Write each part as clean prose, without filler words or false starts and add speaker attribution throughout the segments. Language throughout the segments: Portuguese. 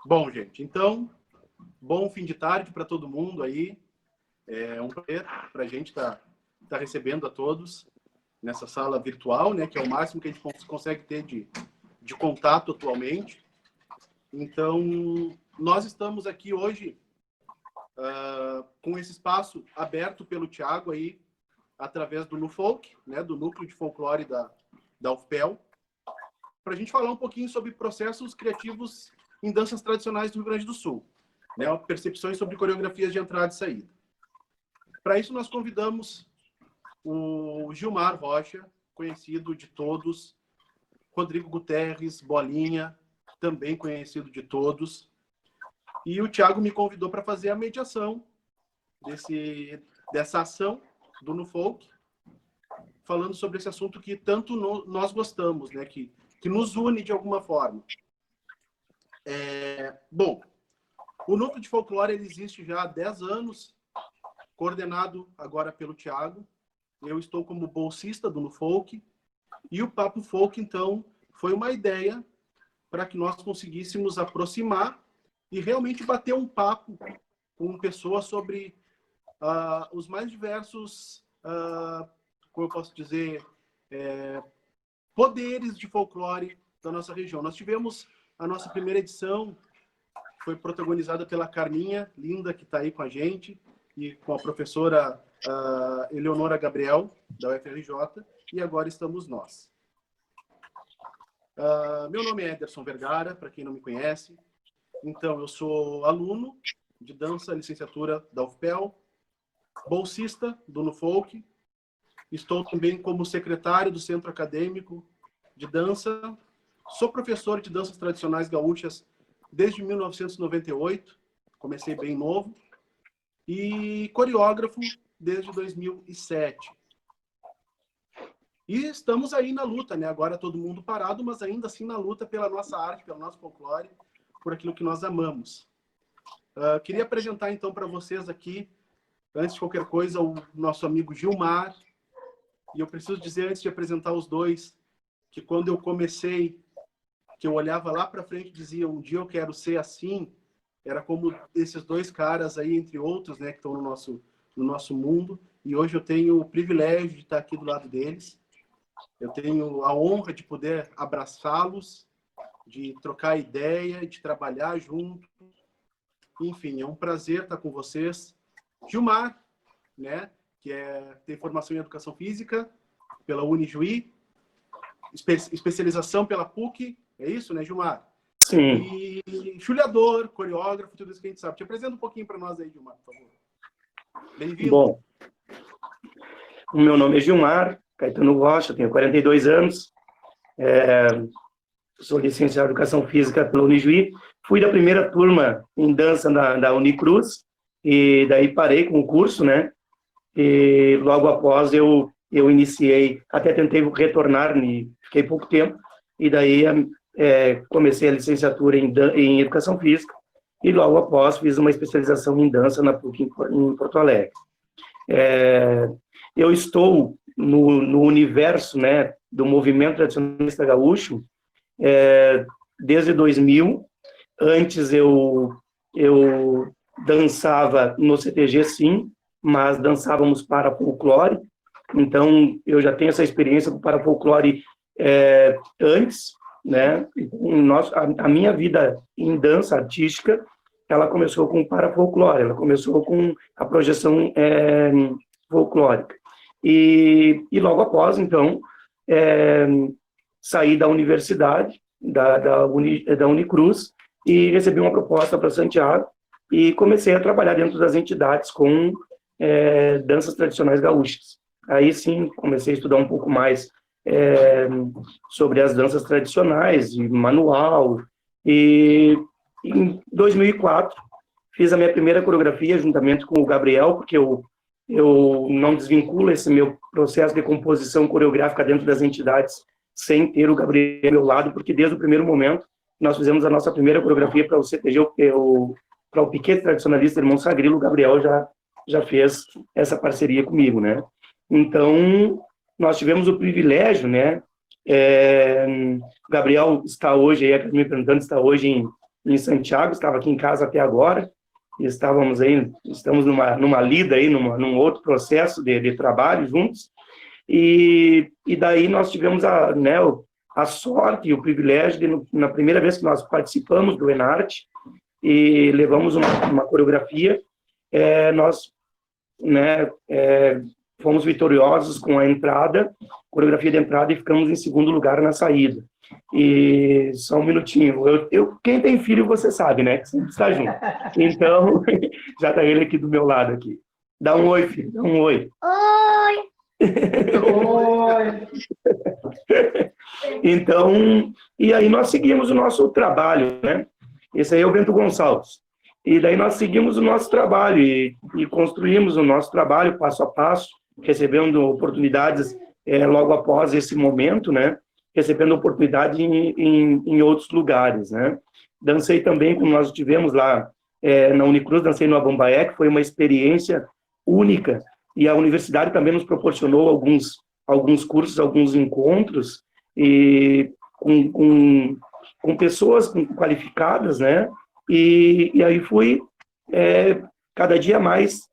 Speaker 1: Bom, gente, então, bom fim de tarde para todo mundo aí. É um prazer para a gente estar recebendo a todos nessa sala virtual, né, que é o máximo que a gente consegue ter de contato atualmente. Então, nós estamos aqui hoje com esse espaço aberto pelo Thiago aí, através do NUFOLC, né, do Núcleo de Folclore da UFPEL, para a gente falar um pouquinho sobre processos criativos em danças tradicionais do Rio Grande do Sul, né, percepções sobre coreografias de entrada e saída. Para isso, nós convidamos o Gilmar Rocha, conhecido de todos, Rodrigo Guterres, Bolinha, também conhecido de todos, e o Thiago me convidou para fazer a mediação dessa ação do NUFOLC, falando sobre esse assunto que tanto nós gostamos, né, que nos une de alguma forma. Bom, o Núcleo de Folclore ele existe já há 10 anos, coordenado agora pelo Thiago. Eu estou como bolsista do NUFOLC, e o Papo Folk, então, foi uma ideia para que nós conseguíssemos aproximar e realmente bater um papo com pessoas sobre os mais diversos, como eu posso dizer, poderes de folclore da nossa região. Nós tivemos a nossa primeira edição, foi protagonizada pela Carminha, linda, que está aí com a gente, e com a professora Eleonora Gabriel, da UFRJ, e agora estamos nós. Meu nome é Ederson Vergara, para quem não me conhece. Então, eu sou aluno de dança, licenciatura da UFPEL, bolsista do NUFOLC, estou também como secretário do Centro Acadêmico de Dança, sou professor de danças tradicionais gaúchas desde 1998, comecei bem novo, e coreógrafo desde 2007. E estamos aí na luta, né? Agora todo mundo parado, mas ainda assim na luta pela nossa arte, pelo nosso folclore, por aquilo que nós amamos. Queria apresentar então para vocês aqui, antes de qualquer coisa, o nosso amigo Gilmar. E eu preciso dizer, antes de apresentar os dois, que quando eu comecei, que eu olhava lá para frente e dizia, um dia eu quero ser assim, era como esses dois caras aí, entre outros, né, que estão no nosso mundo. E hoje eu tenho o privilégio de estar aqui do lado deles. Eu tenho a honra de poder abraçá-los, de trocar ideia, de trabalhar junto. Enfim, é um prazer estar com vocês. Gilmar, né, que tem formação em Educação Física pela Unijuí, especialização pela PUC, é isso, né, Gilmar?
Speaker 2: Sim.
Speaker 1: E chuleador, coreógrafo, tudo isso que a gente sabe. Te apresenta um pouquinho para nós aí, Gilmar, por favor. Bem-vindo.
Speaker 2: Bom, o meu nome é Gilmar Caetano Rocha, tenho 42 anos, sou licenciado em Educação Física pela Unijuí, fui da primeira turma em dança da Unicruz, e daí parei com o curso, né, e logo após eu iniciei, até tentei retornar, fiquei pouco tempo, e daí comecei a licenciatura em Educação Física, e logo após fiz uma especialização em dança na PUC em Porto Alegre. Eu estou no universo, né, do movimento tradicionalista gaúcho desde 2000. Antes eu dançava no CTG, sim, mas dançávamos para folclore. Então eu já tenho essa experiência para folclore antes, né? A minha vida em dança artística, ela começou com parafolclore, ela começou com a projeção folclórica. E logo após, então, saí da universidade, da Unicruz, e recebi uma proposta para Santiago, e comecei a trabalhar dentro das entidades com danças tradicionais gaúchas. Aí sim, comecei a estudar um pouco mais sobre as danças tradicionais, de manual, e em 2004 fiz a minha primeira coreografia juntamente com o Gabriel, porque eu não desvinculo esse meu processo de composição coreográfica dentro das entidades sem ter o Gabriel ao meu lado, porque desde o primeiro momento nós fizemos a nossa primeira coreografia para o CTG, para o Piquete Tradicionalista Irmão Sagrilo. O Gabriel já fez essa parceria comigo, né? Então, nós tivemos o privilégio, né? O Gabriel está hoje, aí, me perguntando, está hoje em Santiago, estava aqui em casa até agora, e estamos numa lida aí, num outro processo de trabalho juntos, e daí nós tivemos a sorte e o privilégio de, na primeira vez que nós participamos do Enarte e levamos uma coreografia, nós, né, fomos vitoriosos com a entrada, coreografia de entrada, e ficamos em segundo lugar na saída. E só um minutinho, quem tem filho, você sabe, né, que sempre está junto. Então, já está ele aqui do meu lado aqui. Dá um oi, filho, dá um oi.
Speaker 3: Oi!
Speaker 4: Oi!
Speaker 2: Então, e aí nós seguimos o nosso trabalho, né? Esse aí é o Bento Gonçalves. E daí nós seguimos o nosso trabalho e construímos o nosso trabalho passo a passo, recebendo oportunidades logo após esse momento, né? Recebendo oportunidade em outros lugares, né? Dancei também, como nós tivemos lá na Unicruz, dancei no Abombaé, que foi uma experiência única, e a universidade também nos proporcionou alguns cursos, alguns encontros, e com pessoas qualificadas, né? E aí fui cada dia mais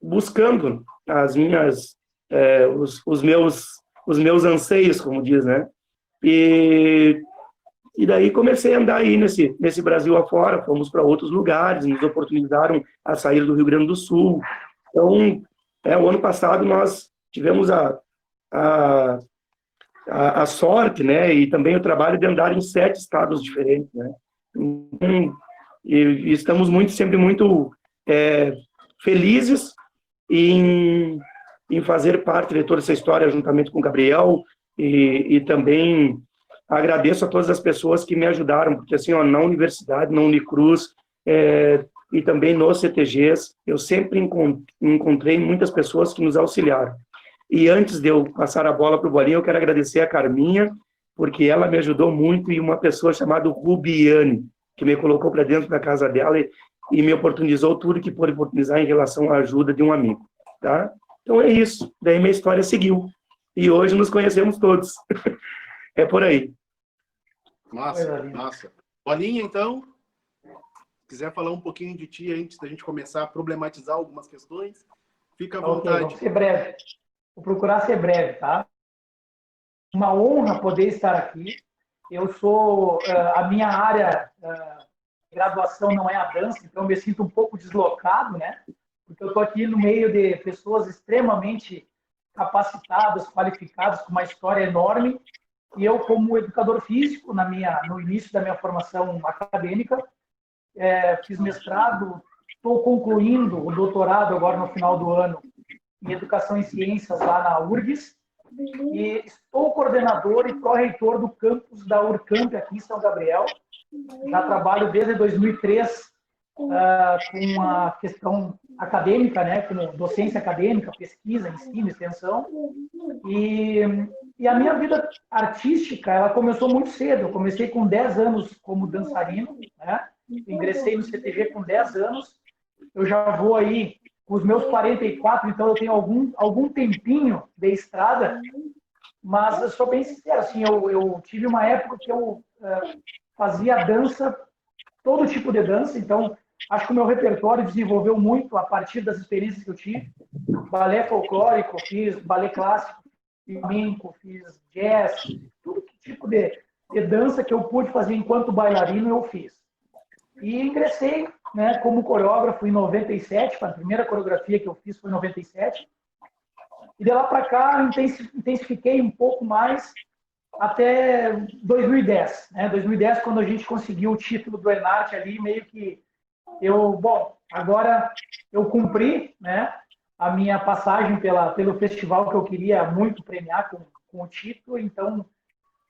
Speaker 2: buscando os meus anseios, como diz, né? E daí comecei a andar aí nesse Brasil afora, fomos para outros lugares, nos oportunizaram a sair do Rio Grande do Sul. Então, o ano passado nós tivemos a sorte, né, e também o trabalho de andar em 7 estados diferentes, né? Então, e estamos sempre muito felizes em fazer parte de toda essa história juntamente com o Gabriel, e também agradeço a todas as pessoas que me ajudaram, porque assim, na universidade, na Unicruz, e também nos CTGs, eu sempre encontrei muitas pessoas que nos auxiliaram. E antes de eu passar a bola para o Bolinha, eu quero agradecer a Carminha, porque ela me ajudou muito, e uma pessoa chamada Rubiane, que me colocou para dentro da casa dela e me oportunizou tudo que pôde oportunizar em relação à ajuda de um amigo, tá? Então é isso, daí minha história seguiu. E hoje nos conhecemos todos. É por aí.
Speaker 1: Massa, massa. Bolinha, então, quiser falar um pouquinho de ti antes da gente começar a problematizar algumas questões, fica à vontade.
Speaker 4: Vou ser breve. Vou procurar ser breve, tá? Uma honra poder estar aqui. Eu sou... a minha área de graduação não é a dança, então eu me sinto um pouco deslocado, né? Porque eu estou aqui no meio de pessoas extremamente capacitadas, qualificadas, com uma história enorme. E eu, como educador físico, no início da minha formação acadêmica, fiz mestrado, estou concluindo o doutorado agora no final do ano em Educação e Ciências lá na URGS, e estou coordenador e pró-reitor do campus da Urcamp aqui em São Gabriel. Já trabalho desde 2003 com a questão acadêmica, né, como docência acadêmica, pesquisa, ensino, extensão. E a minha vida artística, ela começou muito cedo. Eu comecei com 10 anos como dançarino, né? Ingressei no CTG com 10 anos. Eu já vou aí com os meus 44, então eu tenho algum tempinho de estrada, mas eu sou bem sincero, assim, eu tive uma época que eu fazia dança, todo tipo de dança, então acho que o meu repertório desenvolveu muito a partir das experiências que eu tive. Balé folclórico, fiz balé clássico, flamenco, fiz jazz, todo tipo de dança que eu pude fazer enquanto bailarino eu fiz. E ingressei, né, como coreógrafo em 97, a primeira coreografia que eu fiz foi em 97. E de lá para cá intensifiquei um pouco mais até 2010. Né? 2010, quando a gente conseguiu o título do Enarte ali, meio que agora eu cumpri, né, a minha passagem pelo festival que eu queria muito premiar com o título, então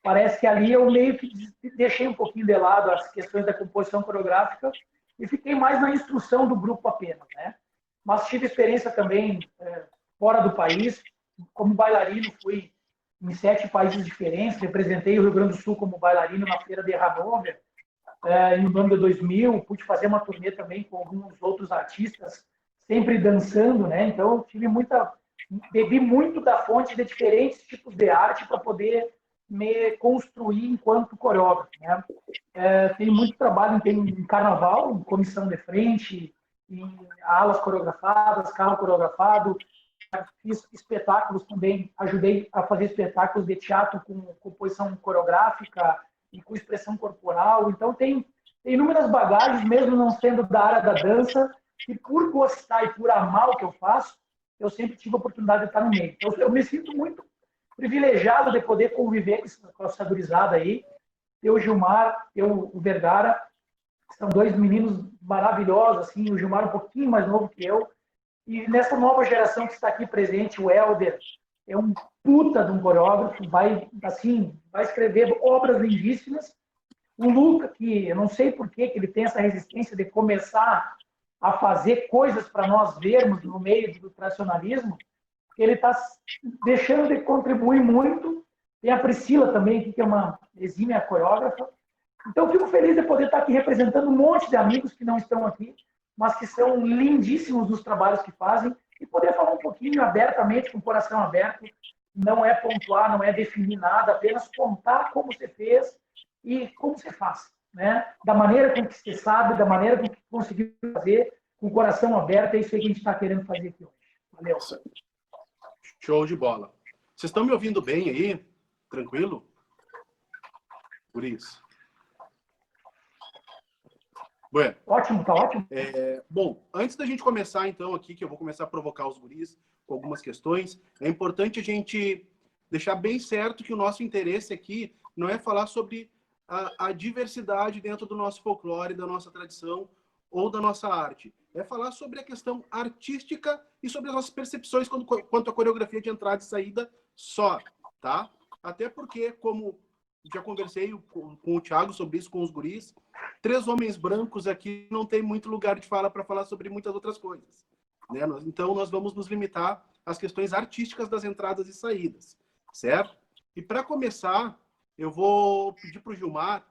Speaker 4: parece que ali eu meio que deixei um pouquinho de lado as questões da composição coreográfica e fiquei mais na instrução do grupo apenas, né? Mas tive experiência também fora do país, como bailarino, fui em 7 países diferentes, representei o Rio Grande do Sul como bailarino na Feira de Hannover, no ano de 2000, pude fazer uma turnê também com alguns outros artistas, sempre dançando, né? Então, bebi muito da fonte de diferentes tipos de arte para poder me construir enquanto coreógrafo, né? Tem muito trabalho em carnaval, em comissão de frente, em alas coreografadas, carro coreografado. Fiz espetáculos também, ajudei a fazer espetáculos de teatro com composição coreográfica e com expressão corporal. Então, tem inúmeras bagagens, mesmo não sendo da área da dança, que por gostar e por amar o que eu faço, eu sempre tive a oportunidade de estar no meio. Então, eu me sinto muito privilegiado de poder conviver com essa gurizada aí. Eu, o Gilmar, o Vergara, são dois meninos maravilhosos, assim, o Gilmar um pouquinho mais novo que eu. E nessa nova geração que está aqui presente, o Helder é um puta de um coreógrafo, vai escrever obras lindíssimas. O Luca, que eu não sei por que ele tem essa resistência de começar a fazer coisas para nós vermos no meio do tradicionalismo, ele está deixando de contribuir muito. Tem a Priscila também, que é uma exímia coreógrafa. Então, eu fico feliz de poder estar aqui representando um monte de amigos que não estão aqui, mas que são lindíssimos nos trabalhos que fazem, e poder falar um pouquinho abertamente, com o coração aberto. Não é pontuar, não é definir nada, apenas contar como você fez e como você faz, né? Da maneira com que você sabe, da maneira com que conseguiu fazer, com o coração aberto. É isso aí que a gente está querendo fazer aqui hoje. Valeu.
Speaker 1: Show de bola. Vocês estão me ouvindo bem aí? Tranquilo? Por isso. Bueno.
Speaker 4: Ótimo, tá ótimo.
Speaker 1: Bom, antes da gente começar, então, aqui, que eu vou começar a provocar os guris com algumas questões, é importante a gente deixar bem certo que o nosso interesse aqui não é falar sobre a diversidade dentro do nosso folclore, da nossa tradição ou da nossa arte. É falar sobre a questão artística e sobre as nossas percepções quanto à coreografia de entrada e saída só, tá? Até porque, como já conversei com o Thiago sobre isso, com os guris, 3 homens brancos aqui não tem muito lugar de fala para falar sobre muitas outras coisas, né? Então, nós vamos nos limitar às questões artísticas das entradas e saídas, certo? E para começar, eu vou pedir para o Gilmar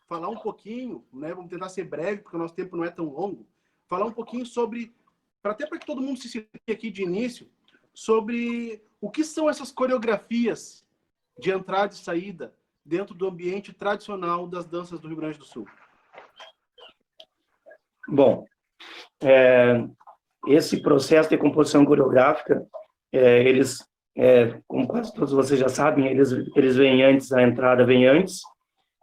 Speaker 1: falar um pouquinho, né? Vamos tentar ser breve, porque o nosso tempo não é tão longo, falar um pouquinho sobre, até para que todo mundo se situa aqui de início, sobre o que são essas coreografias de entrada e saída dentro do ambiente tradicional das danças do Rio Grande do Sul.
Speaker 2: Bom, esse processo de composição coreográfica, como quase todos vocês já sabem, eles vêm antes, a entrada vem antes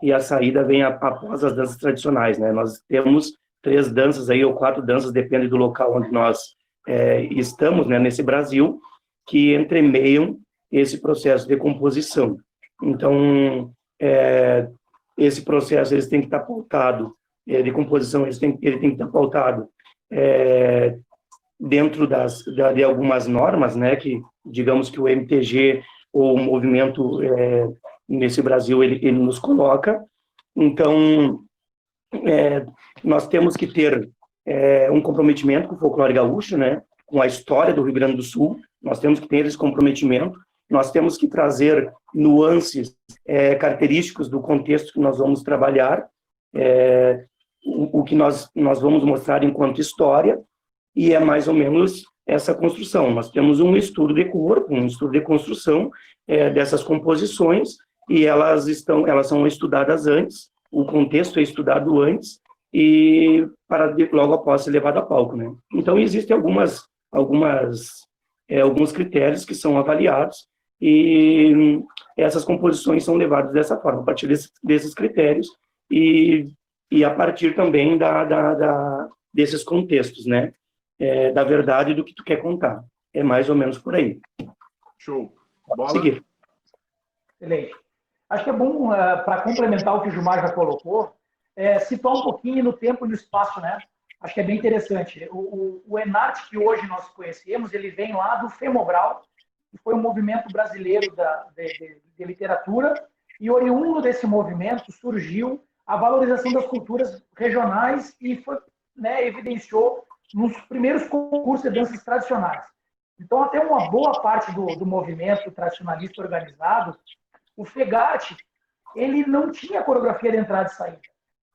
Speaker 2: e a saída vem após as danças tradicionais, né? Nós temos 3 danças aí, ou 4 danças, depende do local onde nós estamos, né, nesse Brasil, que entremeiam esse processo de composição. Então, esse processo eles tem que estar pautado, de composição, ele tem que estar pautado dentro de algumas normas, né, que, digamos que o MTG, ou o movimento nesse Brasil, ele nos coloca. Então, nós temos que ter um comprometimento com o folclore gaúcho, né, com a história do Rio Grande do Sul. Nós temos que ter esse comprometimento. Nós temos que trazer nuances característicos do contexto que nós vamos trabalhar, o que nós vamos mostrar enquanto história, e é mais ou menos essa construção. Nós temos um estudo de corpo, um estudo de construção dessas composições, e elas são estudadas antes, o contexto é estudado antes, e para logo após ser levado a palco, né? Então, existem alguns critérios que são avaliados, e essas composições são levadas dessa forma, a partir desses critérios, e a partir também desses contextos, né? Da verdade do que tu quer contar. É mais ou menos por aí.
Speaker 1: Show. Bola.
Speaker 2: Seguir.
Speaker 4: Excelente. Acho que é bom, para complementar o que o Gilmar já colocou, situar um pouquinho no tempo e no espaço, né? Acho que é bem interessante. O Enarte que hoje nós conhecemos, ele vem lá do Femobral, que foi um movimento brasileiro de literatura, e oriundo desse movimento surgiu a valorização das culturas regionais e foi, né, evidenciou nos primeiros concursos de danças tradicionais. Então, até uma boa parte do movimento tradicionalista organizado, o FEGAT, ele não tinha coreografia de entrada e saída.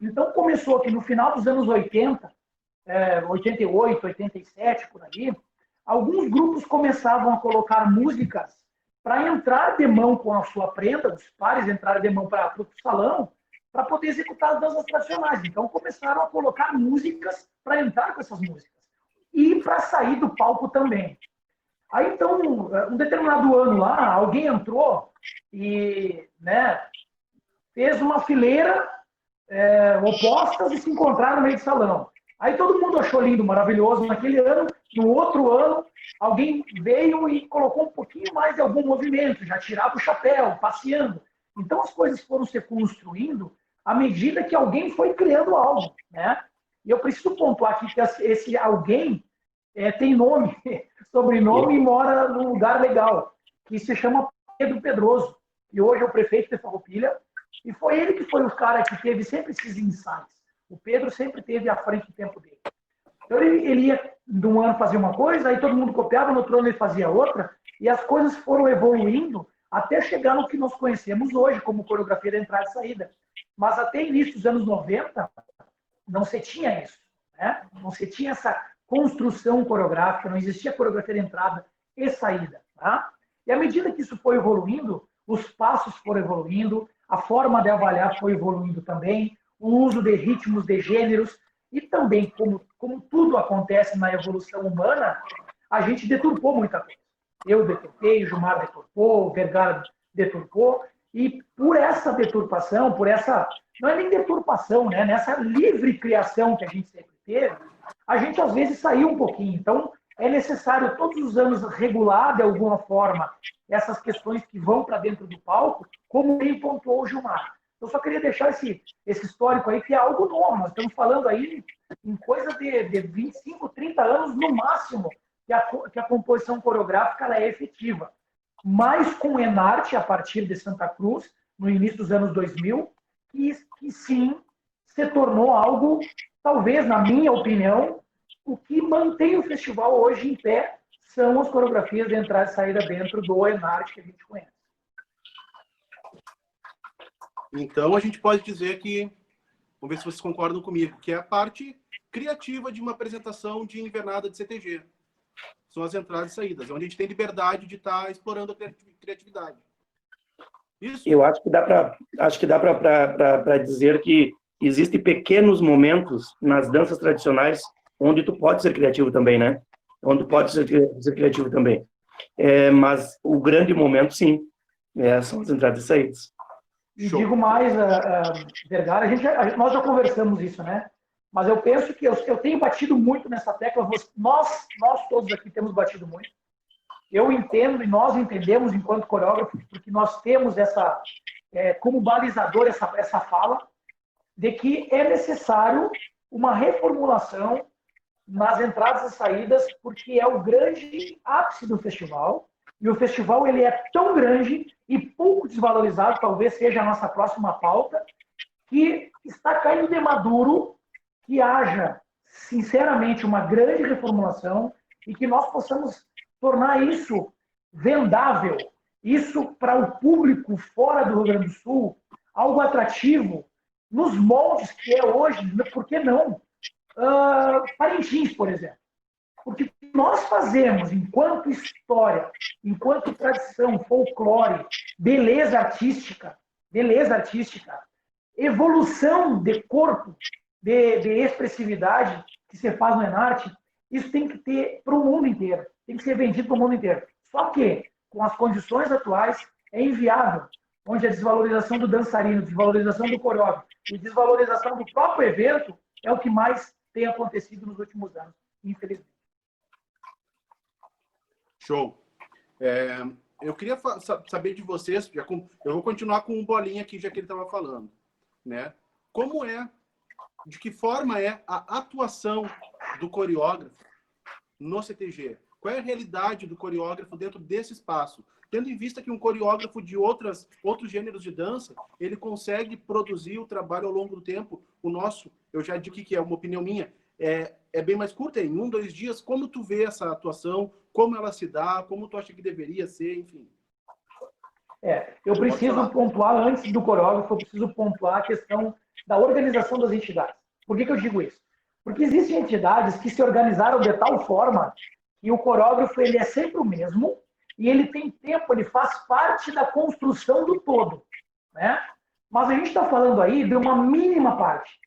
Speaker 4: Então, começou que no final dos anos 80, 88, 87, por ali, alguns grupos começavam a colocar músicas para entrar de mão com a sua prenda, os pares entrarem de mão para o salão, para poder executar as danças tradicionais. Então, começaram a colocar músicas para entrar com essas músicas. E para sair do palco também. Aí, então, um determinado ano lá, alguém entrou e, né, fez uma fileira opostas e se encontraram no meio do salão. Aí todo mundo achou lindo, maravilhoso naquele ano. No outro ano, alguém veio e colocou um pouquinho mais de algum movimento, já tirava o chapéu, passeando. Então, as coisas foram se construindo à medida que alguém foi criando algo, né? E eu preciso pontuar aqui que esse alguém tem nome, sobrenome e mora num lugar legal, que se chama Pedro Pedroso, que hoje é o prefeito de Farroupilha, e foi ele que foi o cara que teve sempre esses insights. O Pedro sempre teve à frente do tempo dele. Então, ele ia de um ano fazer uma coisa, aí todo mundo copiava, no outro ano ele fazia outra, e as coisas foram evoluindo até chegar no que nós conhecemos hoje como coreografia de entrada e saída. Mas até início dos anos 90, não se tinha isso, né? Não se tinha essa construção coreográfica, não existia coreografia de entrada e saída. Tá? E à medida que isso foi evoluindo, os passos foram evoluindo, a forma de avaliar foi evoluindo também, o uso de ritmos, de gêneros, e também, como tudo acontece na evolução humana, a gente deturpou muita coisa. Eu deturpei, o Gilmar deturpou, o Vergara deturpou, e por essa deturpação, por essa, não é nem deturpação, né? Nessa livre criação que a gente sempre teve, a gente às vezes saiu um pouquinho. Então, é necessário todos os anos regular de alguma forma essas questões que vão para dentro do palco, como bem pontuou o Gilmar. Eu só queria deixar esse histórico aí, que é algo novo. Nós estamos falando aí em coisa de 25, 30 anos no máximo, que a composição coreográfica ela é efetiva. Mas com o Enarte, a partir de Santa Cruz, no início dos anos 2000, que sim se tornou algo, talvez, na minha opinião, o que mantém o festival hoje em pé são as coreografias de entrada e saída dentro do Enarte que a gente conhece.
Speaker 1: Então, a gente pode dizer que, vamos ver se vocês concordam comigo, que é a parte criativa de uma apresentação de invernada de CTG. São as entradas e saídas, onde a gente tem liberdade de estar explorando a criatividade. Isso?
Speaker 2: Eu acho que dá para dizer que existem pequenos momentos nas danças tradicionais onde tu pode ser criativo também, né? Onde tu pode ser criativo também. Mas o grande momento, sim, são as entradas e saídas.
Speaker 4: E digo mais, Vergara, nós já conversamos isso, né? Mas eu penso que eu tenho batido muito nessa tecla, nós todos aqui temos batido muito. Eu entendo e nós entendemos enquanto coreógrafos, porque nós temos essa, como balizador essa fala, de que é necessário uma reformulação nas entradas e saídas, porque é o grande ápice do festival, e o festival ele é tão grande e pouco desvalorizado, talvez seja a nossa próxima pauta, que está caindo de maduro que haja, sinceramente, uma grande reformulação e que nós possamos tornar isso vendável, isso para o público fora do Rio Grande do Sul, algo atrativo, nos moldes que é hoje, por que não? Parintins, por exemplo. Porque o que nós fazemos enquanto história, enquanto tradição, folclore, beleza artística, evolução de corpo, de expressividade que se faz no Enarte, isso tem que ter para o mundo inteiro, tem que ser vendido para o mundo inteiro. Só que, com as condições atuais, é inviável, onde a desvalorização do dançarino, desvalorização do coreógrafo e desvalorização do próprio evento é o que mais tem acontecido nos últimos anos, infelizmente.
Speaker 1: Show. Eu queria saber de vocês, eu vou continuar com o Bolinha aqui, já que ele estava falando, né? De que forma é a atuação do coreógrafo no CTG? Qual é a realidade do coreógrafo dentro desse espaço? Tendo em vista que um coreógrafo de outros gêneros de dança, ele consegue produzir o trabalho ao longo do tempo. O nosso, eu já digo que é uma opinião minha, é bem mais curta, em 1, 2 dias. Como tu vê essa atuação? Como ela se dá? Como tu acha que deveria ser? Enfim.
Speaker 4: Eu preciso pontuar, antes do coreógrafo, eu preciso pontuar a questão da organização das entidades. Por que eu digo isso? Porque existem entidades que se organizaram de tal forma que o coreógrafo ele é sempre o mesmo e ele tem tempo, ele faz parte da construção do todo, né? Mas a gente está falando aí de uma mínima parte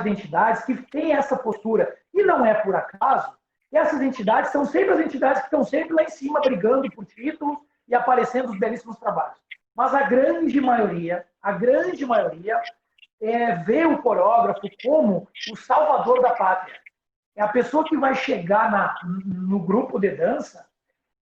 Speaker 4: de entidades que tem essa postura. E não é por acaso que essas entidades são sempre as entidades que estão sempre lá em cima brigando por títulos e aparecendo os belíssimos trabalhos. Mas a grande maioria vê o coreógrafo como o salvador da pátria. É a pessoa que vai chegar no grupo de dança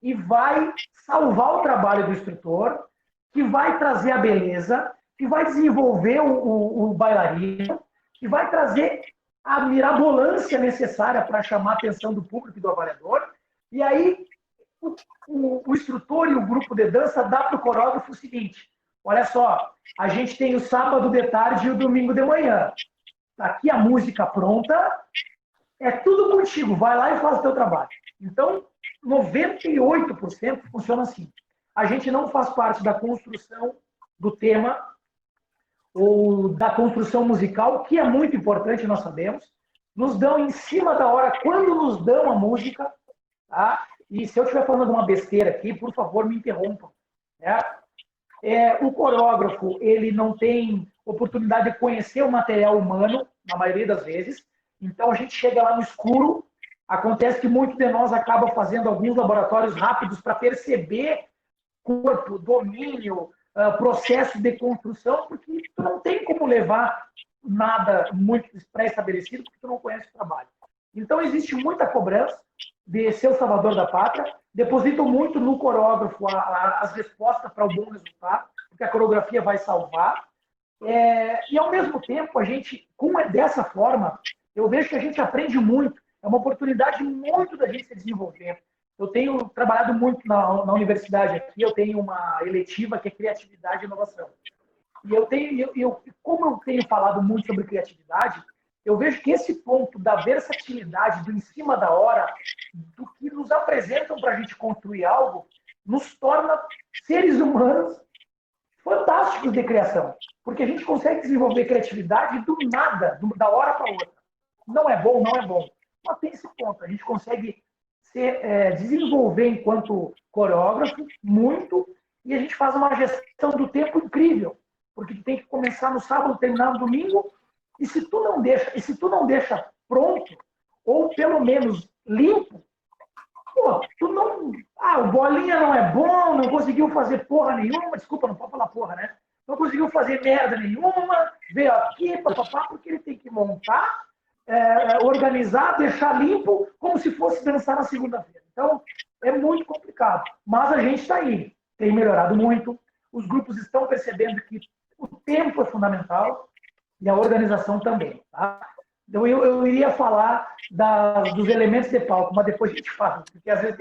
Speaker 4: e vai salvar o trabalho do instrutor, que vai trazer a beleza, que vai desenvolver o bailarino, que vai trazer a mirabolância necessária para chamar a atenção do público e do avaliador. E aí o instrutor e o grupo de dança dá para o coreógrafo o seguinte: olha só, a gente tem o sábado de tarde e o domingo de manhã. Tá aqui a música pronta, é tudo contigo, vai lá e faz o teu trabalho. Então, 98% funciona assim. A gente não faz parte da construção do tema ou da construção musical, que é muito importante, nós sabemos. Nos dão em cima da hora, quando nos dão a música, tá? E se eu estiver falando uma besteira aqui, por favor, me interrompam. Né? O coreógrafo, ele não tem oportunidade de conhecer o material humano, na maioria das vezes. Então, a gente chega lá no escuro. Acontece que muitos de nós acabam fazendo alguns laboratórios rápidos para perceber corpo, domínio, processo de construção, porque tu não tem como levar nada muito pré-estabelecido, porque tu não conhece o trabalho. Então, existe muita cobrança de ser o salvador da pátria, depositam muito no coreógrafo as respostas para o bom resultado, porque a coreografia vai salvar. E, ao mesmo tempo, a gente, dessa forma, eu vejo que a gente aprende muito. É uma oportunidade muito da gente se desenvolver. Eu tenho trabalhado muito na universidade aqui, eu tenho uma eletiva que é criatividade e inovação. E como eu tenho falado muito sobre criatividade, eu vejo que esse ponto da versatilidade, do em cima da hora, do que nos apresentam para a gente construir algo, nos torna seres humanos fantásticos de criação. Porque a gente consegue desenvolver criatividade do nada, da hora para outra. Não é bom, não é bom. Mas tem esse ponto, a gente consegue desenvolver enquanto coreógrafo muito, e a gente faz uma gestão do tempo incrível, porque tu tem que começar no sábado, terminar no domingo, e se tu não deixa pronto, ou pelo menos limpo, o bolinha não é bom, não conseguiu fazer porra nenhuma, desculpa, não pode falar porra, né? Não conseguiu fazer merda nenhuma, veio aqui, papapá, porque ele tem que montar, organizar, deixar limpo, como se fosse dançar na segunda-feira. Então, é muito complicado. Mas a gente está aí. Tem melhorado muito. Os grupos estão percebendo que o tempo é fundamental e a organização também. Tá? Então, eu iria falar dos elementos de palco, mas depois a gente fala. Porque às vezes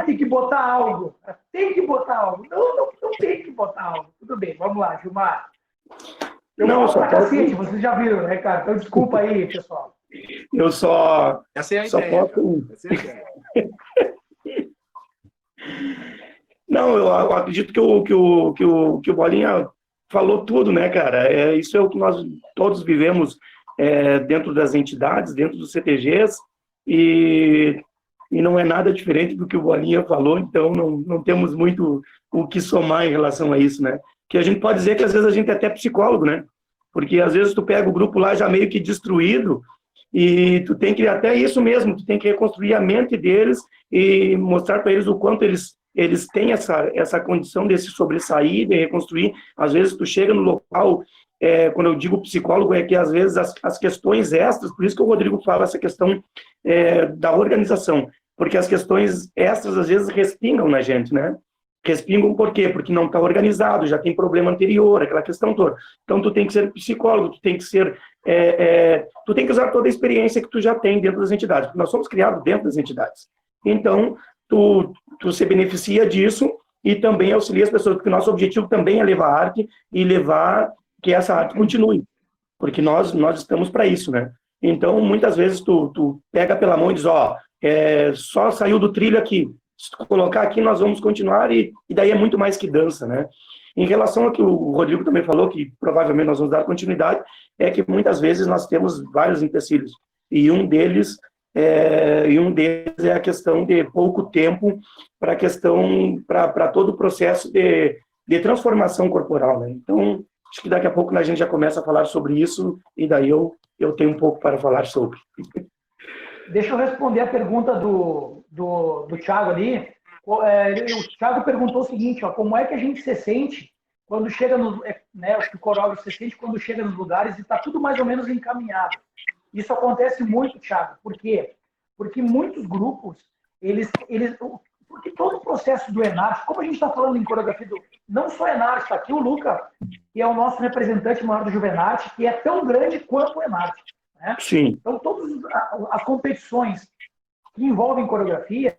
Speaker 4: tem que botar algo. Tem que botar algo. Não tem que botar algo. Tudo bem, vamos lá, Gilmar. Vocês já viram, né, cara? Então, desculpa aí, pessoal.
Speaker 2: Eu só...
Speaker 1: Essa é a
Speaker 2: só
Speaker 1: ideia.
Speaker 2: posso...
Speaker 1: Essa é a ideia.
Speaker 2: Não, eu acredito que o Bolinha falou tudo, né, cara? Isso é o que nós todos vivemos dentro das entidades, dentro dos CTGs, e não é nada diferente do que o Bolinha falou, então não temos muito o que somar em relação a isso, né? Que a gente pode dizer que às vezes a gente é até psicólogo, né? Porque às vezes tu pega o grupo lá já meio que destruído, e tu tem que, até isso mesmo, tu tem que reconstruir a mente deles e mostrar para eles o quanto eles têm essa condição de se sobressair, de reconstruir. Às vezes tu chega no local, quando eu digo psicólogo, é que às vezes as questões extras, por isso que o Rodrigo fala essa questão da organização, porque as questões extras às vezes respingam na gente, né? Respingam por quê? Porque não está organizado, já tem problema anterior, aquela questão toda. Então, tu tem que ser psicólogo, tu tem que ser... tu tem que usar toda a experiência que tu já tem dentro das entidades, porque nós somos criados dentro das entidades. Então, tu se beneficia disso e também auxilia as pessoas, porque nosso objetivo também é levar arte e levar que essa arte continue, porque nós estamos para isso, né? Então, muitas vezes, tu pega pela mão e diz, só saiu do trilho aqui, se tu colocar aqui, nós vamos continuar, e daí é muito mais que dança, né? Em relação ao que o Rodrigo também falou, que provavelmente nós vamos dar continuidade, é que muitas vezes nós temos vários empecilhos, e um deles e um deles é a questão de pouco tempo para todo o processo de transformação corporal, né? Então, acho que daqui a pouco a gente já começa a falar sobre isso, e daí eu tenho um pouco para falar sobre.
Speaker 4: Deixa eu responder a pergunta do Thiago ali. O Thiago perguntou o seguinte, ó, como é que a gente se sente quando chega nos, né, o coreógrafo se sente quando chega nos lugares e está tudo mais ou menos encaminhado. Isso acontece muito, Thiago. Por quê? Porque muitos grupos, porque todo o processo do Enarte, como a gente está falando em coreografia, não só Enarte, está aqui o Luca, que é o nosso representante maior do Juvenarte, que é tão grande quanto o Enarte. Né?
Speaker 2: Sim.
Speaker 4: Então, todas as competições que envolvem coreografia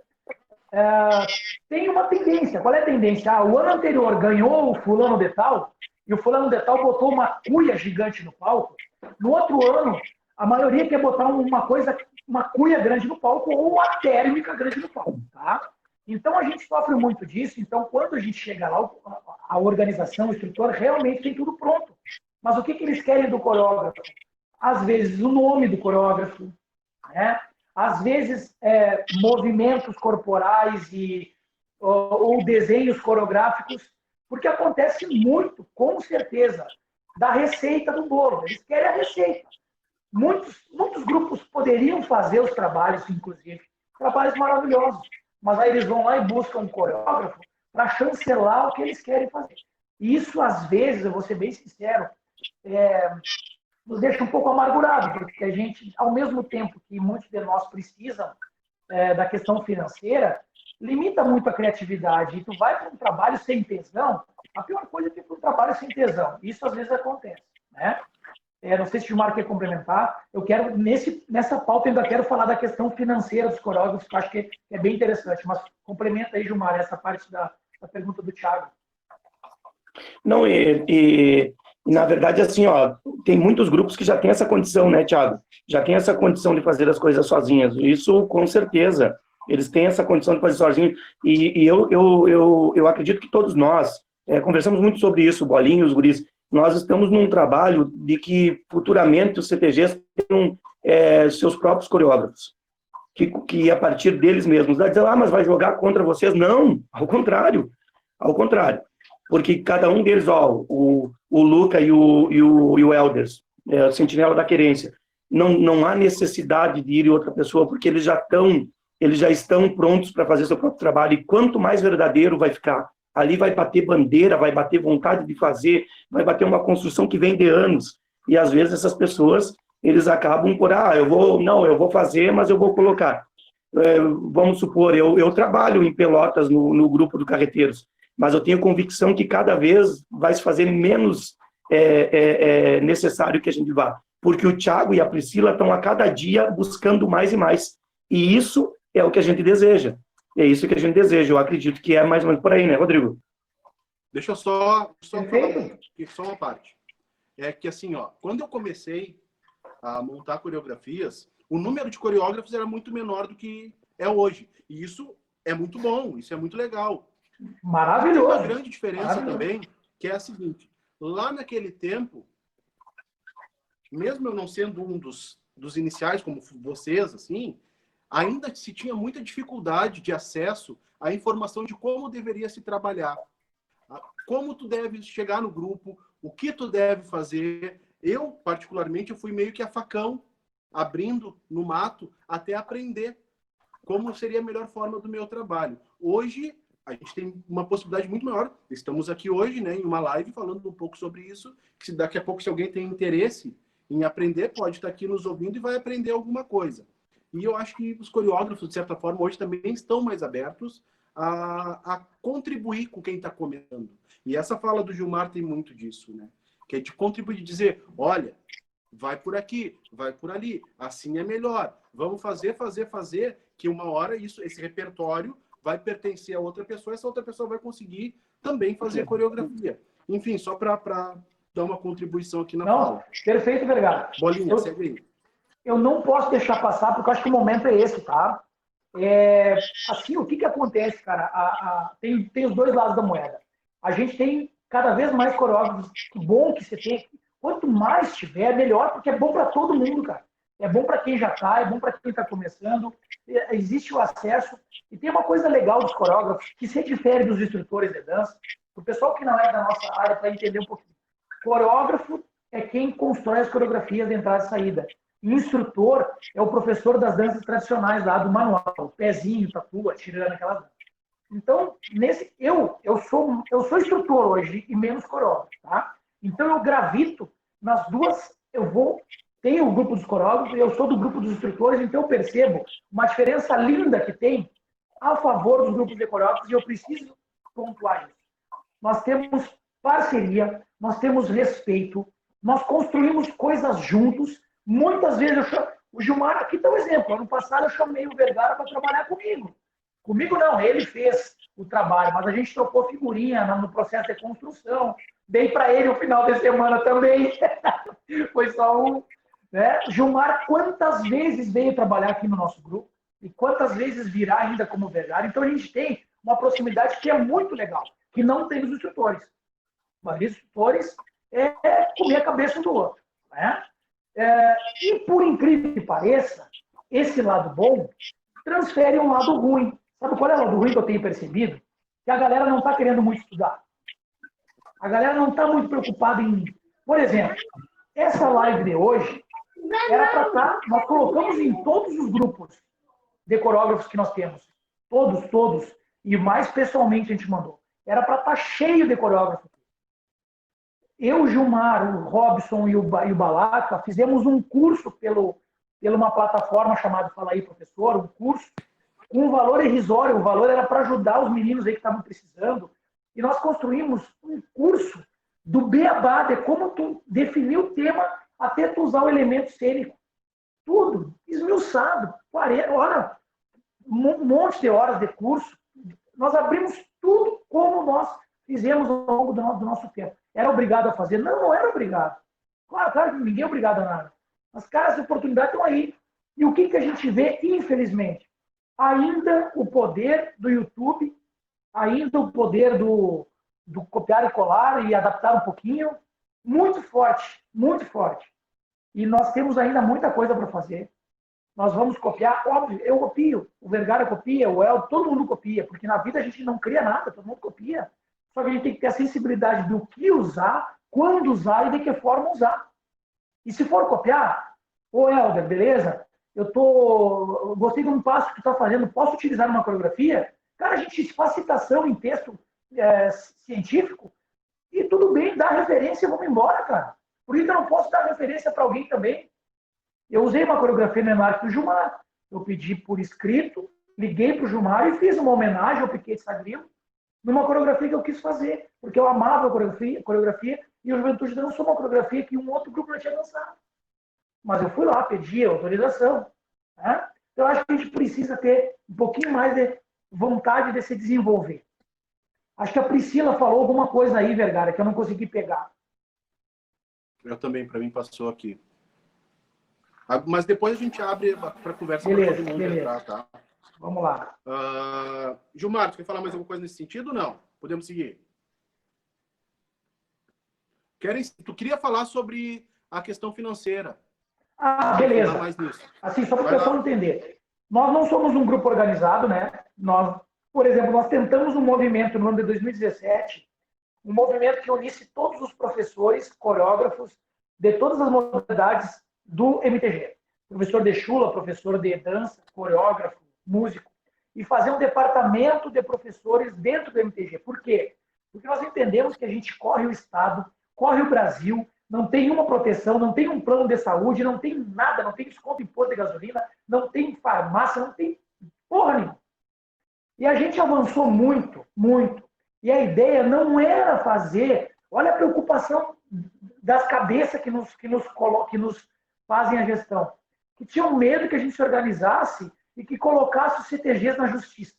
Speaker 4: tem uma tendência. Qual é a tendência? O ano anterior ganhou o fulano de tal, e o fulano de tal botou uma cuia gigante no palco. No outro ano, a maioria quer botar uma cuia grande no palco ou uma térmica grande no palco. Tá? Então, a gente sofre muito disso. Então, quando a gente chega lá, a organização, o instrutor, realmente tem tudo pronto. Mas o que eles querem do coreógrafo? Às vezes, o nome do coreógrafo, né? Às vezes, movimentos corporais ou desenhos coreográficos, porque acontece muito, com certeza, da receita do bolo. Eles querem a receita. Muitos grupos poderiam fazer os trabalhos, inclusive, trabalhos maravilhosos, mas aí eles vão lá e buscam um coreógrafo para chancelar o que eles querem fazer. E isso, às vezes, eu vou ser bem sincero, nos deixa um pouco amargurado, porque a gente, ao mesmo tempo que muitos de nós precisam da questão financeira, limita muito a criatividade. E tu vai para um trabalho sem tesão, a pior coisa é ter um trabalho sem tesão. Isso às vezes acontece, né? Não sei se o Gilmar quer complementar. Eu quero, nessa pauta, eu ainda quero falar da questão financeira dos coreógrafos, que eu acho que é bem interessante. Mas complementa aí, Gilmar, essa parte da pergunta do Thiago.
Speaker 2: Não, na verdade, assim, ó, tem muitos grupos que já têm essa condição, né, Thiago? Já tem essa condição de fazer as coisas sozinhos. Isso, com certeza, eles têm essa condição de fazer sozinhos. E eu acredito que todos nós conversamos muito sobre isso, Bolinho, os guris. Nós estamos num trabalho de que futuramente os CTGs tenham seus próprios coreógrafos, que a partir deles mesmos, vai dizer, mas vai jogar contra vocês? Não, ao contrário. Porque cada um deles, o Luca e o Elders, o Sentinela da Querência, não há necessidade de ir em outra pessoa, porque eles já estão prontos para fazer seu próprio trabalho, e quanto mais verdadeiro vai ficar, ali vai bater bandeira, vai bater vontade de fazer, vai bater uma construção que vem de anos, e às vezes essas pessoas, eles acabam por, eu vou fazer, mas eu vou colocar. Vamos supor, eu trabalho em Pelotas, no grupo do Carreteiros, mas eu tenho convicção que cada vez vai se fazer menos necessário que a gente vá. Porque o Thiago e a Priscila estão a cada dia buscando mais e mais. E isso é o que a gente deseja. É isso que a gente deseja. Eu acredito que é mais ou menos por aí, né, Rodrigo?
Speaker 1: Deixa eu só falar só uma parte. É que, assim, quando eu comecei a montar coreografias, o número de coreógrafos era muito menor do que é hoje. E isso é muito bom, isso é muito legal.
Speaker 4: Maravilhoso.
Speaker 1: Tem uma grande diferença também, que é a seguinte. Lá naquele tempo, mesmo eu não sendo um dos iniciais, como vocês, assim, ainda se tinha muita dificuldade de acesso à informação de como deveria se trabalhar. Como tu deve chegar no grupo, o que tu deve fazer. Eu, particularmente, eu fui meio que a facão, abrindo no mato até aprender como seria a melhor forma do meu trabalho. Hoje, a gente tem uma possibilidade muito maior. Estamos aqui hoje, né, em uma live falando um pouco sobre isso, que daqui a pouco, se alguém tem interesse em aprender, pode estar aqui nos ouvindo e vai aprender alguma coisa. E eu acho que os coreógrafos, de certa forma, hoje também estão mais abertos a contribuir com quem está começando. E essa fala do Gilmar tem muito disso, né? Que é de contribuir, de dizer, olha, vai por aqui, vai por ali, assim é melhor. Vamos fazer, que uma hora esse repertório vai pertencer a outra pessoa, essa outra pessoa vai conseguir também fazer coreografia. Enfim, só para dar uma contribuição aqui na fala.
Speaker 4: Perfeito, Vergara.
Speaker 1: Bolinha, segue aí.
Speaker 4: Eu não posso deixar passar, porque eu acho que o momento é esse, tá? Assim, o que acontece, cara? Tem os dois lados da moeda. A gente tem cada vez mais coreógrafos. Que bom que você tem. Quanto mais tiver, melhor, porque é bom para todo mundo, cara. é bom para quem já está, é bom para quem está começando, existe o acesso. E tem uma coisa legal dos coreógrafos, que se difere dos instrutores de dança, o pessoal que não é da nossa área para entender um pouquinho. Coreógrafo é quem constrói as coreografias de entrada e saída. Instrutor é o professor das danças tradicionais lá do manual, o pezinho, tatu, tirando aquela dança. Então, eu sou instrutor hoje e menos coreógrafo, tá? Então, eu gravito nas duas, tenho o grupo dos coreógrafos e eu sou do grupo dos instrutores, então eu percebo uma diferença linda que tem a favor dos grupos de coreógrafos e eu preciso pontuar isso. Nós temos parceria, nós temos respeito, nós construímos coisas juntos. Muitas vezes, o Gilmar, aqui está um exemplo, ano passado eu chamei o Vergara para trabalhar comigo. Comigo não, ele fez o trabalho, mas a gente trocou figurinha no processo de construção. Dei para ele o final de semana também. Foi só um. Né? Gilmar, quantas vezes veio trabalhar aqui no nosso grupo e quantas vezes virá ainda como Vergara. Então, a gente tem uma proximidade que é muito legal, que não tem os instrutores. Mas os instrutores é comer a cabeça um do outro. Né? E, por incrível que pareça, esse lado bom transfere um lado ruim. Sabe qual é o lado ruim que eu tenho percebido? Que a galera não está querendo muito estudar. A galera não está muito preocupada em... Por exemplo, essa live de hoje era para estar... Nós colocamos em todos os grupos de coreógrafos que nós temos. Todos. E mais pessoalmente a gente mandou. Era para estar cheio de coreógrafos. Eu, o Gilmar, o Robson e o Balaca fizemos um curso pela uma plataforma chamada Fala Aí Professor, um curso com um valor irrisório. O valor era para ajudar os meninos aí que estavam precisando. E nós construímos um curso do beabá, de como tu definir o tema até tu usar o elemento cênico. Tudo, esmiuçado. 40 horas, um monte de horas de curso. Nós abrimos tudo como nós fizemos ao longo do nosso tempo. Era obrigado a fazer? Não era obrigado. Claro que ninguém é obrigado a nada. Mas, cara, as oportunidades estão aí. E o que a gente vê, infelizmente? Ainda o poder do YouTube, ainda o poder do copiar e colar e adaptar um pouquinho, muito forte, muito forte. E nós temos ainda muita coisa para fazer. Nós vamos copiar, óbvio, eu copio, o Vergara copia, o El, todo mundo copia, porque na vida a gente não cria nada, todo mundo copia. Só que a gente tem que ter a sensibilidade do que usar, quando usar e de que forma usar. E se for copiar, ô Helder, beleza? Eu gostei de um passo que tu está fazendo, posso utilizar uma coreografia? Cara, a gente faz citação em texto científico e tudo bem, dá referência e vamos embora, cara. Por isso eu não posso dar referência para alguém também. Eu usei uma coreografia no Enmarque do Gilmar, eu pedi por escrito, liguei para o Gilmar e fiz uma homenagem ao Piquet de Sagrilo, numa coreografia que eu quis fazer, porque eu amava a coreografia e o Juventude dançou uma coreografia que um outro grupo não tinha dançado. Mas eu fui lá, pedi autorização. Né? Então, eu acho que a gente precisa ter um pouquinho mais de vontade de se desenvolver. Acho que a Priscila falou alguma coisa aí, Vergara, que eu não consegui pegar.
Speaker 1: Eu também, para mim, passou aqui. Mas depois a gente abre para conversa para todo mundo entrar, tá?
Speaker 4: Vamos lá.
Speaker 1: Gilmar, tu quer falar mais alguma coisa nesse sentido ou não? Podemos seguir. Tu queria falar sobre a questão financeira.
Speaker 4: Beleza.
Speaker 1: Mais nisso.
Speaker 4: Assim, só para o pessoal entender. Nós não somos um grupo organizado, né? Por exemplo, nós tentamos um movimento no ano de 2017, um movimento que unisse todos os professores, coreógrafos, de todas as modalidades do MTG. Professor de chula, professor de dança, coreógrafo, músico, e fazer um departamento de professores dentro do MTG. Por quê? Porque nós entendemos que a gente corre o Estado, corre o Brasil, não tem uma proteção, não tem um plano de saúde, não tem nada, não tem desconto em imposto de gasolina, não tem farmácia, não tem porra nenhuma. E a gente avançou muito, muito. E a ideia não era fazer... Olha a preocupação das cabeças que nos fazem a gestão. Que tinham medo que a gente se organizasse e que colocasse os CTGs na justiça.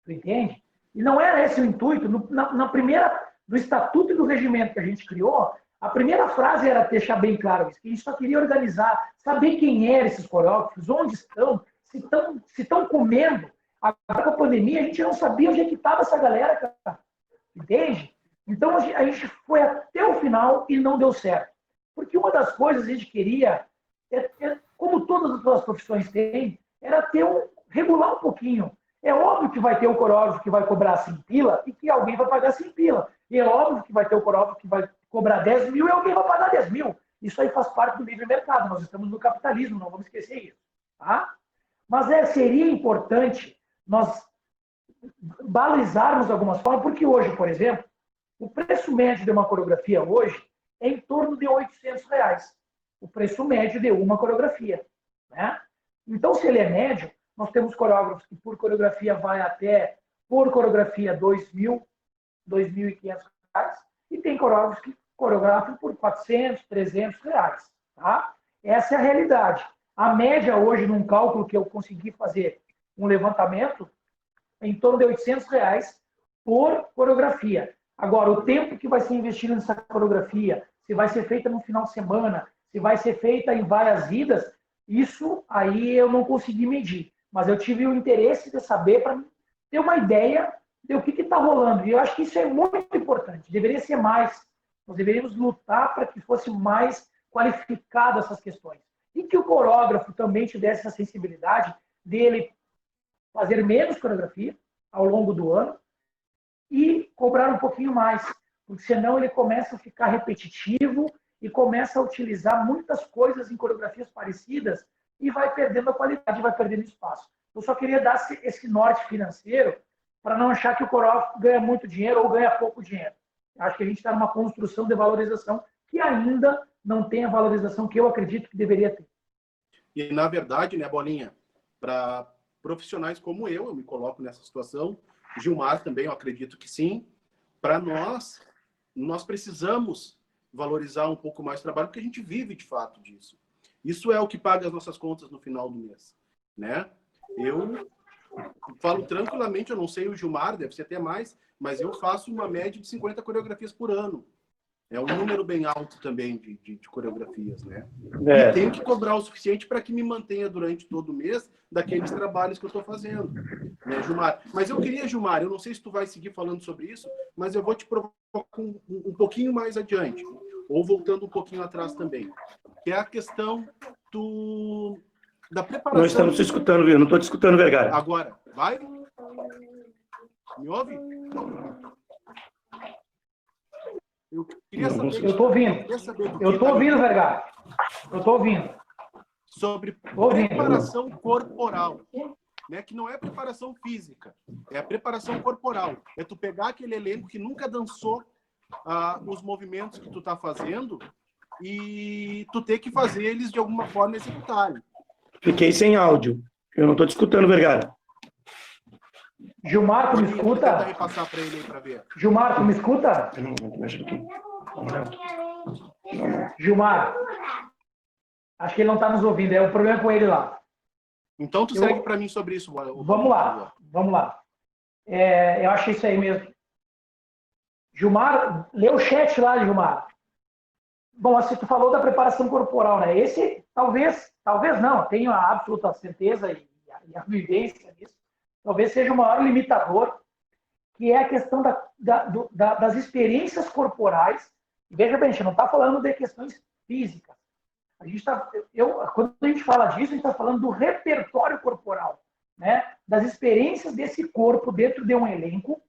Speaker 4: Tu entende? E não era esse o intuito. Na primeira, do Estatuto e do Regimento que a gente criou, a primeira frase era deixar bem claro isso, que a gente só queria organizar, saber quem eram esses coreógrafos, onde estão, se estão comendo. Agora com a pandemia, a gente não sabia onde é que estava essa galera, cara. Entende? Então, a gente foi até o final e não deu certo. Porque uma das coisas a gente queria como todas as outras profissões têm, era regular um pouquinho. É óbvio que vai ter o coreógrafo que vai cobrar 5 pila e que alguém vai pagar 5 pila. E é óbvio que vai ter o coreógrafo que vai cobrar 10 mil e alguém vai pagar 10 mil. Isso aí faz parte do livre mercado. Nós estamos no capitalismo, não vamos esquecer isso. Tá? Mas seria importante nós balizarmos algumas formas, porque hoje, por exemplo, o preço médio de uma coreografia hoje é em torno de R$ 800. O preço médio de uma coreografia. Né? Então, se ele é médio, nós temos coreógrafos que por coreografia vai até, por coreografia, R$ 2.000, R$ 2.500, e tem coreógrafos que coreografam por R$ 400, R$ 300. Tá? Essa é a realidade. A média hoje, num cálculo que eu consegui fazer um levantamento, é em torno de R$ 800 por coreografia. Agora, o tempo que vai ser investido nessa coreografia, se vai ser feita no final de semana, se vai ser feita em várias idas, isso aí eu não consegui medir. Mas eu tive o interesse de saber para ter uma ideia do que está rolando. E eu acho que isso é muito importante. Deveria ser mais. Nós deveríamos lutar para que fosse mais qualificado essas questões. E que o coreógrafo também tivesse essa sensibilidade dele fazer menos coreografia ao longo do ano e cobrar um pouquinho mais. Porque senão ele começa a ficar repetitivo e começa a utilizar muitas coisas em coreografias parecidas e vai perdendo a qualidade, vai perdendo espaço. Eu só queria dar esse norte financeiro para não achar que o coreógrafo ganha muito dinheiro ou ganha pouco dinheiro. Acho que a gente está numa construção de valorização que ainda não tem a valorização que eu acredito que deveria ter.
Speaker 1: E, na verdade, né, Bolinha, para profissionais como eu me coloco nessa situação, Gilmar também, eu acredito que sim, para nós precisamos valorizar um pouco mais o trabalho, porque a gente vive, de fato, disso. Isso é o que paga as nossas contas no final do mês, né? Eu falo tranquilamente, eu não sei o Gilmar, deve ser até mais, mas eu faço uma média de 50 coreografias por ano. É um número bem alto também de coreografias, né? E tenho que cobrar o suficiente para que me mantenha durante todo o mês daqueles trabalhos que eu estou fazendo, né, Gilmar? Mas eu queria, Gilmar, eu não sei se tu vai seguir falando sobre isso, mas eu vou te provocar um pouquinho mais adiante, ou voltando um pouquinho atrás também, que é a questão da preparação...
Speaker 2: Não estamos te escutando, viu? Não estou te escutando, Vergara.
Speaker 1: Agora, vai? Me ouve? Eu queria saber...
Speaker 4: Eu estou ouvindo. Eu estou ouvindo, Vergara. Eu estou ouvindo.
Speaker 1: Sobre preparação corporal, né? Que não é preparação física, é a preparação corporal. É tu pegar aquele elenco que nunca dançou os movimentos que tu tá fazendo e tu ter que fazer eles de alguma forma executarem.
Speaker 2: Fiquei sem áudio. Eu não estou te escutando, Vergara.
Speaker 4: Gilmar, tu me escuta?
Speaker 1: Vou tentar repassar para ele aí para ver.
Speaker 4: Gilmar, tu me escuta? Gilmar, acho que ele não está nos ouvindo. É o problema com ele lá.
Speaker 1: Então tu segue para mim sobre isso.
Speaker 4: Vamos lá. Eu achei isso aí mesmo. Gilmar, lê o chat lá, Gilmar. Bom, assim, tu falou da preparação corporal, né? Esse, talvez não, tenho a absoluta certeza e a vivência nisso. Talvez seja o maior limitador, que é a questão das experiências corporais. Veja bem, a gente não está falando de questões físicas. Quando a gente fala disso, a gente está falando do repertório corporal, né? Das experiências desse corpo dentro de um elenco,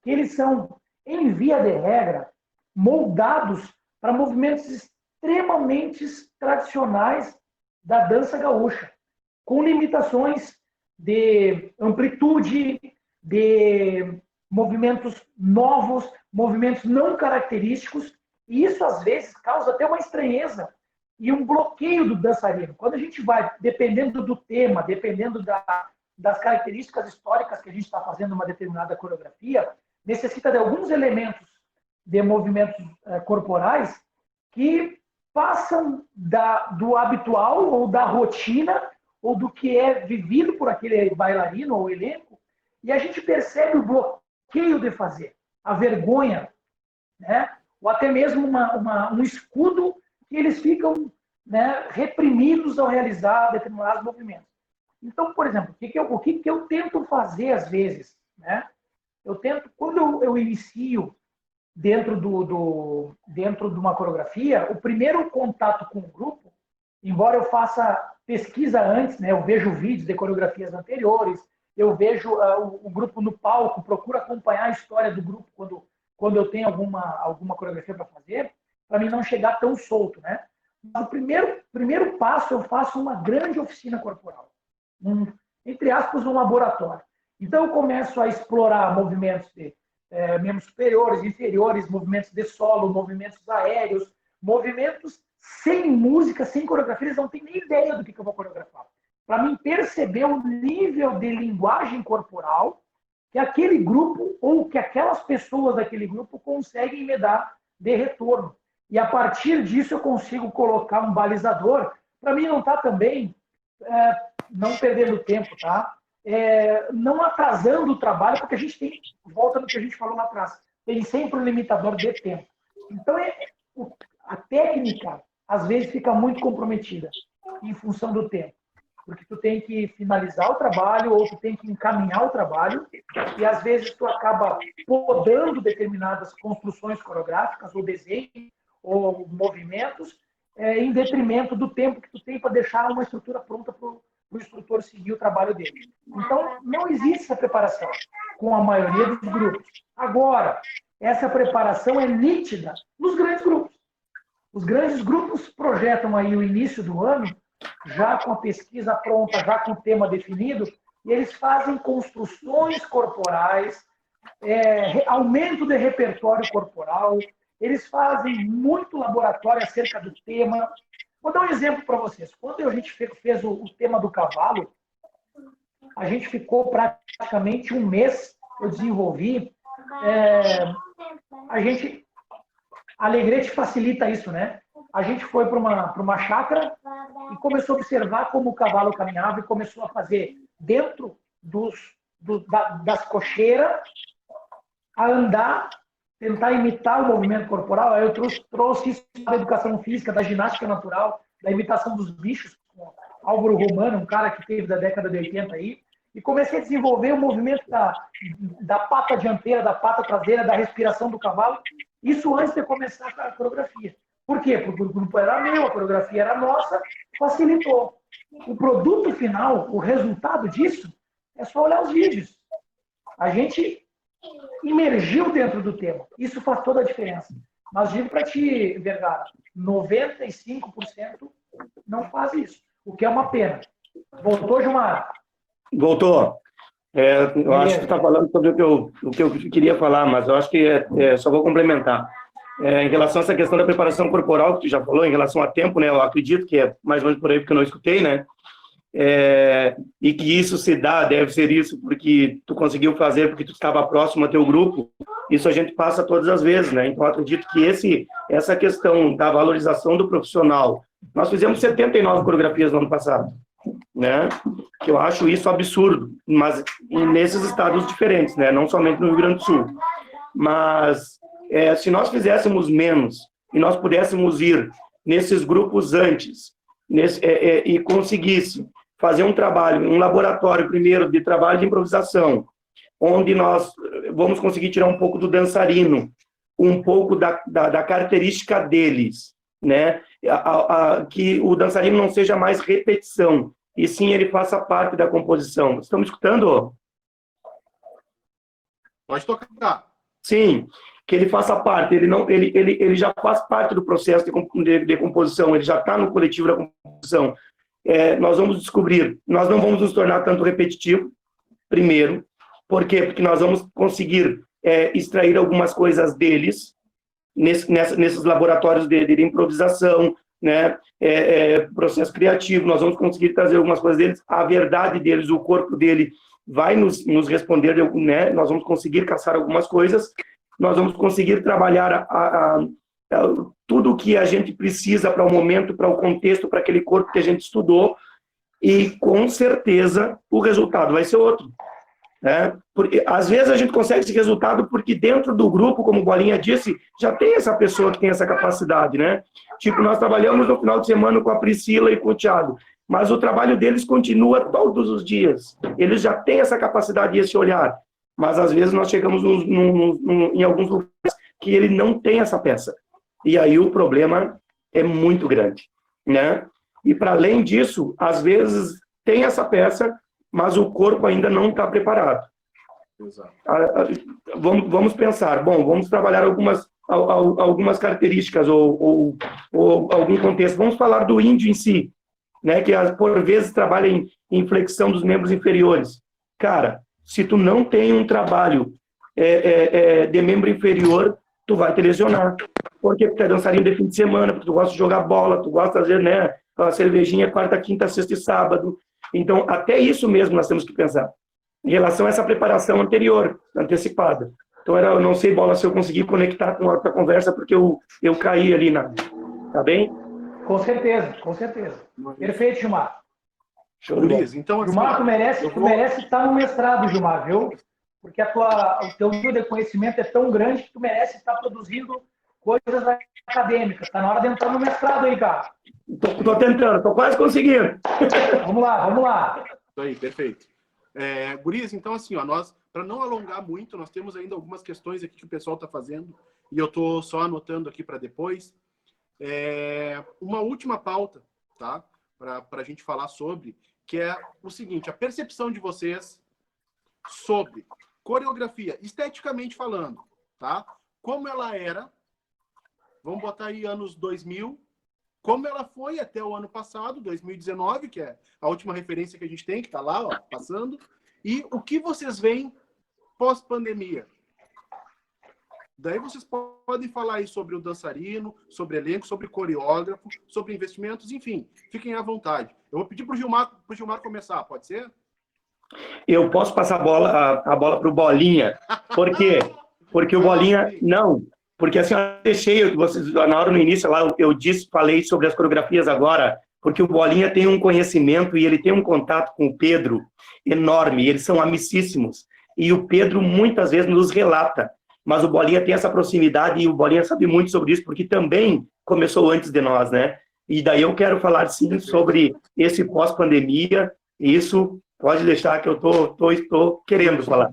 Speaker 4: que eles são, em via de regra, moldados para movimentos extremamente tradicionais da dança gaúcha, com limitações de amplitude, de movimentos novos, movimentos não característicos, e isso às vezes causa até uma estranheza e um bloqueio do dançarino. Quando a gente vai, dependendo do tema, dependendo das características históricas que a gente está fazendo uma determinada coreografia, necessita de alguns elementos de movimentos corporais que passam do habitual ou da rotina ou do que é vivido por aquele bailarino ou elenco, e a gente percebe o bloqueio de fazer, a vergonha, né? Ou até mesmo um escudo que eles ficam, né, reprimidos ao realizar determinados movimentos. Então, por exemplo, o que eu tento fazer às vezes, né? Quando eu inicio dentro de uma coreografia, o primeiro contato com o grupo embora eu faça pesquisa antes, né, eu vejo vídeos de coreografias anteriores, eu vejo o grupo no palco, procuro acompanhar a história do grupo quando eu tenho alguma coreografia para fazer, para mim não chegar tão solto, né? Mas o primeiro passo, eu faço uma grande oficina corporal, entre aspas, um laboratório. Então, eu começo a explorar movimentos de membros superiores, inferiores, movimentos de solo, movimentos aéreos, movimentos sem música, sem coreografia, eles não têm nem ideia do que eu vou coreografar. Para mim perceber o nível de linguagem corporal que aquele grupo ou que aquelas pessoas daquele grupo conseguem me dar de retorno. E a partir disso eu consigo colocar um balizador. Para mim não está também não perdendo tempo, tá? Não atrasando o trabalho, porque a gente tem, volta no que a gente falou lá atrás, tem sempre um limitador de tempo. Então, a técnica, às vezes, fica muito comprometida em função do tempo. Porque tu tem que finalizar o trabalho ou tu tem que encaminhar o trabalho e, às vezes, tu acaba podando determinadas construções coreográficas ou desenhos ou movimentos em detrimento do tempo que tu tem para deixar uma estrutura pronta para o instrutor seguir o trabalho dele. Então, não existe essa preparação com a maioria dos grupos. Agora, essa preparação é nítida nos grandes grupos. Os grandes grupos projetam aí o início do ano, já com a pesquisa pronta, já com o tema definido, e eles fazem construções corporais, aumento de repertório corporal, eles fazem muito laboratório acerca do tema. Vou dar um exemplo para vocês. Quando a gente fez o tema do cavalo, a gente ficou praticamente um mês, eu desenvolvi. A Alegrete facilita isso, né? A gente foi para uma chácara e começou a observar como o cavalo caminhava e começou a fazer dentro das cocheiras, a andar, tentar imitar o movimento corporal. Aí eu trouxe isso da educação física, da ginástica natural, da imitação dos bichos, com Álvaro Romano, um cara que teve da década de 80 aí, e comecei a desenvolver o movimento da pata dianteira, da pata traseira, da respiração do cavalo, isso antes de começar a coreografia. Por quê? Porque o grupo era meu, a coreografia era nossa, facilitou. O produto final, o resultado disso, é só olhar os vídeos. A gente imergiu dentro do tema. Isso faz toda a diferença. Mas digo para ti, Vergara, 95% não faz isso, o que é uma pena. Voltou, Gilmar?
Speaker 2: Voltou. Eu acho que tu está falando sobre o que eu queria falar, mas eu acho que só vou complementar. Em relação a essa questão da preparação corporal, que tu já falou, em relação a tempo, né? Eu acredito que é mais ou menos por aí, porque eu não escutei, né? E que isso se dá, deve ser isso, porque tu conseguiu fazer, porque tu estava próximo ao teu grupo. Isso a gente passa todas as vezes, né? Então, eu acredito que essa questão da valorização do profissional, nós fizemos 79 coreografias no ano passado, né? Que eu acho isso absurdo, mas nesses estados diferentes, né? Não somente no Rio Grande do Sul. Mas se nós fizéssemos menos e nós pudéssemos ir nesses grupos antes e conseguisse fazer um trabalho, um laboratório primeiro de trabalho de improvisação, onde nós vamos conseguir tirar um pouco do dançarino, um pouco da característica deles, né? Que o dançarino não seja mais repetição, e sim ele faça parte da composição. Estão me escutando?
Speaker 1: Pode tocar.
Speaker 2: Sim, que ele faça parte, ele já faz parte do processo de composição, ele já está no coletivo da composição. Nós vamos descobrir, nós não vamos nos tornar tanto repetitivo, primeiro. Por quê? Porque nós vamos conseguir extrair algumas coisas deles, nesses laboratórios de improvisação, né? Processo criativo, nós vamos conseguir trazer algumas coisas deles, a verdade deles, o corpo dele vai nos responder, né? Nós vamos conseguir caçar algumas coisas, nós vamos conseguir trabalhar tudo o que a gente precisa para o momento, para o contexto, para aquele corpo que a gente estudou, e com certeza o resultado vai ser outro. Porque às vezes a gente consegue esse resultado porque dentro do grupo, como o Bolinha disse, já tem essa pessoa que tem essa capacidade, né? Tipo, nós trabalhamos no final de semana com a Priscila e com o Thiago, mas o trabalho deles continua todos os dias. Eles já têm essa capacidade e esse olhar, mas às vezes nós chegamos em alguns lugares que ele não tem essa peça. E aí o problema é muito grande, né? E, para além disso, às vezes tem essa peça, mas o corpo ainda não está preparado.
Speaker 1: Exato.
Speaker 2: Vamos pensar, bom, vamos trabalhar algumas características ou algum contexto. Vamos falar do índio em si, né, que por vezes trabalha em flexão dos membros inferiores. Cara, se tu não tem um trabalho de membro inferior, tu vai te lesionar. Porque tu é dançarino de fim de semana, porque tu gosta de jogar bola, tu gosta de fazer, né, uma cervejinha quarta, quinta, sexta e sábado. Então, até isso mesmo nós temos que pensar, em relação a essa preparação anterior, antecipada. Então, eu não sei, Bola, se eu consegui conectar com a conversa, porque eu caí ali Tá bem?
Speaker 4: Com certeza, com certeza. Perfeito, Gilmar.
Speaker 1: Show de bola. Então, assim,
Speaker 4: Gilmar, tu merece estar no mestrado, Gilmar, viu? Porque o teu nível de conhecimento é tão grande que tu merece estar produzindo coisas acadêmicas. Está na hora de entrar no mestrado aí, cara.
Speaker 2: Tô tentando, tô quase conseguindo.
Speaker 4: Vamos lá.
Speaker 1: Isso aí, perfeito. Gurias, então assim, ó, nós, para não alongar muito, nós temos ainda algumas questões aqui que o pessoal está fazendo e eu estou só anotando aqui para depois. Uma última pauta, tá? Para a gente falar sobre, que é o seguinte, a percepção de vocês sobre coreografia, esteticamente falando, tá? Como ela era, vamos botar aí anos 2000, como ela foi até o ano passado, 2019, que é a última referência que a gente tem, que está lá, ó, passando, e o que vocês veem pós-pandemia. Daí vocês podem falar aí sobre o dançarino, sobre elenco, sobre coreógrafo, sobre investimentos, enfim, fiquem à vontade. Eu vou pedir para o Gilmar começar, pode ser?
Speaker 2: Eu posso passar a bola para o Bolinha. Por quê? Porque o Bolinha... Não, porque assim, eu deixei, na hora no início, lá falei sobre as coreografias agora, porque o Bolinha tem um conhecimento e ele tem um contato com o Pedro enorme, eles são amicíssimos. E o Pedro muitas vezes nos relata, mas o Bolinha tem essa proximidade e o Bolinha sabe muito sobre isso, porque também começou antes de nós, né? E daí eu quero falar, sim, sobre esse pós-pandemia, isso pode deixar que eu tô querendo falar.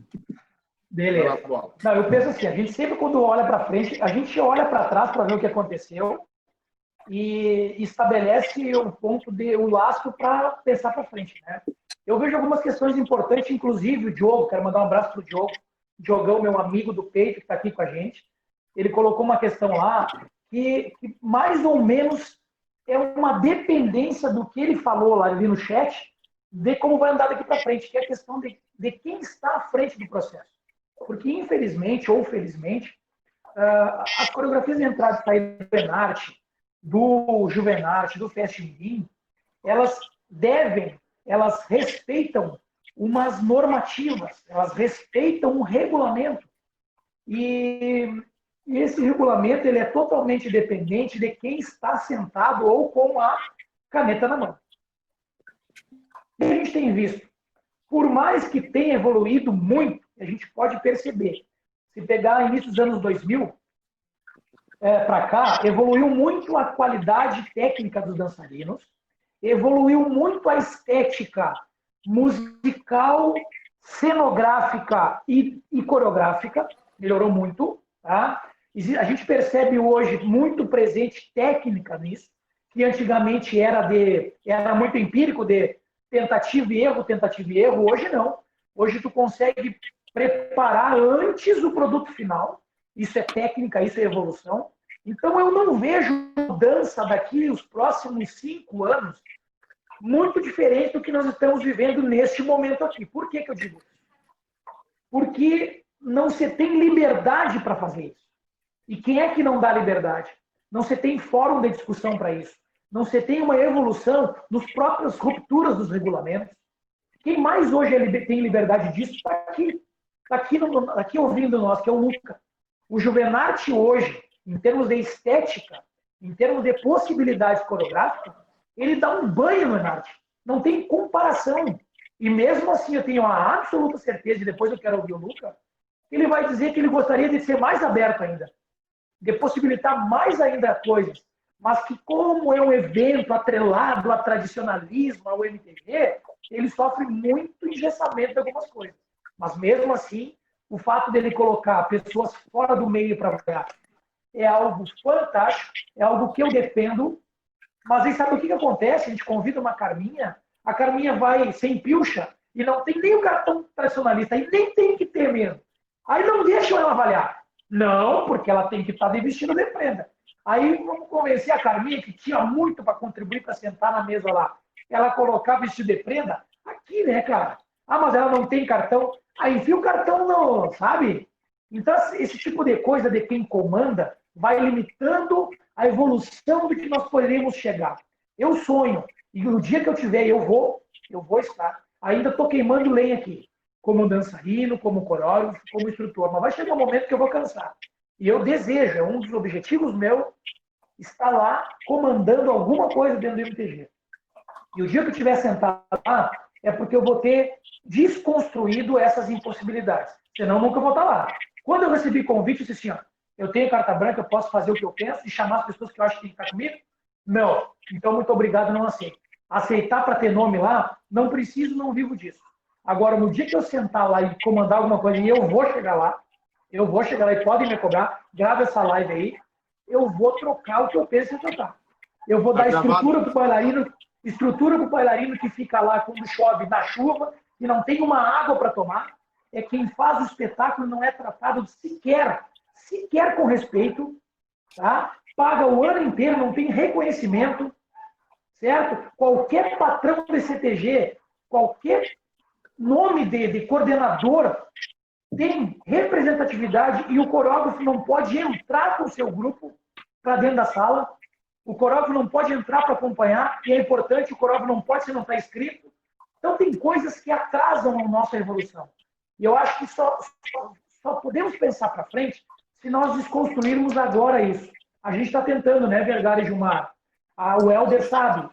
Speaker 4: Beleza. Não, eu penso assim, a gente sempre quando olha para frente, a gente olha para trás para ver o que aconteceu e estabelece o lastro para pensar para frente, né? Eu vejo algumas questões importantes, inclusive o Diogo, quero mandar um abraço para o Diogo, Diogão, meu amigo do peito, que está aqui com a gente. Ele colocou uma questão lá que mais ou menos é uma dependência do que ele falou lá ali no chat, de como vai andar daqui para frente, que é a questão de quem está à frente do processo. Porque, infelizmente ou felizmente, as coreografias de entrada e saída do Enarte, do Juvenarte, do Fest Mirim, elas respeitam umas normativas, elas respeitam um regulamento. E esse regulamento ele é totalmente dependente de quem está sentado ou com a caneta na mão. A gente tem visto, por mais que tenha evoluído muito, a gente pode perceber, se pegar início dos anos 2000 para cá, evoluiu muito a qualidade técnica dos dançarinos, evoluiu muito a estética musical, cenográfica e coreográfica, melhorou muito, tá? A gente percebe hoje muito presente técnica nisso, que antigamente era muito empírico, de tentativa e erro, hoje não. Hoje tu consegue preparar antes o produto final, isso é técnica, isso é evolução. Então eu não vejo mudança daqui os próximos 5 anos muito diferente do que nós estamos vivendo neste momento aqui. Por que eu digo isso? Porque não se tem liberdade para fazer isso. E quem é que não dá liberdade? Não se tem fórum de discussão para isso. Não se tem uma evolução nos próprias rupturas dos regulamentos. Quem mais hoje tem liberdade disso está aqui ouvindo nós, que é o Luca. O Juvenarte hoje, em termos de estética, em termos de possibilidades coreográficas, ele dá um banho no Enarte. Não tem comparação. E mesmo assim, eu tenho a absoluta certeza, e depois eu quero ouvir o Luca, ele vai dizer que ele gostaria de ser mais aberto ainda, de possibilitar mais ainda coisas, mas que como é um evento atrelado ao tradicionalismo, ao MTV, ele sofre muito engessamento de algumas coisas. Mas mesmo assim, o fato dele colocar pessoas fora do meio para trabalhar é algo fantástico, é algo que eu defendo Mas aí sabe o que acontece? A gente convida uma Carminha, a Carminha vai sem pilcha e não tem nem o cartão tradicionalista, e nem tem que ter mesmo. Aí não deixam ela avaliar. Não, porque ela tem que estar de vestido de prenda. Aí vamos convencer a Carminha, que tinha muito para contribuir para sentar na mesa lá, ela colocar vestido de prenda aqui, né, cara? Ah, mas ela não tem cartão. Aí enfia o cartão, não, sabe? Então, esse tipo de coisa de quem comanda vai limitando a evolução do que nós poderemos chegar. Eu sonho, e no dia que eu tiver, eu vou estar. Ainda estou queimando lenha aqui, como dançarino, como coreógrafo, como instrutor, mas vai chegar um momento que eu vou cansar. E eu desejo, é um dos objetivos meus, estar lá comandando alguma coisa dentro do MTG. E o dia que eu estiver sentado lá, é porque eu vou ter desconstruído essas impossibilidades. Senão, nunca vou estar lá. Quando eu recebi convite, eu disse assim, ó, eu tenho carta branca, eu posso fazer o que eu penso e chamar as pessoas que eu acho que tem que estar comigo? Não. Então, muito obrigado, não aceito. Aceitar para ter nome lá, não preciso, não vivo disso. Agora, no dia que eu sentar lá e comandar alguma coisa, e eu vou chegar lá e podem me cobrar, grava essa live aí, eu vou trocar o que eu penso em trocar. Eu vou dar estrutura para o bailarino que fica lá quando chove na chuva e não tem uma água para tomar. É quem faz o espetáculo não é tratado sequer com respeito, tá? Paga o ano inteiro, não tem reconhecimento, certo? Qualquer patrão de CTG, qualquer nome de coordenador tem representatividade e o coreógrafo não pode entrar com o seu grupo para dentro da sala. O coreógrafo não pode entrar para acompanhar, e é importante, o coreógrafo não pode se não está inscrito. Então, tem coisas que atrasam a nossa evolução. E eu acho que só podemos pensar para frente se nós desconstruirmos agora isso. A gente está tentando, né, Vergara e Gilmar? O Helder sabe,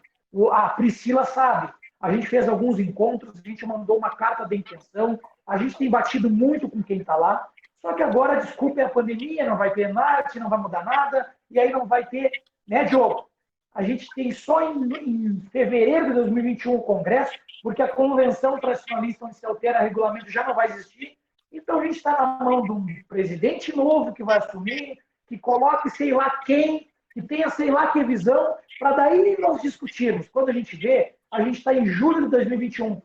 Speaker 4: a Priscila sabe. A gente fez alguns encontros, a gente mandou uma carta de intenção, a gente tem batido muito com quem está lá. Só que agora, desculpe a pandemia, não vai ter nada, não vai mudar nada, e aí não vai ter, né, Diogo? A gente tem só em fevereiro de 2021 o congresso, porque a convenção tradicionalista onde se altera regulamento já não vai existir. Então a gente está na mão de um presidente novo que vai assumir, que coloque sei lá quem, que tenha sei lá que visão, para daí nós discutirmos. Quando a gente vê, a gente está em julho de 2021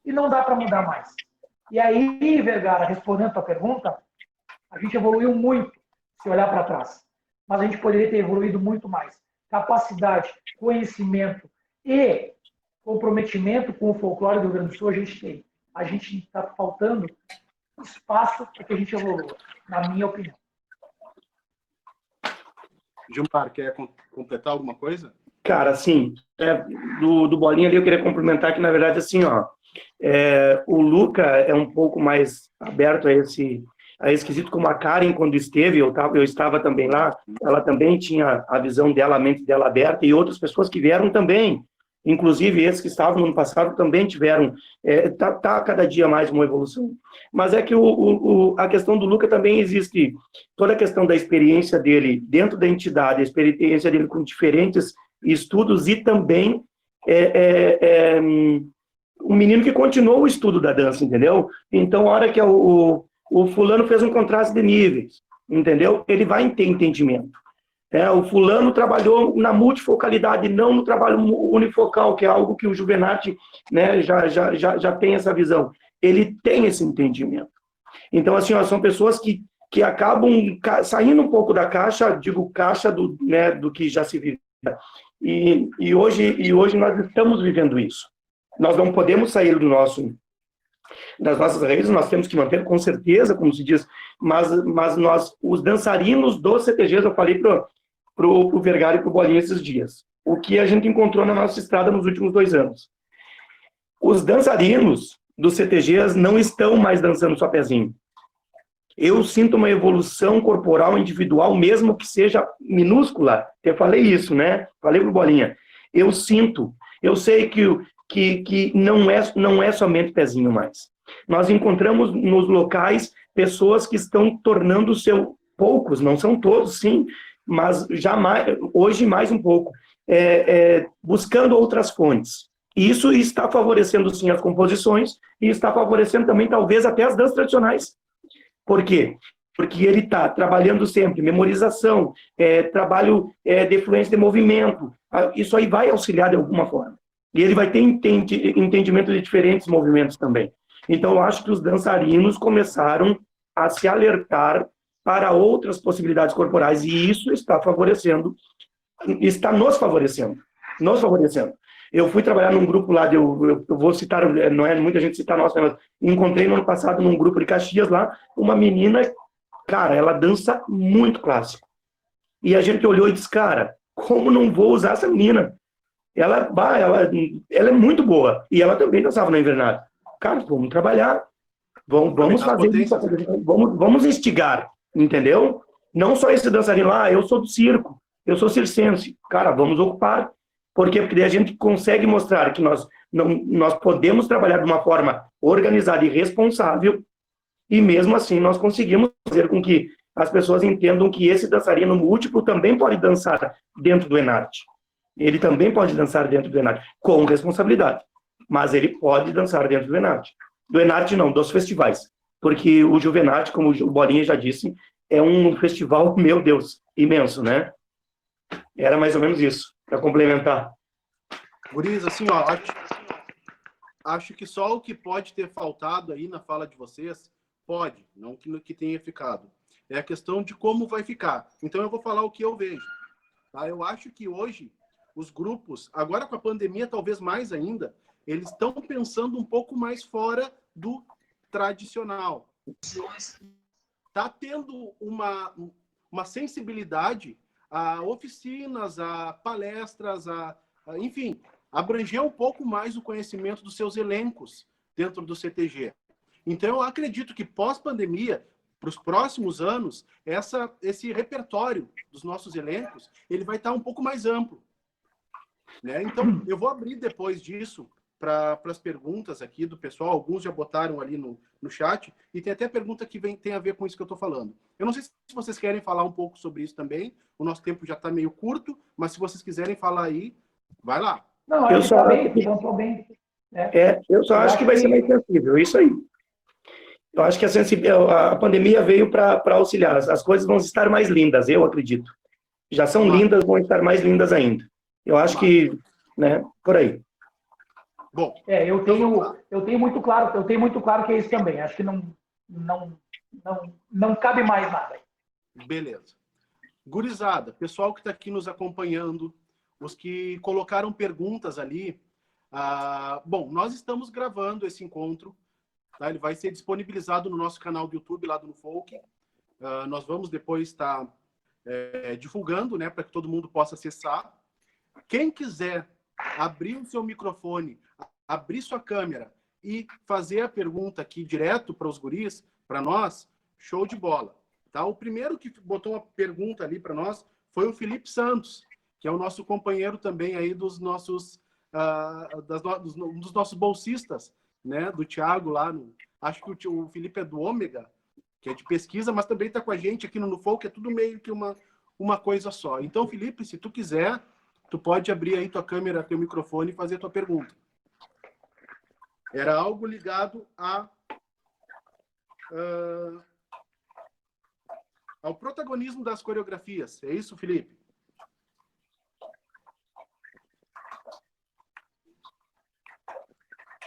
Speaker 4: e não dá para mudar mais. E aí, Vergara, respondendo a tua pergunta, a gente evoluiu muito se olhar para trás. Mas a gente poderia ter evoluído muito mais. Capacidade, conhecimento e comprometimento com o folclore do Rio Grande do Sul a gente tem. A gente está faltando espaço para que a gente evolua, na minha opinião.
Speaker 1: Gilmar, quer completar alguma coisa?
Speaker 2: Cara, assim, do Bolinha ali eu queria complementar que, na verdade, assim, ó, o Luca é um pouco mais aberto a esse quesito, como a Karen, quando esteve, eu estava também lá, ela também tinha a visão dela, a mente dela aberta, e outras pessoas que vieram também, inclusive esses que estavam no ano passado também tiveram, tá cada dia mais uma evolução. Mas é que a questão do Luca também existe, toda a questão da experiência dele dentro da entidade, a experiência dele com diferentes estudos e também um menino que continuou o estudo da dança, entendeu? Então, a hora que o fulano fez um contraste de níveis, entendeu? Ele vai ter entendimento. O fulano trabalhou na multifocalidade, não no trabalho unifocal, que é algo que o Juvenati, né, já tem essa visão. Ele tem esse entendimento. Então, assim, ó, são pessoas que acabam saindo um pouco da caixa, digo caixa do que já se vive. E hoje nós estamos vivendo isso. Nós não podemos sair das nossas raízes, nós temos que manter com certeza, como se diz, mas nós, os dançarinos dos CTGs, eu falei pro Vergara e pro Bolinha esses dias, o que a gente encontrou na nossa estrada nos últimos 2 anos. Os dançarinos dos CTGs não estão mais dançando só pezinho. Eu sinto uma evolução corporal individual, mesmo que seja minúscula. Eu falei isso, né? Falei pro Bolinha. Eu sinto, eu sei que não é somente pezinho mais. Nós encontramos nos locais pessoas que estão tornando poucos, não são todos, sim, mas hoje mais um pouco, buscando outras fontes. Isso está favorecendo, sim, as composições e está favorecendo também, talvez, até as danças tradicionais. Por quê? porque ele está trabalhando sempre memorização, trabalho de fluência de movimento. Isso aí vai auxiliar de alguma forma. E ele vai ter entendimento de diferentes movimentos também. Então, eu acho que os dançarinos começaram a se alertar para outras possibilidades corporais, e isso está favorecendo, está nos favorecendo. Eu fui trabalhar num grupo lá, eu vou citar, não é muita gente citar nossa, mas encontrei no ano passado num grupo de Caxias lá, uma menina, cara, ela dança muito clássico. E a gente olhou e disse, cara, como não vou usar essa menina? Ela é muito boa. E ela também dançava na Invernada. Cara, vamos trabalhar, vamos fazer isso, vamos instigar, entendeu? Não só esse dançarino lá, eu sou do circo, eu sou circense. Cara, vamos ocupar. Por quê? Porque daí a gente consegue mostrar que nós podemos trabalhar de uma forma organizada e responsável, e mesmo assim nós conseguimos fazer com que as pessoas entendam que esse dançarino múltiplo também pode dançar dentro do Enarte. Ele também pode dançar dentro do Enarte, com responsabilidade. Mas ele pode dançar dentro do Enarte. Do Enarte não, dos festivais. Porque o Juvenarte, como o Bolinha já disse, é um festival, meu Deus, imenso, né? Era mais ou menos isso, para complementar.
Speaker 1: Guris, assim, ó, acho que só o que pode ter faltado aí na fala de vocês, pode, não que tenha ficado, é a questão de como vai ficar. Então eu vou falar o que eu vejo. Tá? Eu acho que hoje os grupos, agora com a pandemia talvez mais ainda, eles estão pensando um pouco mais fora do tradicional. Está tendo uma sensibilidade a oficinas, a palestras, enfim, abranger um pouco mais o conhecimento dos seus elencos dentro do CTG. Então, eu acredito que pós-pandemia, para os próximos anos, esse repertório dos nossos elencos, ele vai estar um pouco mais amplo. Né? Então, eu vou abrir depois disso para as perguntas aqui do pessoal. Alguns já botaram ali no chat, e tem até pergunta que tem a ver com isso que eu estou falando. Eu não sei se vocês querem falar um pouco sobre isso também. O nosso tempo já está meio curto, mas se vocês quiserem falar aí, vai lá.
Speaker 4: Não, eu só bem.
Speaker 2: Eu só acho que vai ser mais sensível, isso aí. Eu acho que a pandemia veio para auxiliar. As coisas vão estar mais lindas, eu acredito. Já são lindas, vão estar mais lindas ainda. Eu acho que, né, por aí.
Speaker 1: Bom,
Speaker 4: eu tenho muito claro que é isso também. Acho que não cabe mais nada.
Speaker 1: Beleza. Gurizada, pessoal que está aqui nos acompanhando, os que colocaram perguntas ali. Bom, nós estamos gravando esse encontro. Tá? Ele vai ser disponibilizado no nosso canal do YouTube, lá do Folk. Nós vamos depois estar divulgando, né, para que todo mundo possa acessar. Quem quiser abrir o seu microfone, abrir sua câmera e fazer a pergunta aqui direto para os guris, para nós, show de bola. Tá? O primeiro que botou uma pergunta ali para nós foi o Felipe Santos, que é o nosso companheiro também aí dos nossos bolsistas, né? Do Thiago lá. Acho que o Felipe é do Ômega, que é de pesquisa, mas também está com a gente aqui no Folk, é tudo meio que uma coisa só. Então, Felipe, se tu quiser, tu pode abrir aí tua câmera, teu microfone e fazer a tua pergunta. Era algo ligado ao protagonismo das coreografias. É isso, Felipe?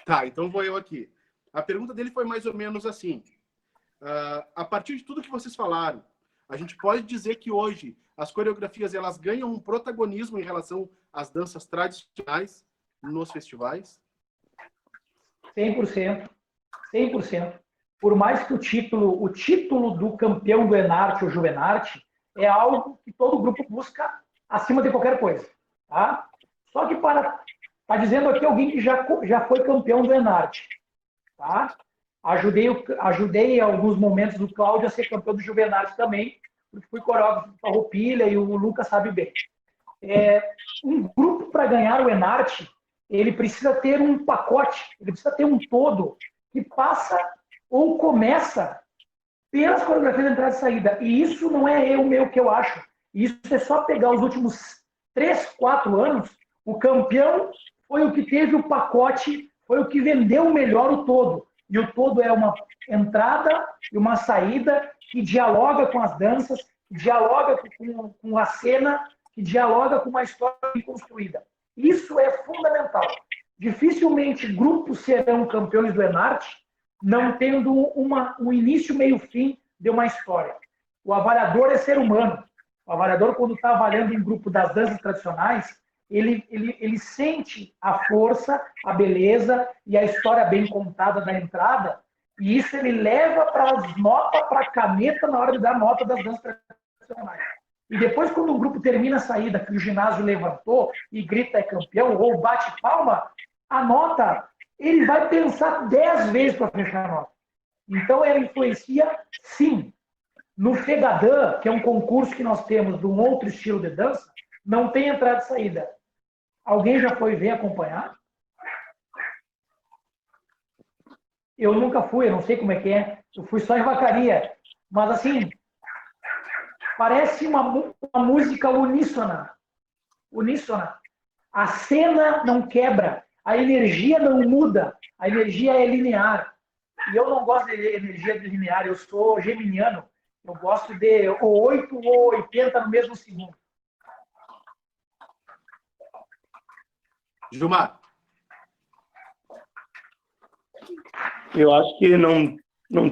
Speaker 1: Tá, então vou eu aqui. A pergunta dele foi mais ou menos assim. A partir de tudo que vocês falaram, a gente pode dizer que hoje as coreografias elas ganham um protagonismo em relação às danças tradicionais nos festivais?
Speaker 4: 100%. 100%. Por mais que o título do campeão do Enarte ou Juvenarte é algo que todo grupo busca acima de qualquer coisa. Tá? Só que está dizendo aqui alguém que já foi campeão do Enarte. Tá? Ajudei em alguns momentos do Cláudio a ser campeão do Juvenarte também, porque fui coreógrafo do Farroupilha e o Lucas sabe bem. Um grupo, para ganhar o Enarte, ele precisa ter um pacote, ele precisa ter um todo que passa ou começa pelas coreografias de entrada e saída. E isso não é o que eu acho. Isso é só pegar os últimos 3, 4 anos, o campeão foi o que teve o pacote, foi o que vendeu melhor o todo. E o todo é uma entrada e uma saída que dialoga com as danças, que dialoga com a cena, que dialoga com uma história bem construída. Isso é fundamental. Dificilmente grupos serão campeões do Enarte não tendo um início, meio, fim de uma história. O avaliador é ser humano. O avaliador, quando está avaliando um grupo das danças tradicionais, ele sente a força, a beleza e a história bem contada da entrada, e isso ele leva para as notas, para a caneta na hora de dar nota das danças tradicionais. E depois, quando um grupo termina a saída, que o ginásio levantou e grita é campeão, ou bate palma, a nota, ele vai pensar 10 vezes para fechar a nota. Então, ela influencia, sim. No Fegadã, que é um concurso que nós temos de um outro estilo de dança, não tem entrada e saída. Alguém já foi ver, acompanhar? Eu nunca fui, eu não sei como é que é. Eu fui só em Vacaria. Mas, assim, parece uma música uníssona. Uníssona. A cena não quebra. A energia não muda. A energia é linear. E eu não gosto de energia linear. Eu sou geminiano. Eu gosto de ou 8 ou 80 no mesmo segundo.
Speaker 1: Gilmar.
Speaker 2: Eu acho que não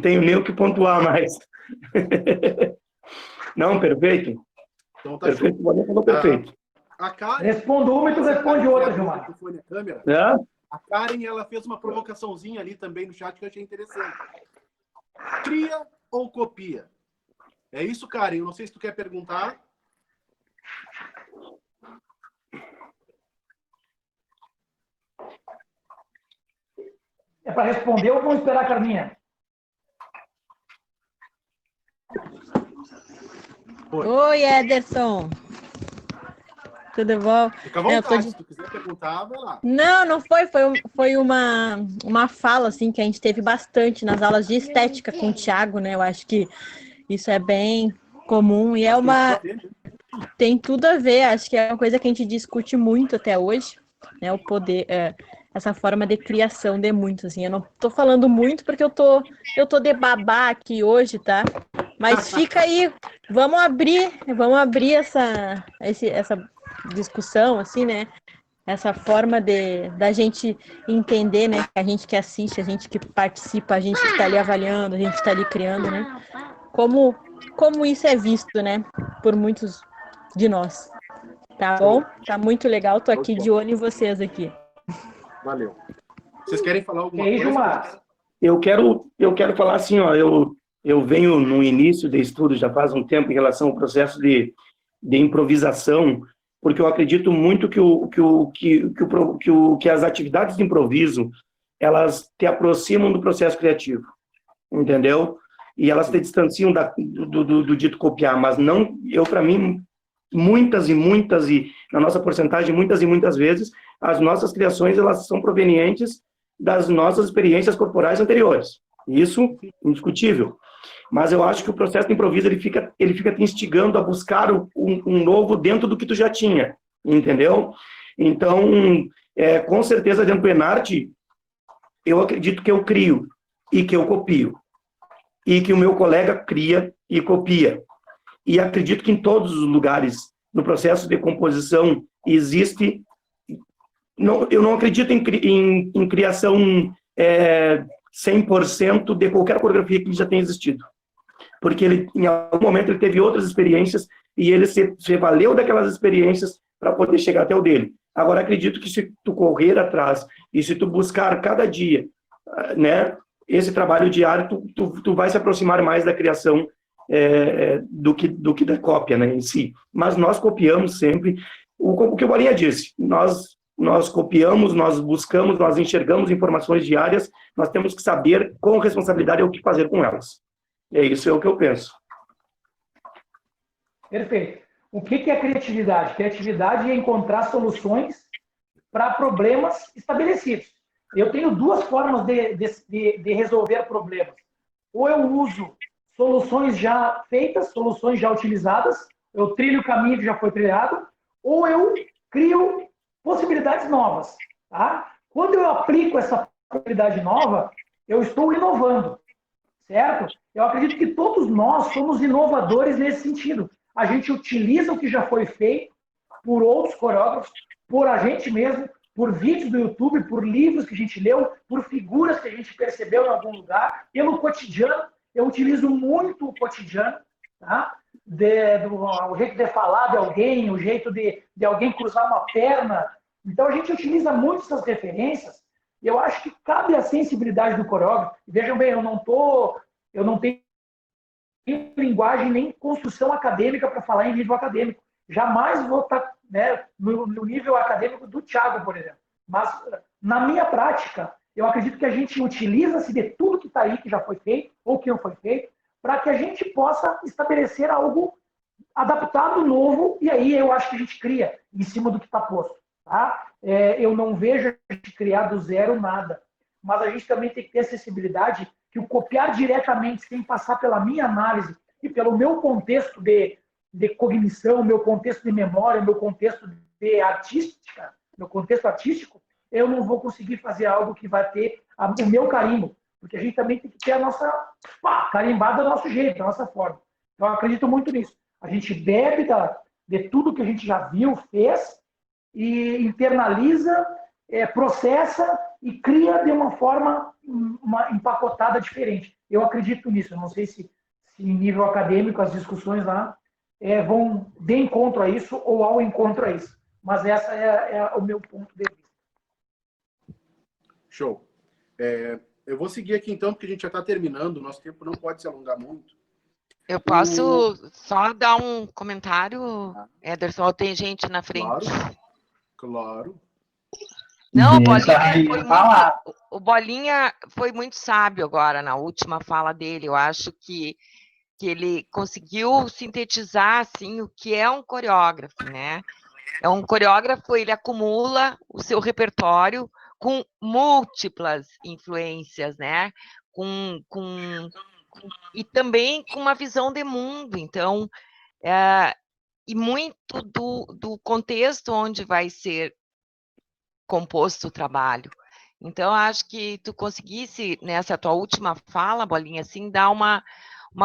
Speaker 2: tenho nem o que pontuar mais. Não, perfeito.
Speaker 1: Então tá
Speaker 2: Perfeito,
Speaker 1: show.
Speaker 2: você falou perfeito.
Speaker 1: A Karen,
Speaker 4: Respondo uma e tu responde outra, Gilmar.
Speaker 2: É?
Speaker 1: A Karen, ela fez uma provocaçãozinha ali também no chat que eu achei interessante. Cria ou copia? É isso, Karen? Eu não sei se tu quer perguntar.
Speaker 4: É para responder ou vamos esperar a Carminha?
Speaker 3: Oi, Ederson. Tudo bom?
Speaker 1: Fica à vontade, se tu quiser perguntar, vai lá.
Speaker 3: Não foi. Foi uma fala assim que a gente teve bastante nas aulas de estética com o Thiago, né? Eu acho que isso é bem comum e tem tudo a ver. Acho que é uma coisa que a gente discute muito até hoje, né? O poder, essa forma de criação de muitos, assim. Eu não tô falando muito porque eu tô de babá aqui hoje, tá? Mas fica aí, vamos abrir essa discussão, assim, né? Essa forma da gente entender, né? A gente que assiste, a gente que participa, a gente que está ali avaliando, a gente que está ali criando, né? Como isso é visto, né? Por muitos de nós. Tá bom? Tá muito legal, tô aqui de olho em vocês aqui.
Speaker 1: Valeu. Vocês querem falar alguma
Speaker 4: coisa?
Speaker 1: Gilmar?
Speaker 2: Eu quero falar assim, ó, eu venho no início de estudo já faz um tempo em relação ao processo de improvisação, porque eu acredito muito que as atividades de improviso, elas te aproximam do processo criativo, entendeu? E elas te distanciam do dito copiar, mas não, para mim, muitas e na nossa porcentagem, muitas e muitas vezes, as nossas criações, elas são provenientes das nossas experiências corporais anteriores. Isso, indiscutível. Mas eu acho que o processo de improviso, ele fica te instigando a buscar um novo dentro do que tu já tinha, entendeu? Então, com certeza, dentro do Enarte, eu acredito que eu crio e que eu copio. E que o meu colega cria e copia. E acredito que em todos os lugares, no processo de composição, existe... eu não acredito em criação 100% de qualquer coreografia que já tenha existido. Porque ele, em algum momento, ele teve outras experiências e ele se valeu daquelas experiências para poder chegar até o dele. Agora, acredito que se tu correr atrás e se tu buscar cada dia, né, esse trabalho diário, tu vai se aproximar mais da criação do que da cópia, né, em si. Mas nós copiamos sempre. O que o Bolinha disse, nós copiamos, nós buscamos, nós enxergamos informações diárias, nós temos que saber com responsabilidade o que fazer com elas. Isso é o que eu penso.
Speaker 4: Perfeito. O que é criatividade? Criatividade é encontrar soluções para problemas estabelecidos. Eu tenho duas formas de resolver problemas. Ou eu uso soluções já feitas, soluções já utilizadas, eu trilho o caminho que já foi trilhado, ou eu crio possibilidades novas. Tá? Quando eu aplico essa possibilidade nova, eu estou inovando, certo? Eu acredito que todos nós somos inovadores nesse sentido. A gente utiliza o que já foi feito por outros coreógrafos, por a gente mesmo, por vídeos do YouTube, por livros que a gente leu, por figuras que a gente percebeu em algum lugar, pelo cotidiano. Eu utilizo muito o cotidiano, tá? O jeito de falar de alguém, o jeito de alguém cruzar uma perna. Então, a gente utiliza muito essas referências. E eu acho que cabe a sensibilidade do coreógrafo. Vejam bem, eu não tenho linguagem nem construção acadêmica para falar em nível acadêmico. Jamais vou estar, né, no nível acadêmico do Thiago, por exemplo. Mas, na minha prática, eu acredito que a gente utiliza-se de tudo que está aí, que já foi feito, ou que não foi feito, para que a gente possa estabelecer algo adaptado, novo, e aí eu acho que a gente cria em cima do que está posto. Tá? Eu não vejo a gente criar do zero nada, mas a gente também tem que ter acessibilidade que o copiar diretamente, sem passar pela minha análise e pelo meu contexto de cognição, meu contexto de memória, meu contexto de artística, meu contexto artístico, eu não vou conseguir fazer algo que vai ter o meu carimbo, porque a gente também tem que ter a nossa carimbada do nosso jeito, da nossa forma. Então, eu acredito muito nisso. A gente bebe de tudo que a gente já viu, fez, e internaliza, processa e cria de uma forma empacotada diferente. Eu acredito nisso. Eu não sei se em nível acadêmico as discussões lá vão de encontro a isso ou ao encontro a isso. Mas essa é o meu ponto de vista.
Speaker 1: Show. Eu vou seguir aqui então, porque a gente já está terminando. O nosso tempo não pode se alongar muito.
Speaker 5: Eu posso só dar um comentário, Ederson? Tem gente na frente.
Speaker 1: Claro.
Speaker 5: Não, o Bolinha foi muito sábio agora na última fala dele. Eu acho que ele conseguiu sintetizar assim o que é um coreógrafo, né? É um coreógrafo, ele acumula o seu repertório com múltiplas influências, né? E também com uma visão de mundo. Então, e muito do contexto onde vai ser composto o trabalho. Então, acho que tu conseguisse, nessa tua última fala, Bolinha, assim, dar uma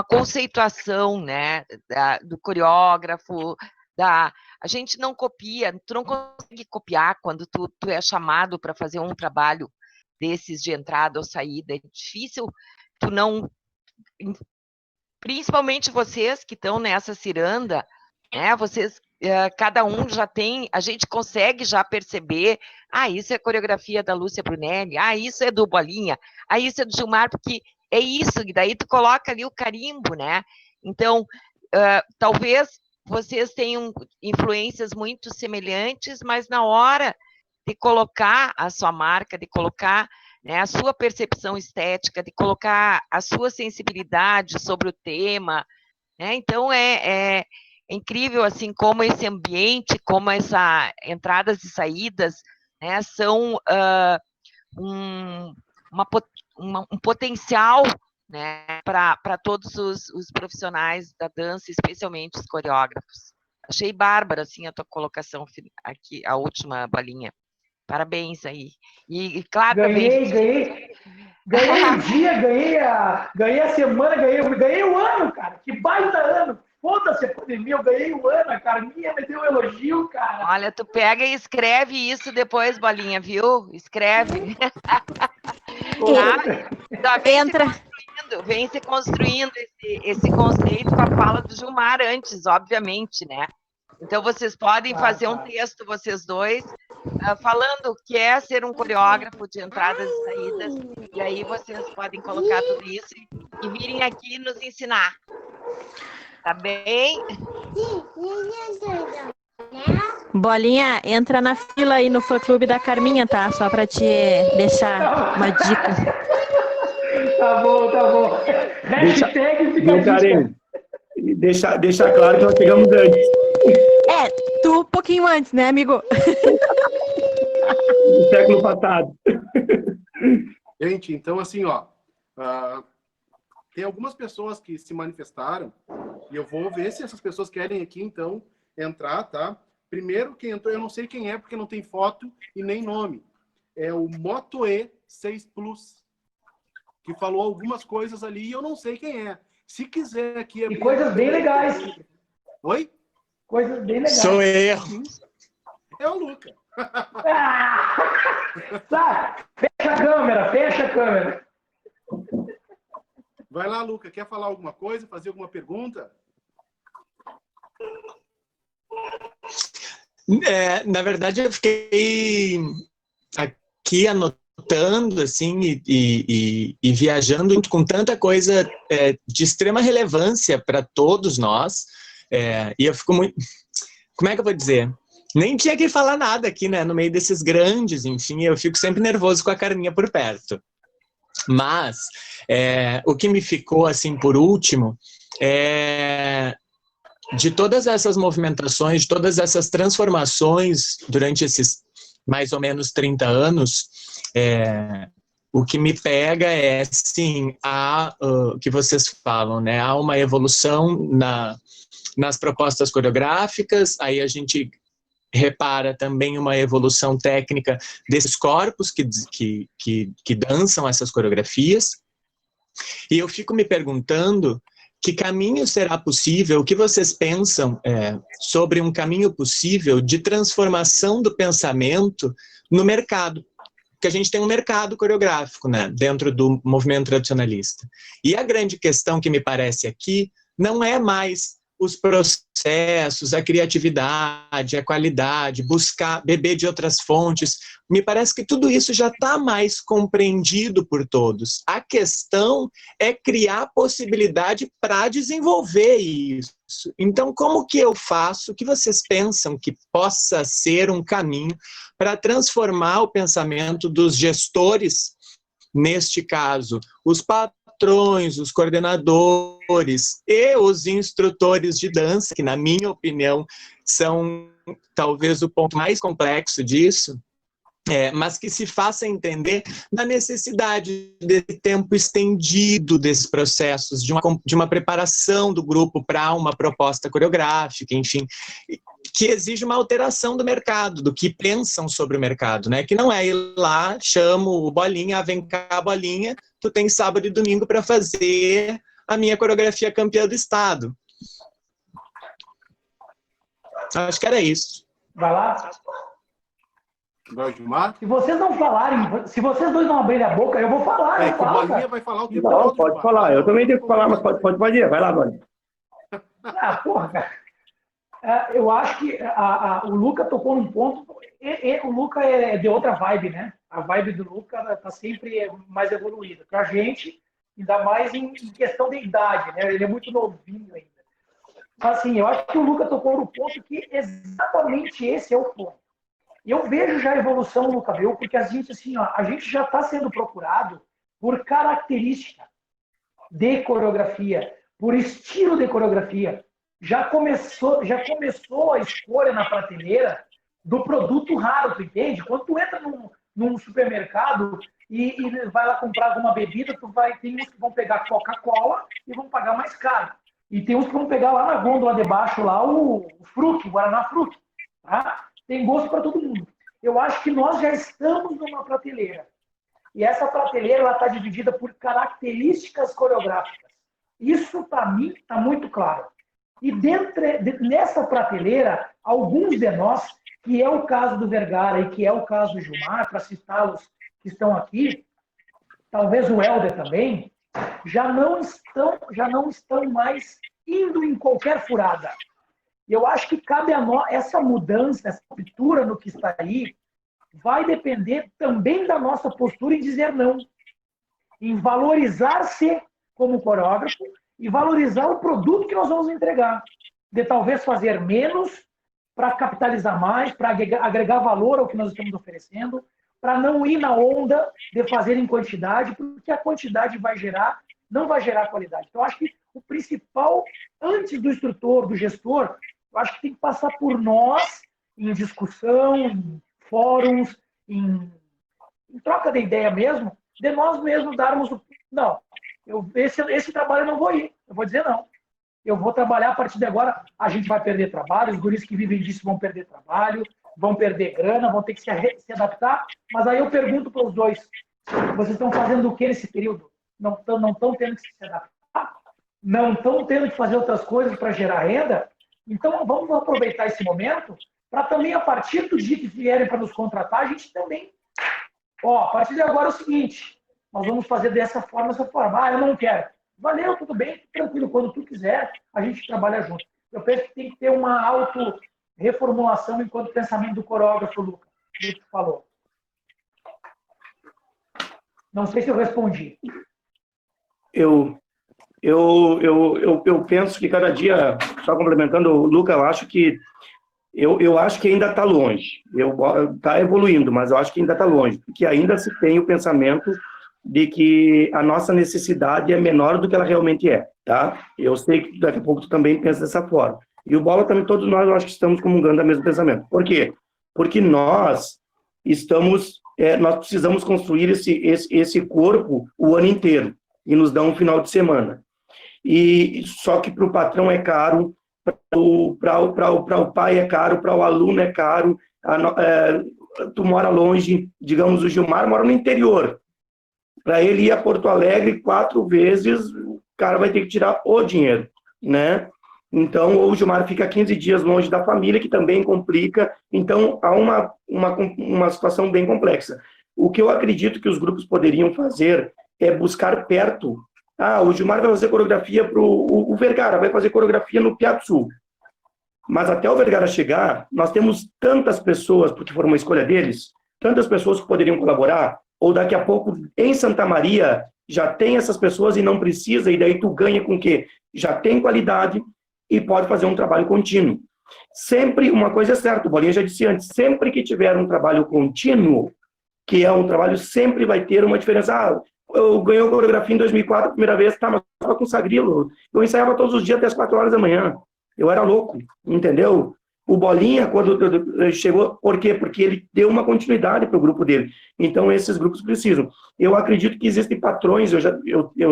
Speaker 5: conceituação, né, do coreógrafo, a gente não copia, tu não consegue copiar quando tu é chamado para fazer um trabalho desses de entrada ou saída, é difícil tu não, principalmente vocês que estão nessa ciranda, né, vocês, cada um já tem, a gente consegue já perceber, isso é coreografia da Lúcia Brunelli, isso é do Bolinha, isso é do Gilmar, porque é isso, e daí tu coloca ali o carimbo, né? Então, talvez vocês tenham influências muito semelhantes, mas na hora de colocar a sua marca, de colocar, né, a sua percepção estética, de colocar a sua sensibilidade sobre o tema, né? Então, é incrível, assim, como esse ambiente, como essa entradas e saídas, né, são um potencial, né, para todos os profissionais da dança, especialmente os coreógrafos. Achei bárbara, assim, a tua colocação aqui, a última, Bolinha. Parabéns aí. E claro,
Speaker 4: ganhei o dia, ganhei a semana, ganhei o ano, cara. Que baita ano. Foda-se a pandemia, eu ganhei o ano, a Carminha me deu um elogio, cara.
Speaker 5: Olha, tu pega e escreve isso depois, Bolinha, viu? Escreve. Tá? Vem se construindo esse conceito com a fala do Gilmar antes, obviamente, né? Então, vocês podem fazer um texto, vocês dois, falando o que é ser um coreógrafo de entradas e saídas, e aí vocês podem colocar tudo isso e virem aqui nos ensinar. Tá bem?
Speaker 3: Bolinha, entra na fila aí no fã-clube da Carminha, tá? Só pra te deixar uma dica.
Speaker 4: Tá bom. Hashtag fica a
Speaker 2: dica. Deixar claro que nós pegamos antes.
Speaker 3: Tu um pouquinho antes, né, amigo?
Speaker 2: Do século passado.
Speaker 1: Gente, então assim, tem algumas pessoas que se manifestaram e eu vou ver se essas pessoas querem aqui, então, entrar, tá? Primeiro, quem entrou, eu não sei quem é, porque não tem foto e nem nome. É o Motoe 6 Plus. que falou algumas coisas ali e eu não sei quem é. Se quiser aqui...
Speaker 4: E coisas bem legais.
Speaker 1: Oi?
Speaker 4: Coisas bem legais.
Speaker 6: Sou eu.
Speaker 1: É o Luca.
Speaker 4: Tá, fecha a câmera, fecha a câmera.
Speaker 1: Vai lá, Luca. Quer falar alguma coisa? Fazer alguma pergunta?
Speaker 6: Na verdade, eu fiquei aqui anotando assim, e viajando com tanta coisa de extrema relevância para todos nós. E eu fico muito... Como é que eu vou dizer? Nem tinha que falar nada aqui, né? No meio desses grandes, enfim, eu fico sempre nervoso com a Carminha por perto. Mas o que me ficou, assim, por último, de todas essas movimentações, de todas essas transformações durante esses mais ou menos 30 anos, o que me pega sim, o que vocês falam, né? Há uma evolução nas propostas coreográficas, aí a gente repara também uma evolução técnica desses corpos que dançam essas coreografias. E eu fico me perguntando que caminho será possível, o que vocês pensam sobre um caminho possível de transformação do pensamento no mercado. Porque a gente tem um mercado coreográfico, né, dentro do movimento tradicionalista. E a grande questão que me parece aqui não é mais os processos, a criatividade, a qualidade, buscar, beber de outras fontes. Me parece que tudo isso já está mais compreendido por todos. A questão é criar possibilidade para desenvolver isso. Então, como que eu faço? O que vocês pensam que possa ser um caminho para transformar o pensamento dos gestores, neste caso, os patrões, os coordenadores e os instrutores de dança, que, na minha opinião, são talvez o ponto mais complexo disso, mas que se faça entender da necessidade desse tempo estendido desses processos, de uma preparação do grupo para uma proposta coreográfica, enfim, que exige uma alteração do mercado, do que pensam sobre o mercado, né? Que não é ir lá, chamo o Bolinha, vem cá, Bolinha, tu tem sábado e domingo para fazer a minha coreografia campeã do estado. Acho que era isso.
Speaker 4: Vai lá.
Speaker 1: Gilmar?
Speaker 4: Se vocês não falarem, se vocês dois não abrirem a boca, eu vou falar.
Speaker 1: Que o Bolinha vai falar o tempo
Speaker 2: Não,
Speaker 1: todo.
Speaker 2: pode falar. Eu também tenho que falar, mas pode ir. Vai lá, Bolinha.
Speaker 4: Porra, cara. Eu acho que o Luca tocou num ponto. O Luca é de outra vibe, né? A vibe do Luca está sempre mais evoluída. Para a gente, ainda mais em questão de idade, né? Ele é muito novinho ainda. Mas, assim, eu acho que o Luca tocou no ponto que exatamente esse é o ponto. E eu vejo já a evolução, Luca, viu? Porque a gente, assim, a gente já está sendo procurado por característica de coreografia, por estilo de coreografia. Já começou a escolha na prateleira do produto raro, tu entende? Quando tu entra num supermercado e vai lá comprar alguma bebida, tem uns que vão pegar Coca-Cola e vão pagar mais caro. E tem uns que vão pegar lá na gôndola de baixo lá o Fruc, o Guaraná Fruc. Tá? Tem gosto para todo mundo. Eu acho que nós já estamos numa prateleira. E essa prateleira está dividida por características coreográficas. Isso, para mim, está muito claro. E nessa prateleira, alguns de nós, que é o caso do Vergara e que é o caso do Gilmar, para citá-los que estão aqui, talvez o Helder também, já não estão mais indo em qualquer furada. Eu acho que cabe a nós, essa mudança, essa ruptura no que está aí, vai depender também da nossa postura em dizer não, em valorizar-se como coreógrafo e valorizar o produto que nós vamos entregar, de talvez fazer menos para capitalizar mais, para agregar valor ao que nós estamos oferecendo, para não ir na onda de fazer em quantidade, porque a quantidade não vai gerar qualidade. Então, eu acho que o principal, antes do instrutor, do gestor, eu acho que tem que passar por nós, em discussão, em fóruns, em troca de ideia mesmo, de nós mesmos darmos o... Não, esse trabalho eu não vou ir. Eu vou dizer não. Eu vou trabalhar a partir de agora. A gente vai perder trabalho, os guris que vivem disso vão perder trabalho, vão perder grana, vão ter que se adaptar. Mas aí eu pergunto para os dois, vocês estão fazendo o que nesse período? não estão tendo que se adaptar, não estão tendo que fazer outras coisas para gerar renda. Então, vamos aproveitar esse momento para também, a partir do dia que vierem para nos contratar, a gente também... a partir de agora é o seguinte, nós vamos fazer dessa forma, eu não quero. Valeu, tudo bem, tranquilo, quando tu quiser, a gente trabalha junto. Eu penso que tem que ter uma auto-reformulação enquanto pensamento do coreógrafo, Lucas, que tu falou. Não sei se eu respondi.
Speaker 2: Eu penso que cada dia, só complementando o Luca, eu acho que ainda está longe. Está evoluindo, mas eu acho que ainda está longe, porque ainda se tem o pensamento de que a nossa necessidade é menor do que ela realmente é, tá? Eu sei que daqui a pouco tu também pensa dessa forma. E o Bola também, todos nós, eu acho que estamos comungando o mesmo pensamento. Por quê? Porque nós precisamos construir esse corpo o ano inteiro e nos dá um final de semana. E só que para o patrão é caro, para o pai é caro, para o aluno é caro. Tu mora longe, digamos, o Gilmar mora no interior. Para ele ir a Porto Alegre 4 vezes, o cara vai ter que tirar o dinheiro, né? Então, ou o Gilmar fica 15 dias longe da família, que também complica. Então, há uma situação bem complexa. O que eu acredito que os grupos poderiam fazer é buscar perto. O Gilmar vai fazer coreografia para o Vergara, vai fazer coreografia no Piazzu. Mas até o Vergara chegar, nós temos tantas pessoas, porque foram uma escolha deles, tantas pessoas que poderiam colaborar, ou daqui a pouco, em Santa Maria, já tem essas pessoas e não precisa, e daí tu ganha com o quê? Já tem qualidade e pode fazer um trabalho contínuo. Sempre, uma coisa é certa, o Bolinha já disse antes, sempre que tiver um trabalho contínuo, que é um trabalho, sempre vai ter uma diferença. Eu ganhei a coreografia em 2004, a primeira vez, mas eu estava com Sagrilo, eu ensaiava todos os dias até as 4 horas da manhã, eu era louco, entendeu? O Bolinha, quando chegou, por quê? Porque ele deu uma continuidade para o grupo dele. Então, esses grupos precisam. Eu acredito que existem patrões, eu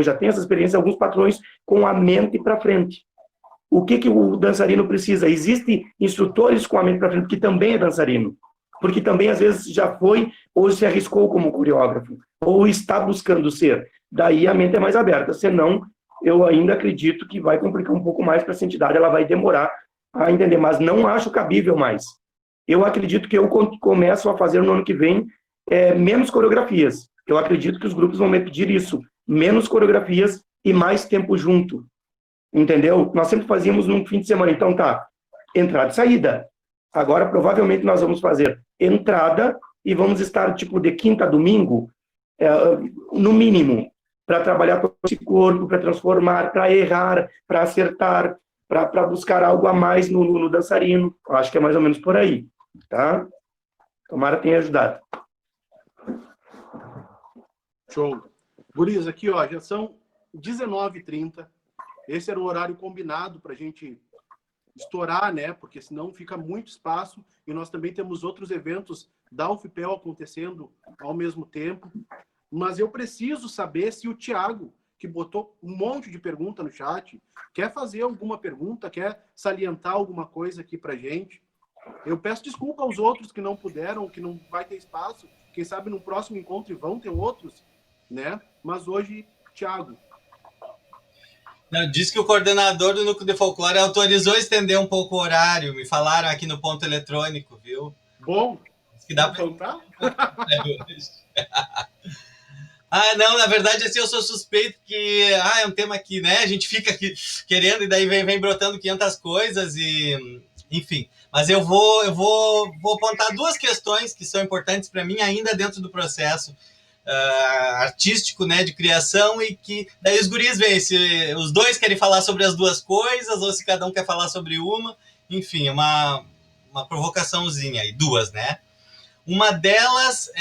Speaker 2: já tenho essa experiência, alguns patrões com a mente para frente. O que o dançarino precisa? Existem instrutores com a mente para frente, que também é dançarino, porque também, às vezes, já foi ou se arriscou como coreógrafo, ou está buscando ser. Daí a mente é mais aberta. Senão, eu ainda acredito que vai complicar um pouco mais para essa entidade, ela vai demorar a entender, mas não acho cabível mais. Eu acredito que eu começo a fazer no ano que vem menos coreografias. Eu acredito que os grupos vão me pedir isso, menos coreografias e mais tempo junto. Entendeu? Nós sempre fazíamos num fim de semana, então tá, entrada e saída. Agora, provavelmente, nós vamos fazer entrada e vamos estar, tipo, de quinta a domingo, no mínimo, para trabalhar todo esse corpo, para transformar, para errar, para acertar, para buscar algo a mais no dançarino. Eu acho que é mais ou menos por aí, tá? Tomara tenha ajudado.
Speaker 1: Show. Guris, aqui, ó, já são 19h30. Esse era o horário combinado para a gente estourar, né? Porque senão fica muito espaço. E nós também temos outros eventos da UFPEL acontecendo ao mesmo tempo. Mas eu preciso saber se o Thiago, que botou um monte de pergunta no chat, quer fazer alguma pergunta, quer salientar alguma coisa aqui para gente. Eu peço desculpa aos outros que não puderam, que não vai ter espaço. Quem sabe no próximo encontro vão ter outros, né? Mas hoje, Thiago.
Speaker 7: Não, diz que o coordenador do Núcleo de Folclore autorizou estender um pouco o horário. Me falaram aqui no ponto eletrônico, viu?
Speaker 1: Bom.
Speaker 7: Diz que dá para
Speaker 1: contar?
Speaker 7: Não, na verdade, assim, eu sou suspeito que é um tema que, né, a gente fica aqui querendo e daí vem brotando 500 coisas e, enfim. Mas eu vou apontar 2 questões que são importantes para mim ainda dentro do processo artístico, né, de criação, e que daí os guris veem se os dois querem falar sobre as 2 coisas ou se cada um quer falar sobre uma. Enfim, é uma provocaçãozinha aí, 2, né? Uma delas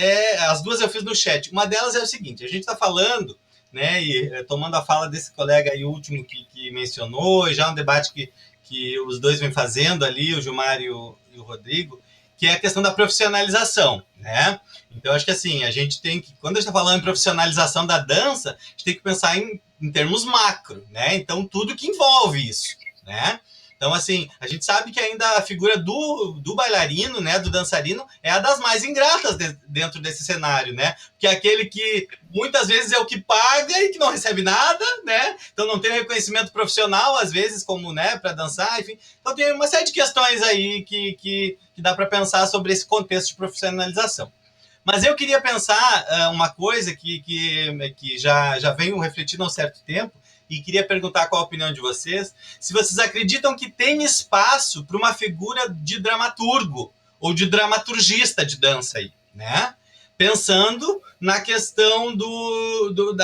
Speaker 7: as 2 eu fiz no chat. Uma delas é o seguinte: a gente está falando, né, e tomando a fala desse colega aí último que mencionou, já um debate que os dois vêm fazendo ali, o Gilmar e o Rodrigo, que é a questão da profissionalização, né? Então, acho que assim, a gente tem que, quando a gente está falando em profissionalização da dança, a gente tem que pensar em termos macro, né? Então, tudo que envolve isso, né? Então, assim, a gente sabe que ainda a figura do bailarino, né, do dançarino, é a das mais ingratas dentro desse cenário, né? Que é aquele que muitas vezes é o que paga e que não recebe nada, né? Então não tem reconhecimento profissional, às vezes, como, né, para dançar, enfim. Então tem uma série de questões aí que dá para pensar sobre esse contexto de profissionalização. Mas eu queria pensar uma coisa que já venho refletindo há um certo tempo, e queria perguntar qual a opinião de vocês, se vocês acreditam que tem espaço para uma figura de dramaturgo ou de dramaturgista de dança aí, né? Pensando na questão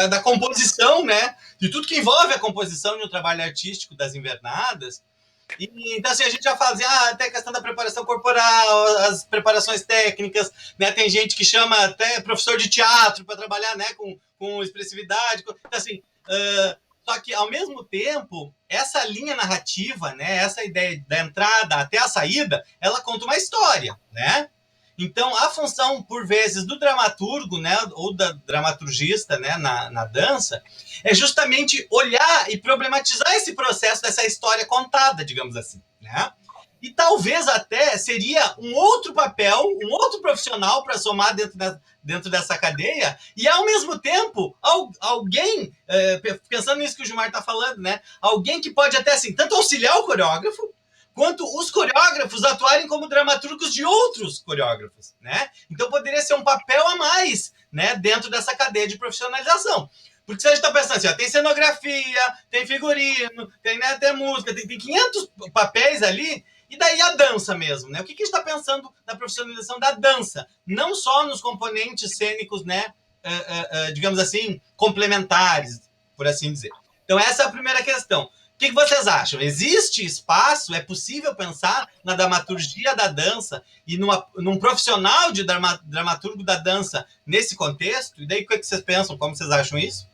Speaker 7: da composição, né? De tudo que envolve a composição de um trabalho artístico das invernadas. E, então, assim, a gente já fala assim, até a questão da preparação corporal, as preparações técnicas, né? Tem gente que chama até professor de teatro para trabalhar, né, com expressividade. Então, assim, só que, ao mesmo tempo, essa linha narrativa, né, essa ideia da entrada até a saída, ela conta uma história, né? Então, a função, por vezes, do dramaturgo, né, ou da dramaturgista, né, na dança, é justamente olhar e problematizar esse processo dessa história contada, digamos assim, né? E talvez até seria um outro papel, um outro profissional para somar dentro dessa cadeia, e ao mesmo tempo, alguém, pensando nisso que o Gilmar está falando, né? Alguém que pode até, assim, tanto auxiliar o coreógrafo, quanto os coreógrafos atuarem como dramaturgos de outros coreógrafos, né? Então poderia ser um papel a mais, né, dentro dessa cadeia de profissionalização. Porque se a gente está pensando assim, ó, tem cenografia, tem figurino, tem, né, tem música, tem 500 papéis ali, e daí a dança mesmo, né? O que a gente está pensando na profissionalização da dança? Não só nos componentes cênicos, né, digamos assim, complementares, por assim dizer. Então essa é a primeira questão. O que vocês acham? Existe espaço? É possível pensar na dramaturgia da dança e num profissional de dramaturgo da dança nesse contexto? E daí o que vocês pensam? Como vocês acham isso?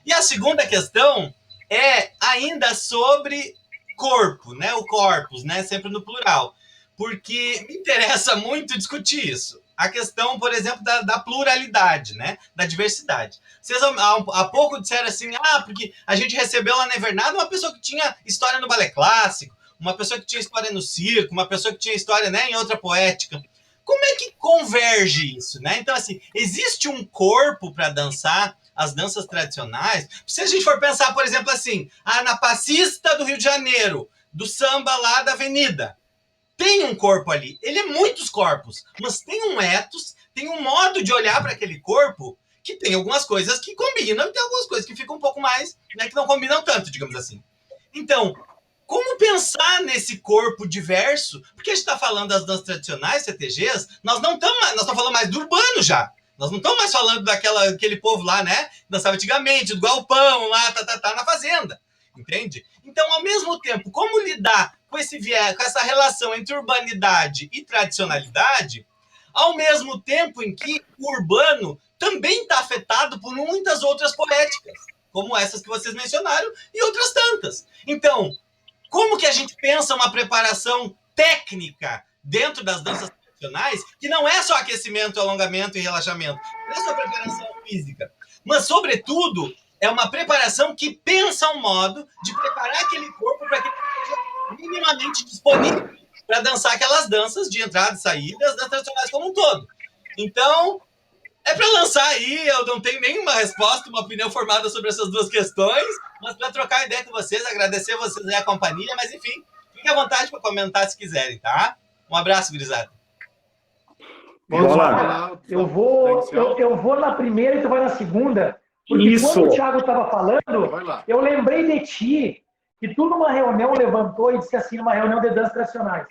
Speaker 7: E a segunda questão é ainda sobre corpo, né? O corpus, né? Sempre no plural. Porque me interessa muito discutir isso. A questão, por exemplo, da pluralidade, né? Da diversidade. Vocês há pouco disseram assim, porque a gente recebeu lá na Invernada uma pessoa que tinha história no balé clássico, uma pessoa que tinha história no circo, uma pessoa que tinha história, né, em outra poética. Como é que converge isso, né? Então, assim, existe um corpo para dançar as danças tradicionais? Se a gente for pensar, por exemplo, assim, na passista do Rio de Janeiro, do samba lá da Avenida, tem um corpo ali, ele é muitos corpos, mas tem um ethos, tem um modo de olhar para aquele corpo que tem algumas coisas que combinam e tem algumas coisas que ficam um pouco mais, né, que não combinam tanto, digamos assim. Então, como pensar nesse corpo diverso? Porque a gente está falando das danças tradicionais, CTGs, nós estamos falando mais do urbano já. Nós não estamos mais falando daquele povo lá, né, que dançava antigamente, do galpão lá, na fazenda. Entende? Então, ao mesmo tempo, como lidar com esse viés, com essa relação entre urbanidade e tradicionalidade, ao mesmo tempo em que o urbano também está afetado por muitas outras poéticas, como essas que vocês mencionaram, e outras tantas. Então, como que a gente pensa uma preparação técnica dentro das danças tradicionais, que não é só aquecimento, alongamento e relaxamento, não é só preparação física, mas, sobretudo, é uma preparação que pensa um modo de preparar aquele corpo para que ele seja minimamente disponível para dançar aquelas danças de entrada e saída, das danças tradicionais como um todo. Então, é para lançar aí, eu não tenho nenhuma resposta, uma opinião formada sobre essas duas questões, mas para trocar ideia com vocês, agradecer vocês aí a companhia, mas enfim, fique à vontade para comentar se quiserem, tá? Um abraço, gurizada.
Speaker 2: Vamos lá.
Speaker 4: Eu vou na primeira e tu vai na segunda. Porque
Speaker 2: Isso.
Speaker 4: quando o Thiago estava falando, eu lembrei de ti, que tu numa reunião levantou e disse assim, numa reunião de danças tradicionais,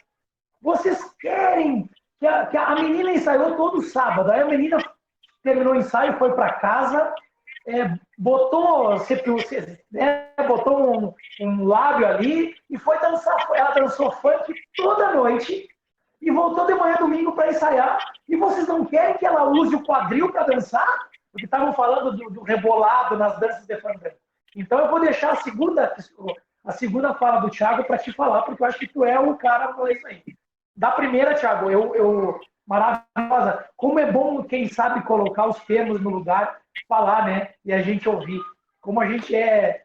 Speaker 4: vocês querem que a menina ensaiou todo sábado, aí a menina terminou o ensaio, foi para casa, botou um lábio ali e foi dançar, ela dançou funk toda noite e voltou de manhã domingo para ensaiar, e vocês não querem que ela use o quadril para dançar? Porque estavam falando do rebolado nas danças de fandango. Então eu vou deixar a segunda fala do Thiago para te falar, porque eu acho que tu é o cara para isso aí. Da primeira, Thiago, maravilhosa. Como é bom quem sabe colocar os termos no lugar, falar, né? E a gente ouvir. Como a gente é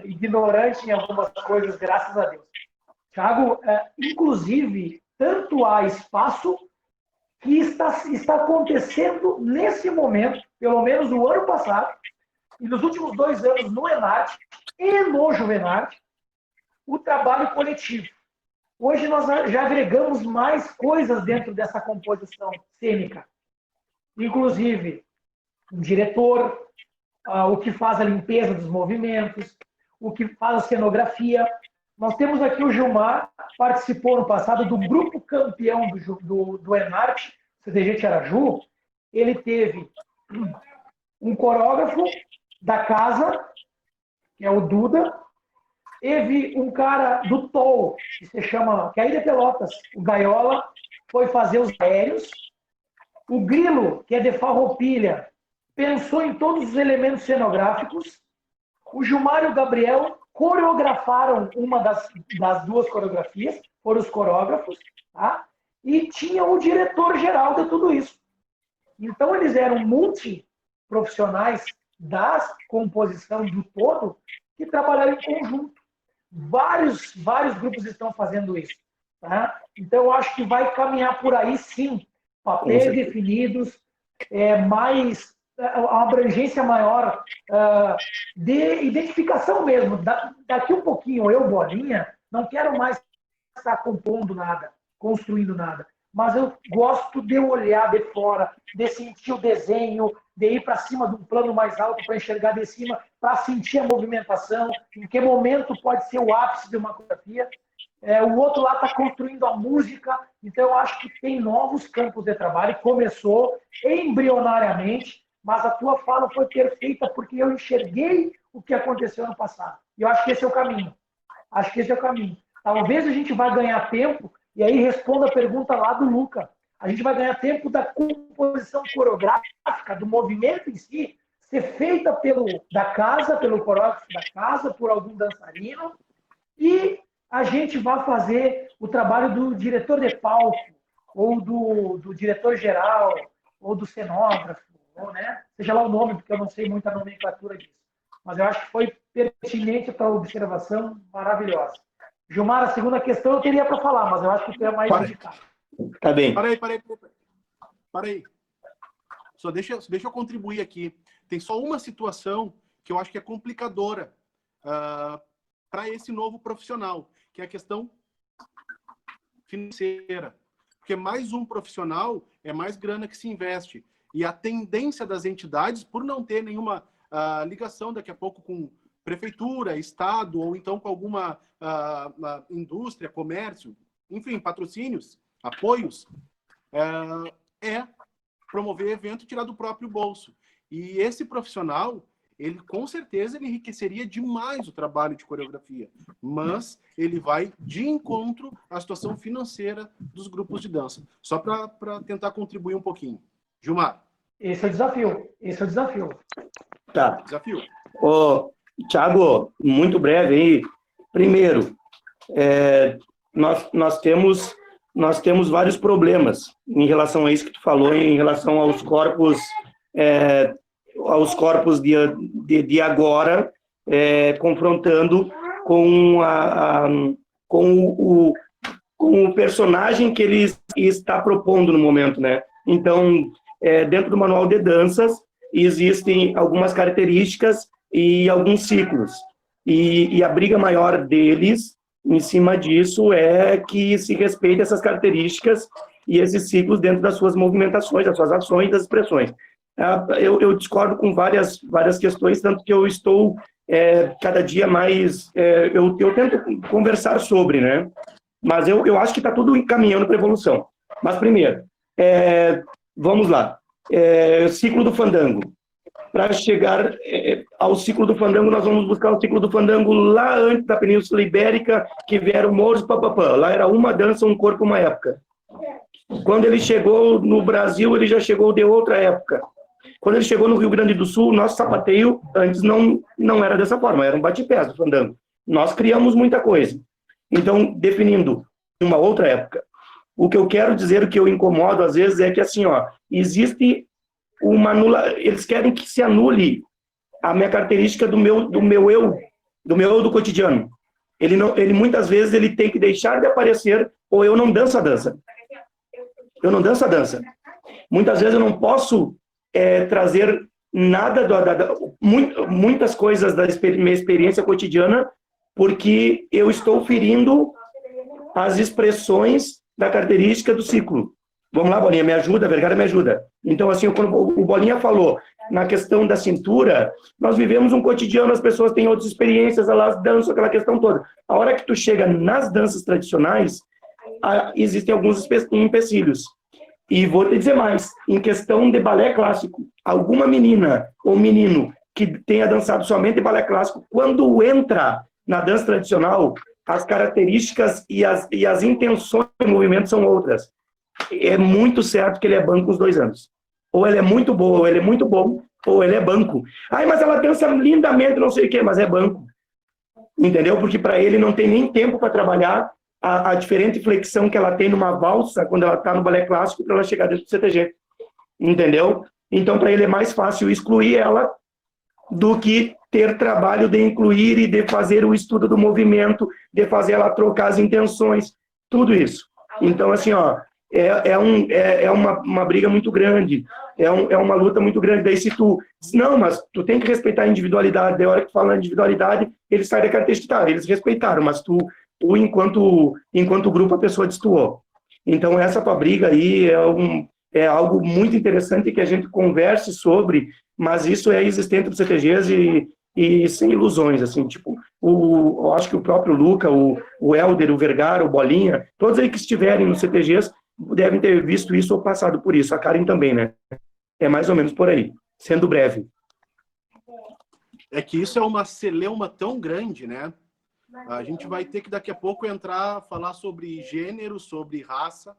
Speaker 4: ignorante em algumas coisas, graças a Deus. Thiago, inclusive, tanto há espaço que está acontecendo nesse momento, pelo menos no ano passado, e nos últimos 2 anos no Enarte e no Juvenarte, o trabalho coletivo. Hoje nós já agregamos mais coisas dentro dessa composição cênica. Inclusive, um diretor, o que faz a limpeza dos movimentos, o que faz a cenografia. Nós temos aqui o Gilmar, participou no passado do grupo campeão do Enarte, CDG Tiaraju. Ele teve um coreógrafo da casa, que é o Duda. Teve um cara do TOL, que se chama, que é aí de Pelotas, o Gaiola, foi fazer os aéreos. O Grilo, que é de Farroupilha, pensou em todos os elementos cenográficos. O Gilmar e o Gabriel coreografaram uma das 2 coreografias, foram os coreógrafos, tá? E tinha o diretor-geral de tudo isso. Então, eles eram multiprofissionais da composição do todo que trabalharam em conjunto. Vários grupos estão fazendo isso. Tá? Então, eu acho que vai caminhar por aí, sim. Papéis definidos, mais uma abrangência maior de identificação mesmo. Daqui um pouquinho, eu, Bolinha, não quero mais estar compondo nada, construindo nada. Mas eu gosto de olhar de fora, de sentir o desenho, de ir para cima de um plano mais alto para enxergar de cima, para sentir a movimentação, em que momento pode ser o ápice de uma coreografia. O outro lá está construindo a música, então eu acho que tem novos campos de trabalho. Começou embrionariamente, mas a tua fala foi perfeita porque eu enxerguei o que aconteceu no passado. E eu acho que esse é o caminho. Acho que esse é o caminho. Talvez a gente vai ganhar tempo, e aí responda a pergunta lá do Luca. A gente vai ganhar tempo da composição coreográfica, do movimento em si, ser feita da casa, pelo coreógrafo da casa, por algum dançarino, e a gente vai fazer o trabalho do diretor de palco, ou do diretor-geral, ou do cenógrafo, ou, né? Seja lá o nome, porque eu não sei muito a nomenclatura disso. Mas eu acho que foi pertinente para a observação, maravilhosa. Gilmar, a segunda questão eu teria para falar, mas eu acho que tu é mais indicado.
Speaker 2: Tá bem.
Speaker 1: Para aí. Só deixa eu contribuir aqui. Tem só uma situação que eu acho que é complicadora para esse novo profissional, que é a questão financeira. Porque mais um profissional é mais grana que se investe. E a tendência das entidades, por não ter nenhuma ligação daqui a pouco com prefeitura, estado, ou então com alguma indústria, comércio, enfim, patrocínios, apoios, é promover evento e tirar do próprio bolso. E esse profissional, ele com certeza ele enriqueceria demais o trabalho de coreografia, mas ele vai de encontro à situação financeira dos grupos de dança. Só para tentar contribuir um pouquinho. Gilmar.
Speaker 4: Esse é o desafio.
Speaker 2: Tá.
Speaker 1: Desafio.
Speaker 2: Thiago, muito breve aí. Primeiro, nós temos vários problemas em relação a isso que tu falou, em relação aos corpos de agora, confrontando com o personagem que ele está propondo no momento, né? Então, dentro do manual de danças, existem algumas características e alguns ciclos. E a briga maior deles, em cima disso, é que se respeite essas características e esses ciclos dentro das suas movimentações, das suas ações, das expressões. Eu discordo com várias questões, tanto que eu estou cada dia mais... eu tento conversar sobre, né? Mas eu acho que está tudo encaminhando para a evolução. Mas, primeiro, vamos lá. Ciclo do fandango. Para chegar ao ciclo do fandango, nós vamos buscar o ciclo do fandango lá antes da Península Ibérica, que vieram mouros, papapá. Lá era uma dança, um corpo, uma época. Quando ele chegou no Brasil, ele já chegou de outra época. Quando ele chegou no Rio Grande do Sul, nosso sapateio antes não era dessa forma, era um bate-pés do fandango. Nós criamos muita coisa. Então, definindo uma outra época, o que eu quero dizer, o que eu incomodo às vezes é que assim, existe eles querem que se anule a minha característica do meu eu do cotidiano. ele muitas vezes ele tem que deixar de aparecer, ou eu não danço a dança. Eu não danço a dança. Muitas vezes eu não posso trazer nada, muitas coisas da minha experiência cotidiana, porque eu estou ferindo as expressões da característica do ciclo. Vamos lá, Bolinha, me ajuda, Vergara me ajuda. Então, assim, quando o Bolinha falou na questão da cintura, nós vivemos um cotidiano, as pessoas têm outras experiências, elas dançam aquela questão toda. A hora que tu chega nas danças tradicionais, existem alguns empecilhos. E vou te dizer mais, em questão de balé clássico, alguma menina ou menino que tenha dançado somente balé clássico, quando entra na dança tradicional, as características e as intenções do movimento são outras. É muito certo que ele é banco com os 2 anos. Ou ele é muito boa, ou ele é muito bom, ou ele é banco. Ai, mas ela dança lindamente, não sei o quê, mas é banco. Entendeu? Porque para ele não tem nem tempo para trabalhar a diferente flexão que ela tem numa valsa quando ela está no balé clássico para ela chegar dentro do CTG. Entendeu? Então, para ele é mais fácil excluir ela do que ter trabalho de incluir e de fazer o estudo do movimento, de fazer ela trocar as intenções, tudo isso. Então, assim, ó, é uma briga muito grande, é uma luta muito grande. Daí se tu diz, não, mas tu tem que respeitar a individualidade, da hora que tu fala na individualidade, eles saem da característica, eles respeitaram, mas tu enquanto grupo, a pessoa destoou. Então, essa tua briga aí é algo muito interessante que a gente converse sobre, mas isso é existente para CTGs e sem ilusões, assim, tipo, eu acho que o próprio Luca, o Helder, o Vergara, o Bolinha, todos aí que estiverem nos CTGs devem ter visto isso ou passado por isso, a Karen também, né? É mais ou menos por aí, sendo breve.
Speaker 1: É que isso é uma celeuma tão grande, né? A gente vai ter que daqui a pouco falar sobre gênero, sobre raça,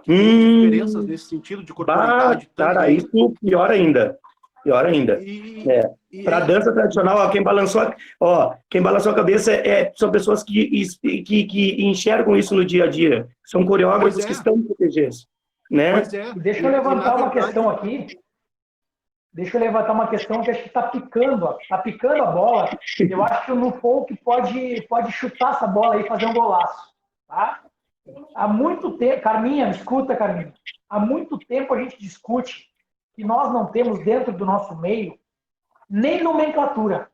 Speaker 1: que tem diferenças nesse sentido de corporalidade.
Speaker 2: Cara, isso pior ainda. Pior ainda. Para a dança tradicional, quem balançou a cabeça são pessoas que enxergam isso no dia a dia. São coreógrafos que estão em PTGs. Né?
Speaker 4: Deixa eu levantar uma questão aqui. Deixa eu levantar uma questão que acho que está picando a bola. Eu acho que o Lufolk pode chutar essa bola aí e fazer um golaço. Tá? Há muito tempo, Carminha, escuta, Carminha. Há muito tempo a gente discute que nós não temos dentro do nosso meio nem nomenclatura.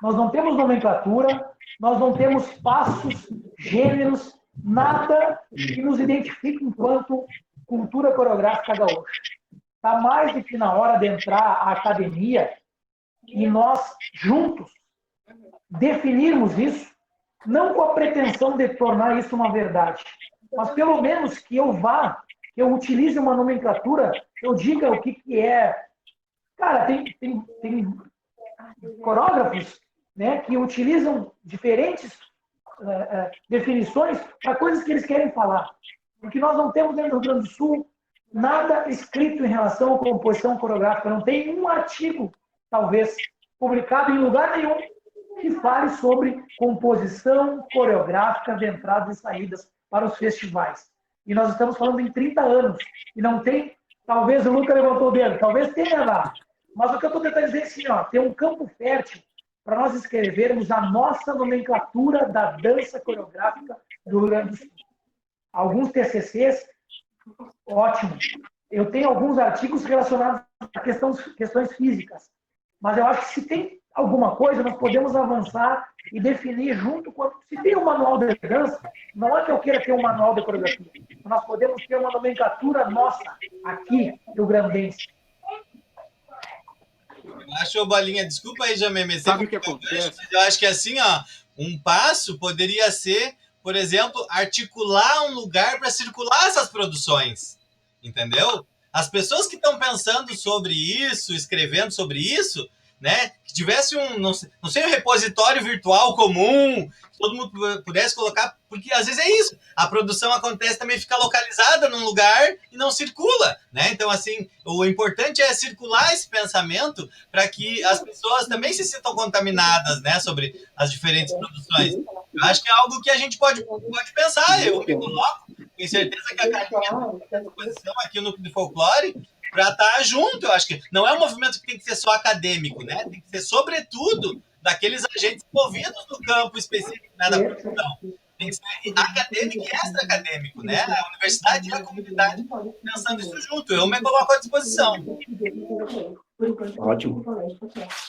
Speaker 4: Nós não temos nomenclatura, nós não temos passos, gêneros, nada que nos identifique enquanto cultura coreográfica gaúcha. Está mais do que na hora de entrar à academia e nós, juntos, definirmos isso, não com a pretensão de tornar isso uma verdade, mas pelo menos que eu utilize uma nomenclatura, eu diga o que é. Cara, tem coreógrafos, né, que utilizam diferentes definições para coisas que eles querem falar. Porque nós não temos dentro do Rio Grande do Sul nada escrito em relação à composição coreográfica. Não tem um artigo, talvez, publicado em lugar nenhum que fale sobre composição coreográfica de entradas e saídas para os festivais. E nós estamos falando em 30 anos. E não tem, talvez o Luca levantou o dedo, talvez tenha lá. Mas o que eu estou tentando dizer é assim, ó, tem um campo fértil para nós escrevermos a nossa nomenclatura da dança coreográfica do Rio Grande do Sul. Alguns TCCs, ótimo. Eu tenho alguns artigos relacionados a questões físicas. Mas eu acho que se tem alguma coisa, nós podemos avançar e definir junto com... Se tem um manual de dança, não é que eu queira ter um manual de coreografia. Nós podemos ter uma nomenclatura nossa, aqui, rio-grandense.
Speaker 7: Acho, Bolinha, desculpa aí, Jameme.
Speaker 1: Sabe o que acontece?
Speaker 7: Eu acho que assim, ó, um passo poderia ser, por exemplo, articular um lugar para circular essas produções. Entendeu? As pessoas que estão pensando sobre isso, escrevendo sobre isso, né, que tivesse não sei, um repositório virtual comum, que todo mundo pudesse colocar, porque às vezes é isso, a produção acontece, também fica localizada num lugar e não circula, né? Então, assim, o importante é circular esse pensamento para que as pessoas também se sintam contaminadas, né, sobre as diferentes produções. Eu acho que é algo que a gente pode pensar, eu me coloco, tenho certeza que a Carminha tem disposição aqui no Núcleo de Folclore para estar junto. Eu acho que não é um movimento que tem que ser só acadêmico, né? Tem que ser, sobretudo, daqueles agentes envolvidos no campo específico, né, da produção. Tem que ser acadêmico e extra-acadêmico, né? A universidade e a comunidade pensando isso junto. Eu me coloco à disposição.
Speaker 2: Ótimo.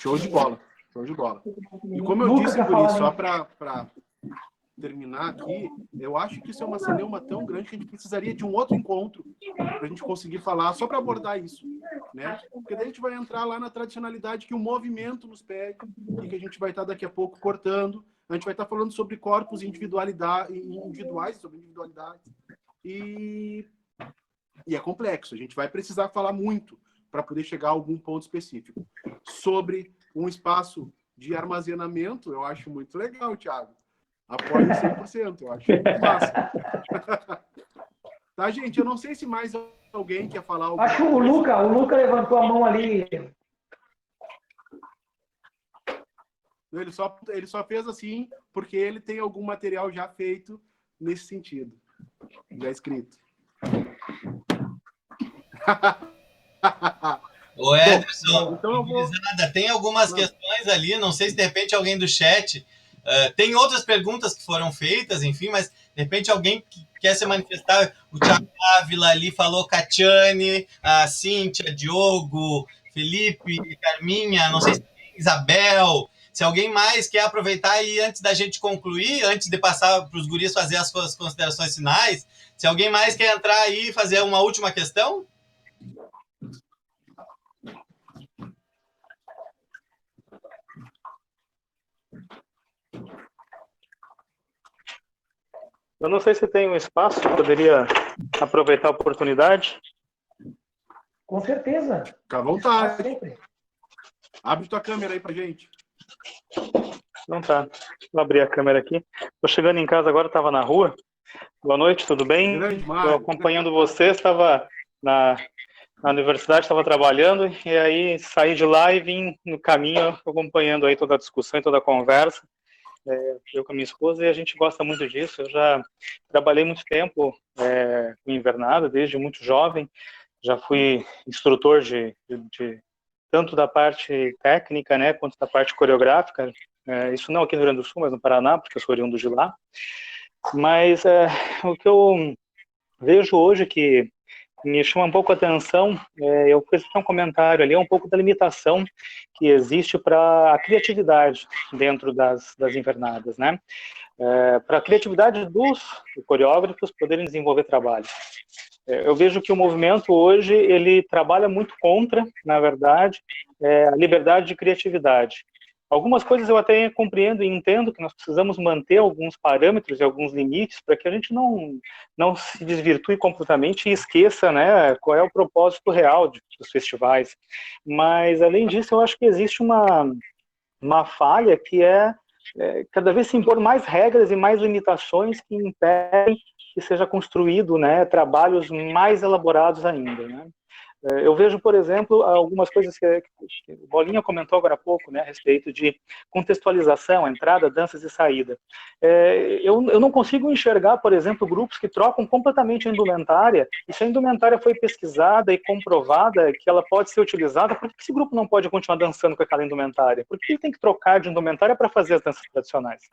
Speaker 1: Show de bola. Show de bola. E como eu
Speaker 4: Lucas
Speaker 1: disse,
Speaker 4: quer
Speaker 1: Guri,
Speaker 4: falar,
Speaker 1: só
Speaker 4: né?
Speaker 1: para terminar aqui, eu acho que isso é uma celeuma tão grande que a gente precisaria de um outro encontro para a gente conseguir falar, só para abordar isso, né? Porque daí a gente vai entrar lá na tradicionalidade que o movimento nos pede e que a gente vai estar daqui a pouco cortando. A gente vai estar falando sobre corpos individuais, sobre individualidade. E é complexo. A gente vai precisar falar muito para poder chegar a algum ponto específico. Sobre um espaço de armazenamento, eu acho muito legal, Thiago. Apoio 100%, eu acho muito massa. Tá, gente? Eu não sei se mais alguém quer falar alguma
Speaker 4: Acho que o
Speaker 1: coisa.
Speaker 4: Luca levantou a mão ali.
Speaker 1: Ele só fez assim porque ele tem algum material já feito nesse sentido. Já escrito.
Speaker 7: Ô, Ederson,
Speaker 1: então eu vou...
Speaker 7: tem algumas questões ali, não sei se de repente alguém do chat... tem outras perguntas que foram feitas, enfim, mas de repente alguém que quer se manifestar, o Thiago Ávila ali falou, Catiane, a Cíntia, Diogo, Felipe, Carminha, não sei se tem Isabel, se alguém mais quer aproveitar aí antes da gente concluir, antes de passar para os guris fazer as suas considerações finais, se alguém mais quer entrar aí e fazer uma última questão?
Speaker 8: Eu não sei se tem um espaço que poderia aproveitar a oportunidade.
Speaker 4: Com certeza.
Speaker 1: Fica à vontade. Abre tua câmera aí pra gente.
Speaker 8: Não tá. Vou abrir a câmera aqui. Estou chegando em casa agora, estava na rua. Boa noite, tudo bem? Estou acompanhando vocês, estava na universidade, estava trabalhando, e aí saí de lá e vim no caminho acompanhando aí toda a discussão e toda a conversa. Eu com a minha esposa, e a gente gosta muito disso. Eu já trabalhei muito tempo com invernada, desde muito jovem. Já fui instrutor de tanto da parte técnica, né, quanto da parte coreográfica. Isso não aqui no Rio Grande do Sul, mas no Paraná, porque eu sou oriundo de lá. Mas o que eu vejo hoje que me chama um pouco a atenção, eu fiz um comentário ali, um pouco da limitação que existe para a criatividade dentro das invernadas, né? Para a criatividade dos coreógrafos poderem desenvolver trabalho. Eu vejo que o movimento hoje, ele trabalha muito contra, na verdade, a liberdade de criatividade. Algumas coisas eu até compreendo e entendo que nós precisamos manter alguns parâmetros e alguns limites para que a gente não se desvirtue completamente e esqueça, né, qual é o propósito real dos festivais. Mas, além disso, eu acho que existe uma falha que é cada vez se impor mais regras e mais limitações que impedem que seja construído, né, trabalhos mais elaborados ainda, né? Eu vejo, por exemplo, algumas coisas que o Bolinha comentou agora há pouco, né, a respeito de contextualização, entrada, danças e saída. Eu não consigo enxergar, por exemplo, grupos que trocam completamente a indumentária, e se a indumentária foi pesquisada e comprovada que ela pode ser utilizada, por que esse grupo não pode continuar dançando com aquela indumentária? Por que ele tem que trocar de indumentária para fazer as danças tradicionais?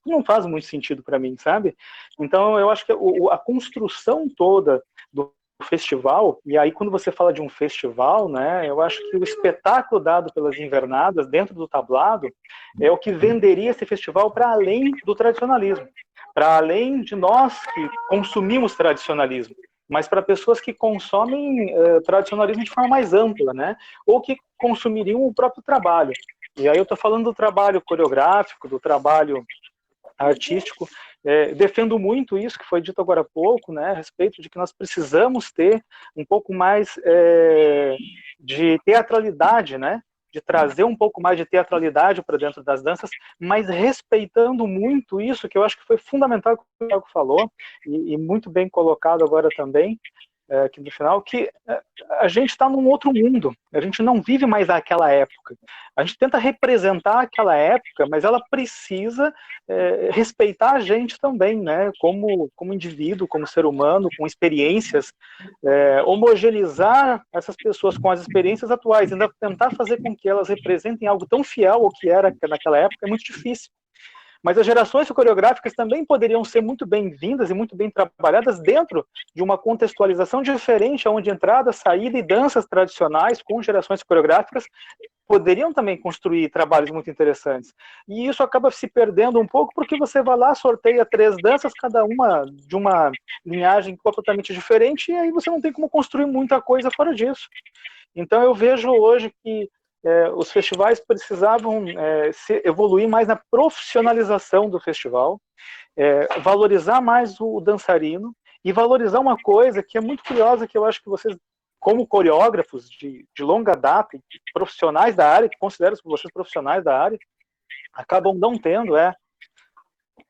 Speaker 8: Não faz muito sentido para mim, sabe? Então, eu acho que a construção toda do festival, e aí quando você fala de um festival, né, eu acho que o espetáculo dado pelas invernadas dentro do tablado é o que venderia esse festival para além do tradicionalismo, para além de nós que consumimos tradicionalismo, mas para pessoas que consomem tradicionalismo de forma mais ampla, né, ou que consumiriam o próprio trabalho. E aí eu estou falando do trabalho coreográfico, do trabalho artístico. Defendo muito isso que foi dito agora há pouco, né, a respeito de que nós precisamos ter um pouco mais de teatralidade, né, de trazer um pouco mais de teatralidade para dentro das danças, mas respeitando muito isso, que eu acho que foi fundamental que o Thiago falou, e muito bem colocado agora também, aqui no final, que a gente está num outro mundo, a gente não vive mais aquela época. A gente tenta representar aquela época, mas ela precisa respeitar a gente também, né? Como indivíduo, como ser humano, com experiências, homogeneizar essas pessoas com as experiências atuais, ainda tentar fazer com que elas representem algo tão fiel ao que era naquela época é muito difícil. Mas as gerações coreográficas também poderiam ser muito bem-vindas e muito bem trabalhadas dentro de uma contextualização diferente, onde entrada, saída e danças tradicionais com gerações coreográficas poderiam também construir trabalhos muito interessantes. E isso acaba se perdendo um pouco porque você vai lá, sorteia 3 danças, cada uma de uma linhagem completamente diferente, e aí você não tem como construir muita coisa fora disso. Então eu vejo hoje que os festivais precisavam evoluir mais na profissionalização do festival, valorizar mais o dançarino e valorizar uma coisa que é muito curiosa, que eu acho que vocês, como coreógrafos de longa data, profissionais da área, que consideram vocês profissionais da área, acabam não tendo,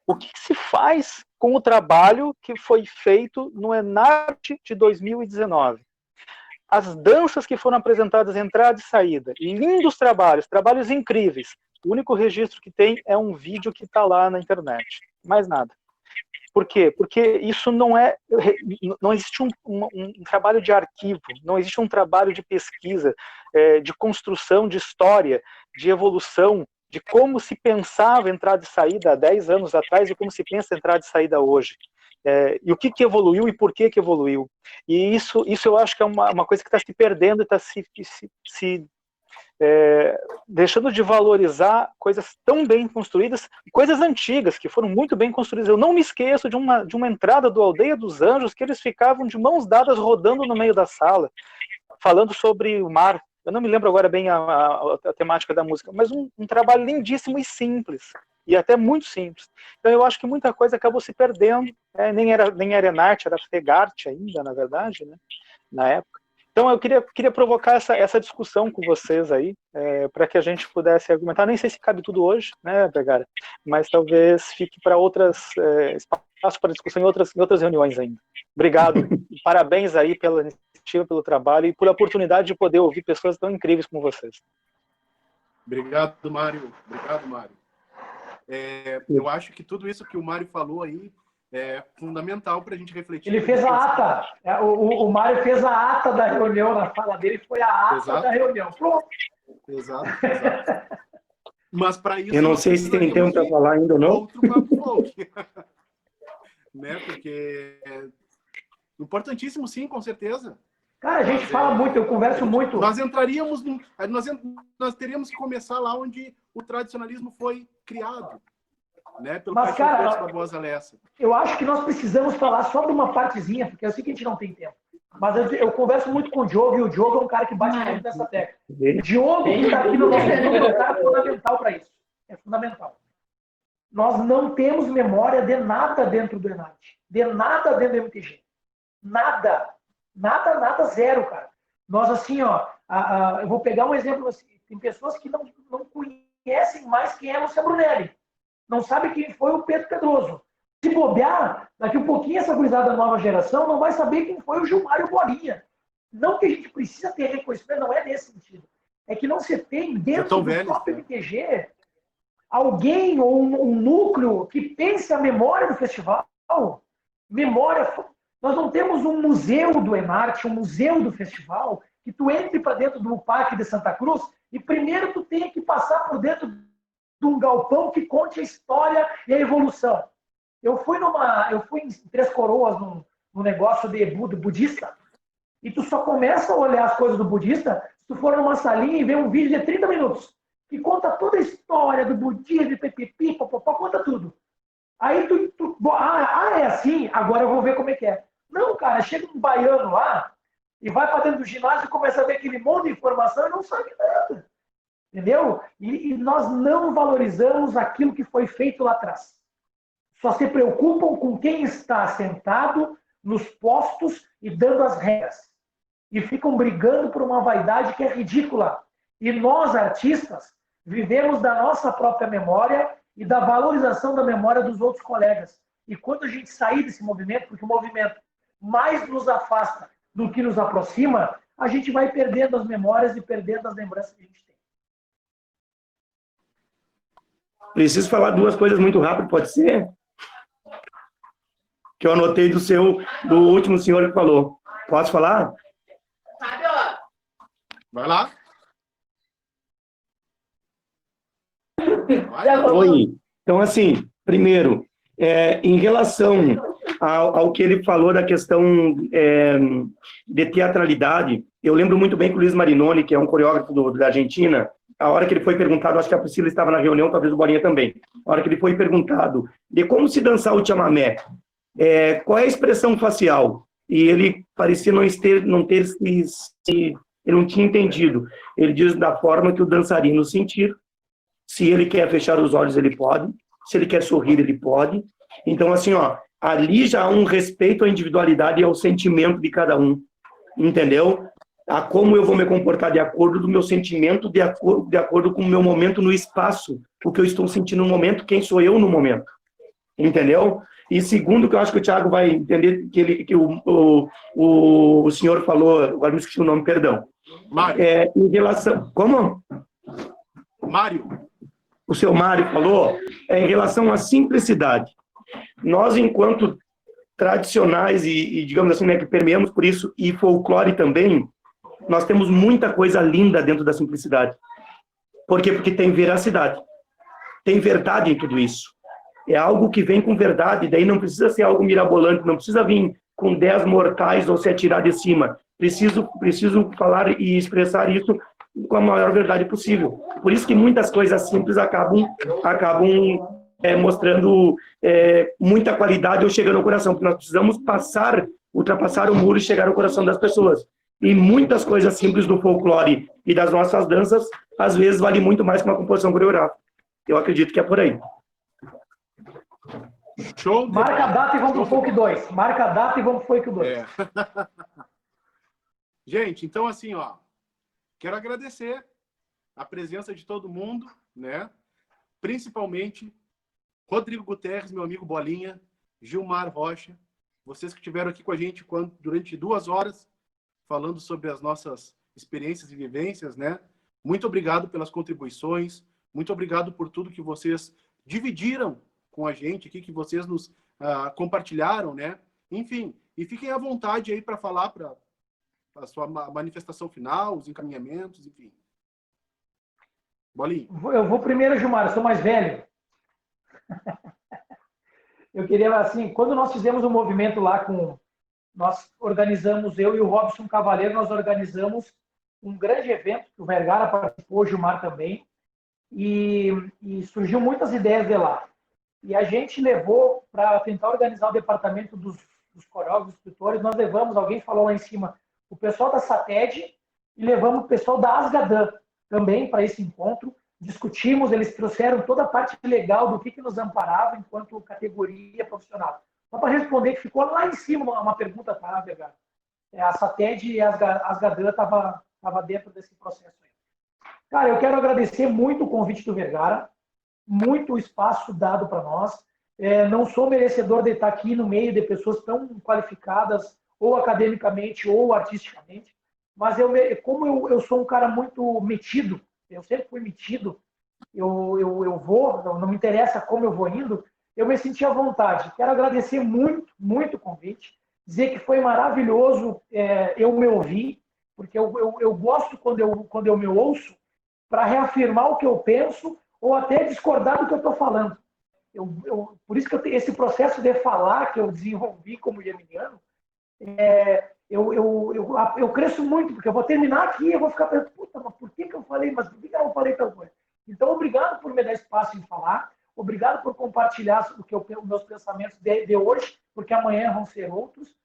Speaker 8: o que se faz com o trabalho que foi feito no Enarte de 2019. As danças que foram apresentadas, entrada e saída, lindos trabalhos incríveis. O único registro que tem é um vídeo que está lá na internet, mais nada. Por quê? Porque isso não existe um trabalho de arquivo, não existe um trabalho de pesquisa, de construção de história, de evolução, de como se pensava entrada e saída há 10 anos atrás e como se pensa entrada e saída hoje. E o que evoluiu e por que evoluiu. E isso eu acho que é uma coisa que está se perdendo e está se deixando de valorizar coisas tão bem construídas, coisas antigas que foram muito bem construídas. Eu não me esqueço de uma entrada do Aldeia dos Anjos, que eles ficavam de mãos dadas rodando no meio da sala, falando sobre o mar. Eu não me lembro agora bem a temática da música, mas um trabalho lindíssimo e simples, e até muito simples. Então eu acho que muita coisa acabou se perdendo, nem era Enarte, era Fegarte ainda, na verdade, né, na época. Então eu queria provocar essa discussão com vocês aí, para que a gente pudesse argumentar. Nem sei se cabe tudo hoje, né, Vergara, mas talvez fique para espaço para discussão em outras reuniões ainda. Obrigado, parabéns aí pela iniciativa, pelo trabalho e por a oportunidade de poder ouvir pessoas tão incríveis como vocês.
Speaker 1: Obrigado, Mário. Eu acho que tudo isso que o Mário falou aí é fundamental para a gente refletir.
Speaker 4: Ele fez a ata. O Mário fez a ata da reunião, na fala dele foi a ata da reunião. Pronto.
Speaker 1: Exato. Mas para isso...
Speaker 2: Eu não sei se tem tempo para falar ainda ou não.
Speaker 1: Outro papo folk. Né? Porque é importantíssimo, sim, com certeza.
Speaker 4: Cara, a gente fala muito, eu converso muito.
Speaker 1: Nós teríamos que começar lá onde o tradicionalismo foi criado. Né, pelo Barbosa Lessa.
Speaker 4: Eu acho que nós precisamos falar só de uma partezinha, porque eu sei que a gente não tem tempo. Mas eu converso muito com o Diogo, e o Diogo é um cara que bate muito nessa tecla. O Diogo, que está aqui no nosso grupo, é um cara fundamental para isso. É fundamental. Nós não temos memória de nada dentro do Enarte. De nada dentro do MTG. Nada. Nada, zero, cara. Nós, assim, eu vou pegar um exemplo assim. Tem pessoas que não conhecem mais quem é Lúcia Brunelli. Não sabe quem foi o Pedro Pedroso. Se bobear, daqui um pouquinho essa gurizada da nova geração não vai saber quem foi o Gilmar e o Bolinha. Não que a gente precisa ter reconhecimento, não é nesse sentido. É que não se tem dentro do próprio MTG alguém ou um núcleo que pense a memória do festival. Memória. Nós não temos um museu do Enarte, um museu do festival, que tu entre para dentro do Parque de Santa Cruz e primeiro tu tenha que passar por dentro de um galpão que conte a história e a evolução. Eu fui em Três Coroas, num negócio de budista, e tu só começa a olhar as coisas do budista se tu for numa salinha e ver um vídeo de 30 minutos, que conta toda a história do budismo, pipipi, popopó, conta tudo. Aí é assim, agora eu vou ver como é que é. Não, cara, chega um baiano lá e vai para dentro do ginásio e começa a ver aquele monte de informação e não sabe nada. Entendeu? E nós não valorizamos aquilo que foi feito lá atrás. Só se preocupam com quem está sentado nos postos e dando as regras. E ficam brigando por uma vaidade que é ridícula. E nós, artistas, vivemos da nossa própria memória e da valorização da memória dos outros colegas. E quando a gente sair desse movimento, porque o movimento mais nos afasta do que nos aproxima, a gente vai perdendo as memórias e perdendo as lembranças que a gente tem.
Speaker 2: Preciso falar duas coisas muito rápido, pode ser? Que eu anotei do último senhor que falou. Posso falar?
Speaker 1: Vai lá.
Speaker 2: Oi. Então, assim, primeiro, em relação ao que ele falou da questão de teatralidade, eu lembro muito bem que o Luiz Marinoni, que é um coreógrafo da Argentina, a hora que ele foi perguntado, acho que a Priscila estava na reunião, talvez o Bolinha também, a hora que ele foi perguntado de como se dançar o chamamé, qual é a expressão facial? E ele parecia ele não tinha entendido. Ele diz da forma que o dançarino sentir. Se ele quer fechar os olhos, ele pode. Se ele quer sorrir, ele pode. Então, assim, ali já há um respeito à individualidade e ao sentimento de cada um. Entendeu? A como eu vou me comportar de acordo do meu sentimento, de acordo com o meu momento no espaço, o que eu estou sentindo no momento, quem sou eu no momento. Entendeu? E segundo, que eu acho que o Thiago vai entender, que o senhor falou, agora me esqueci o nome, perdão.
Speaker 1: Mário.
Speaker 2: Em relação... Como?
Speaker 1: Mário.
Speaker 2: O seu Mário falou, em relação à simplicidade. Nós, enquanto tradicionais e digamos assim, né, que permeamos por isso, e folclore também, nós temos muita coisa linda dentro da simplicidade. Por quê? Porque tem veracidade. Tem verdade em tudo isso. É algo que vem com verdade, daí não precisa ser algo mirabolante, não precisa vir com 10 mortais ou se atirar de cima. Preciso falar e expressar isso com a maior verdade possível. Por isso que muitas coisas simples acabam mostrando muita qualidade ou chegando ao coração, porque nós precisamos ultrapassar o muro e chegar ao coração das pessoas. E muitas coisas simples do folclore e das nossas danças, às vezes, vale muito mais que uma composição coreográfica. Eu acredito que é por aí.
Speaker 1: Show.
Speaker 4: Marca a data e vamos pro Folk 2. Marca a data e vamos pro Folk 2.
Speaker 1: Gente, então assim, quero agradecer a presença de todo mundo, né? Principalmente Rodrigo Guterres, meu amigo Bolinha, Gilmar Rocha, vocês que estiveram aqui com a gente durante 2 horas falando sobre as nossas experiências e vivências, né? Muito obrigado pelas contribuições, muito obrigado por tudo que vocês dividiram com a gente aqui, que vocês nos compartilharam, né? Enfim, e fiquem à vontade aí para falar para a sua manifestação final, os encaminhamentos, enfim. Bolinha.
Speaker 4: Eu vou primeiro, Gilmar, eu sou mais velho. Eu queria, assim, quando nós fizemos um movimento lá nós organizamos, eu e o Robson Cavaleiro, nós organizamos um grande evento, que o Vergara participou, o Gilmar também, e surgiu muitas ideias de lá. E a gente levou, para tentar organizar o departamento dos coreógrafos, dos escritores, nós levamos, alguém falou lá em cima, o pessoal da SATED e levamos o pessoal da Asgadã também para esse encontro. Discutimos, eles trouxeram toda a parte legal do que nos amparava enquanto categoria profissional. Só para responder, que ficou lá em cima uma pergunta, tá, Vergara? A SATED e a Asgadã estava dentro desse processo aí. Cara, eu quero agradecer muito o convite do Vergara, muito o espaço dado para nós. Não sou merecedor de estar aqui no meio de pessoas tão qualificadas, ou academicamente, ou artisticamente, mas como eu sou um cara muito metido, eu sempre fui metido, eu vou, não me interessa como eu vou indo, eu me senti à vontade. Quero agradecer muito, muito o convite, dizer que foi maravilhoso eu me ouvir, porque eu gosto quando eu me ouço, para reafirmar o que eu penso, ou até discordar do que eu estou falando. Por isso que esse processo de falar que eu desenvolvi como geminiano, eu cresço muito, porque eu vou terminar aqui e eu vou ficar pensando, puta, mas por que eu falei, mas por que eu não falei tal coisa? Então, obrigado por me dar espaço em falar, obrigado por compartilhar os meus pensamentos de hoje, porque amanhã vão ser outros,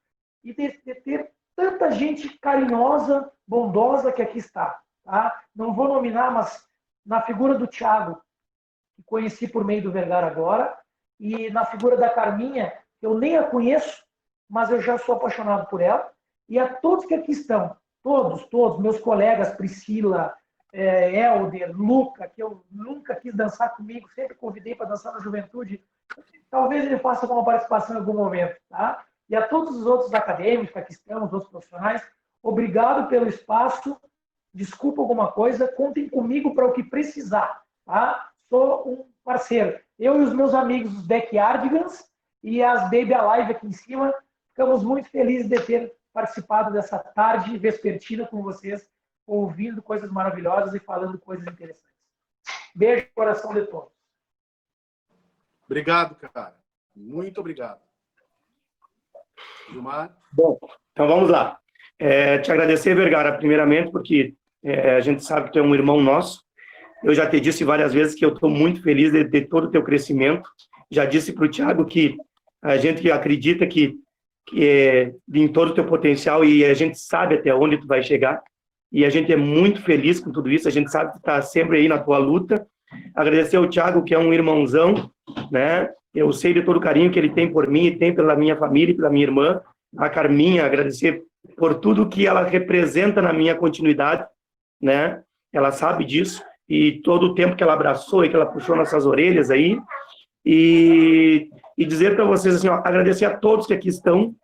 Speaker 4: e de ter tanta gente carinhosa, bondosa que aqui está. Tá? Não vou nominar, mas na figura do Thiago, que conheci por meio do Vergara agora, e na figura da Carminha, que eu nem a conheço, mas eu já sou apaixonado por ela, e a todos que aqui estão, todos, meus colegas, Priscila, Helder, Luca, que eu nunca quis dançar comigo, sempre convidei para dançar na juventude, talvez ele faça alguma participação em algum momento, tá? E a todos os outros acadêmicos que aqui estamos, outros profissionais, obrigado pelo espaço. Desculpa alguma coisa, contem comigo para o que precisar, tá? Sou um parceiro. Eu e os meus amigos, os Backyardigans e as Baby Alive aqui em cima, ficamos muito felizes de ter participado dessa tarde vespertina com vocês, ouvindo coisas maravilhosas e falando coisas interessantes. Beijo no coração de todos.
Speaker 1: Obrigado, cara. Muito obrigado. Gilmar?
Speaker 2: Bom, então vamos lá. Te agradecer, Vergara, primeiramente, porque a gente sabe que tu é um irmão nosso. Eu já te disse várias vezes que eu estou muito feliz de todo o teu crescimento. Já disse para o Thiago que a gente acredita que em todo o teu potencial e a gente sabe até onde tu vai chegar. E a gente é muito feliz com tudo isso. A gente sabe que tu está sempre aí na tua luta. Agradecer ao Thiago, que é um irmãozão, né? Eu sei de todo o carinho que ele tem por mim e tem pela minha família e pela minha irmã. A Carminha, agradecer por tudo que ela representa na minha continuidade, né? Ela sabe disso. E todo o tempo que ela abraçou e que ela puxou nossas orelhas aí. E dizer para vocês assim, ó, agradecer a todos que aqui estão,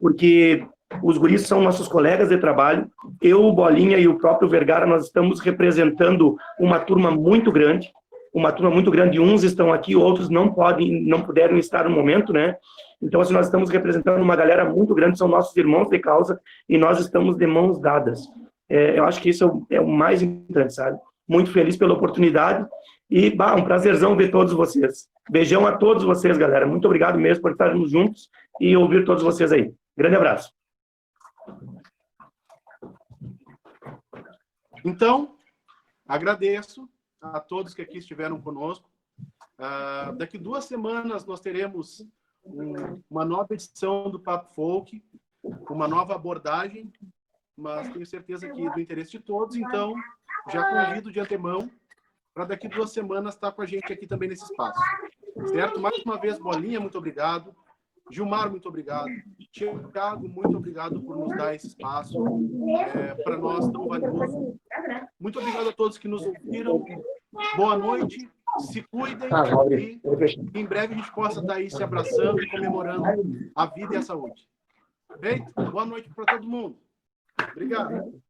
Speaker 2: porque os guris são nossos colegas de trabalho. Eu, o Bolinha e o próprio Vergara, nós estamos representando uma turma muito grande. Uns estão aqui, outros não puderam estar no momento, né? Então, assim, nós estamos representando uma galera muito grande, são nossos irmãos de causa, e nós estamos de mãos dadas. Eu acho que isso é o mais importante, sabe? Muito feliz pela oportunidade, e um prazerzão ver todos vocês. Beijão a todos vocês, galera. Muito obrigado mesmo por estarmos juntos e ouvir todos vocês aí. Grande abraço.
Speaker 1: Então, agradeço a todos que aqui estiveram conosco. Daqui 2 semanas nós teremos uma nova edição do Papo Folk, uma nova abordagem, mas tenho certeza que do interesse de todos, então já convido de antemão para daqui 2 semanas estar com a gente aqui também nesse espaço. Certo? Mais uma vez, Bolinha, muito obrigado. Gilmar, muito obrigado. Thiago, muito obrigado por nos dar esse espaço para nós tão valioso. Muito obrigado a todos que nos ouviram. Boa noite, se cuidem e em breve a gente possa estar aí se abraçando e comemorando a vida e a saúde. Feito? Boa noite para todo mundo. Obrigado.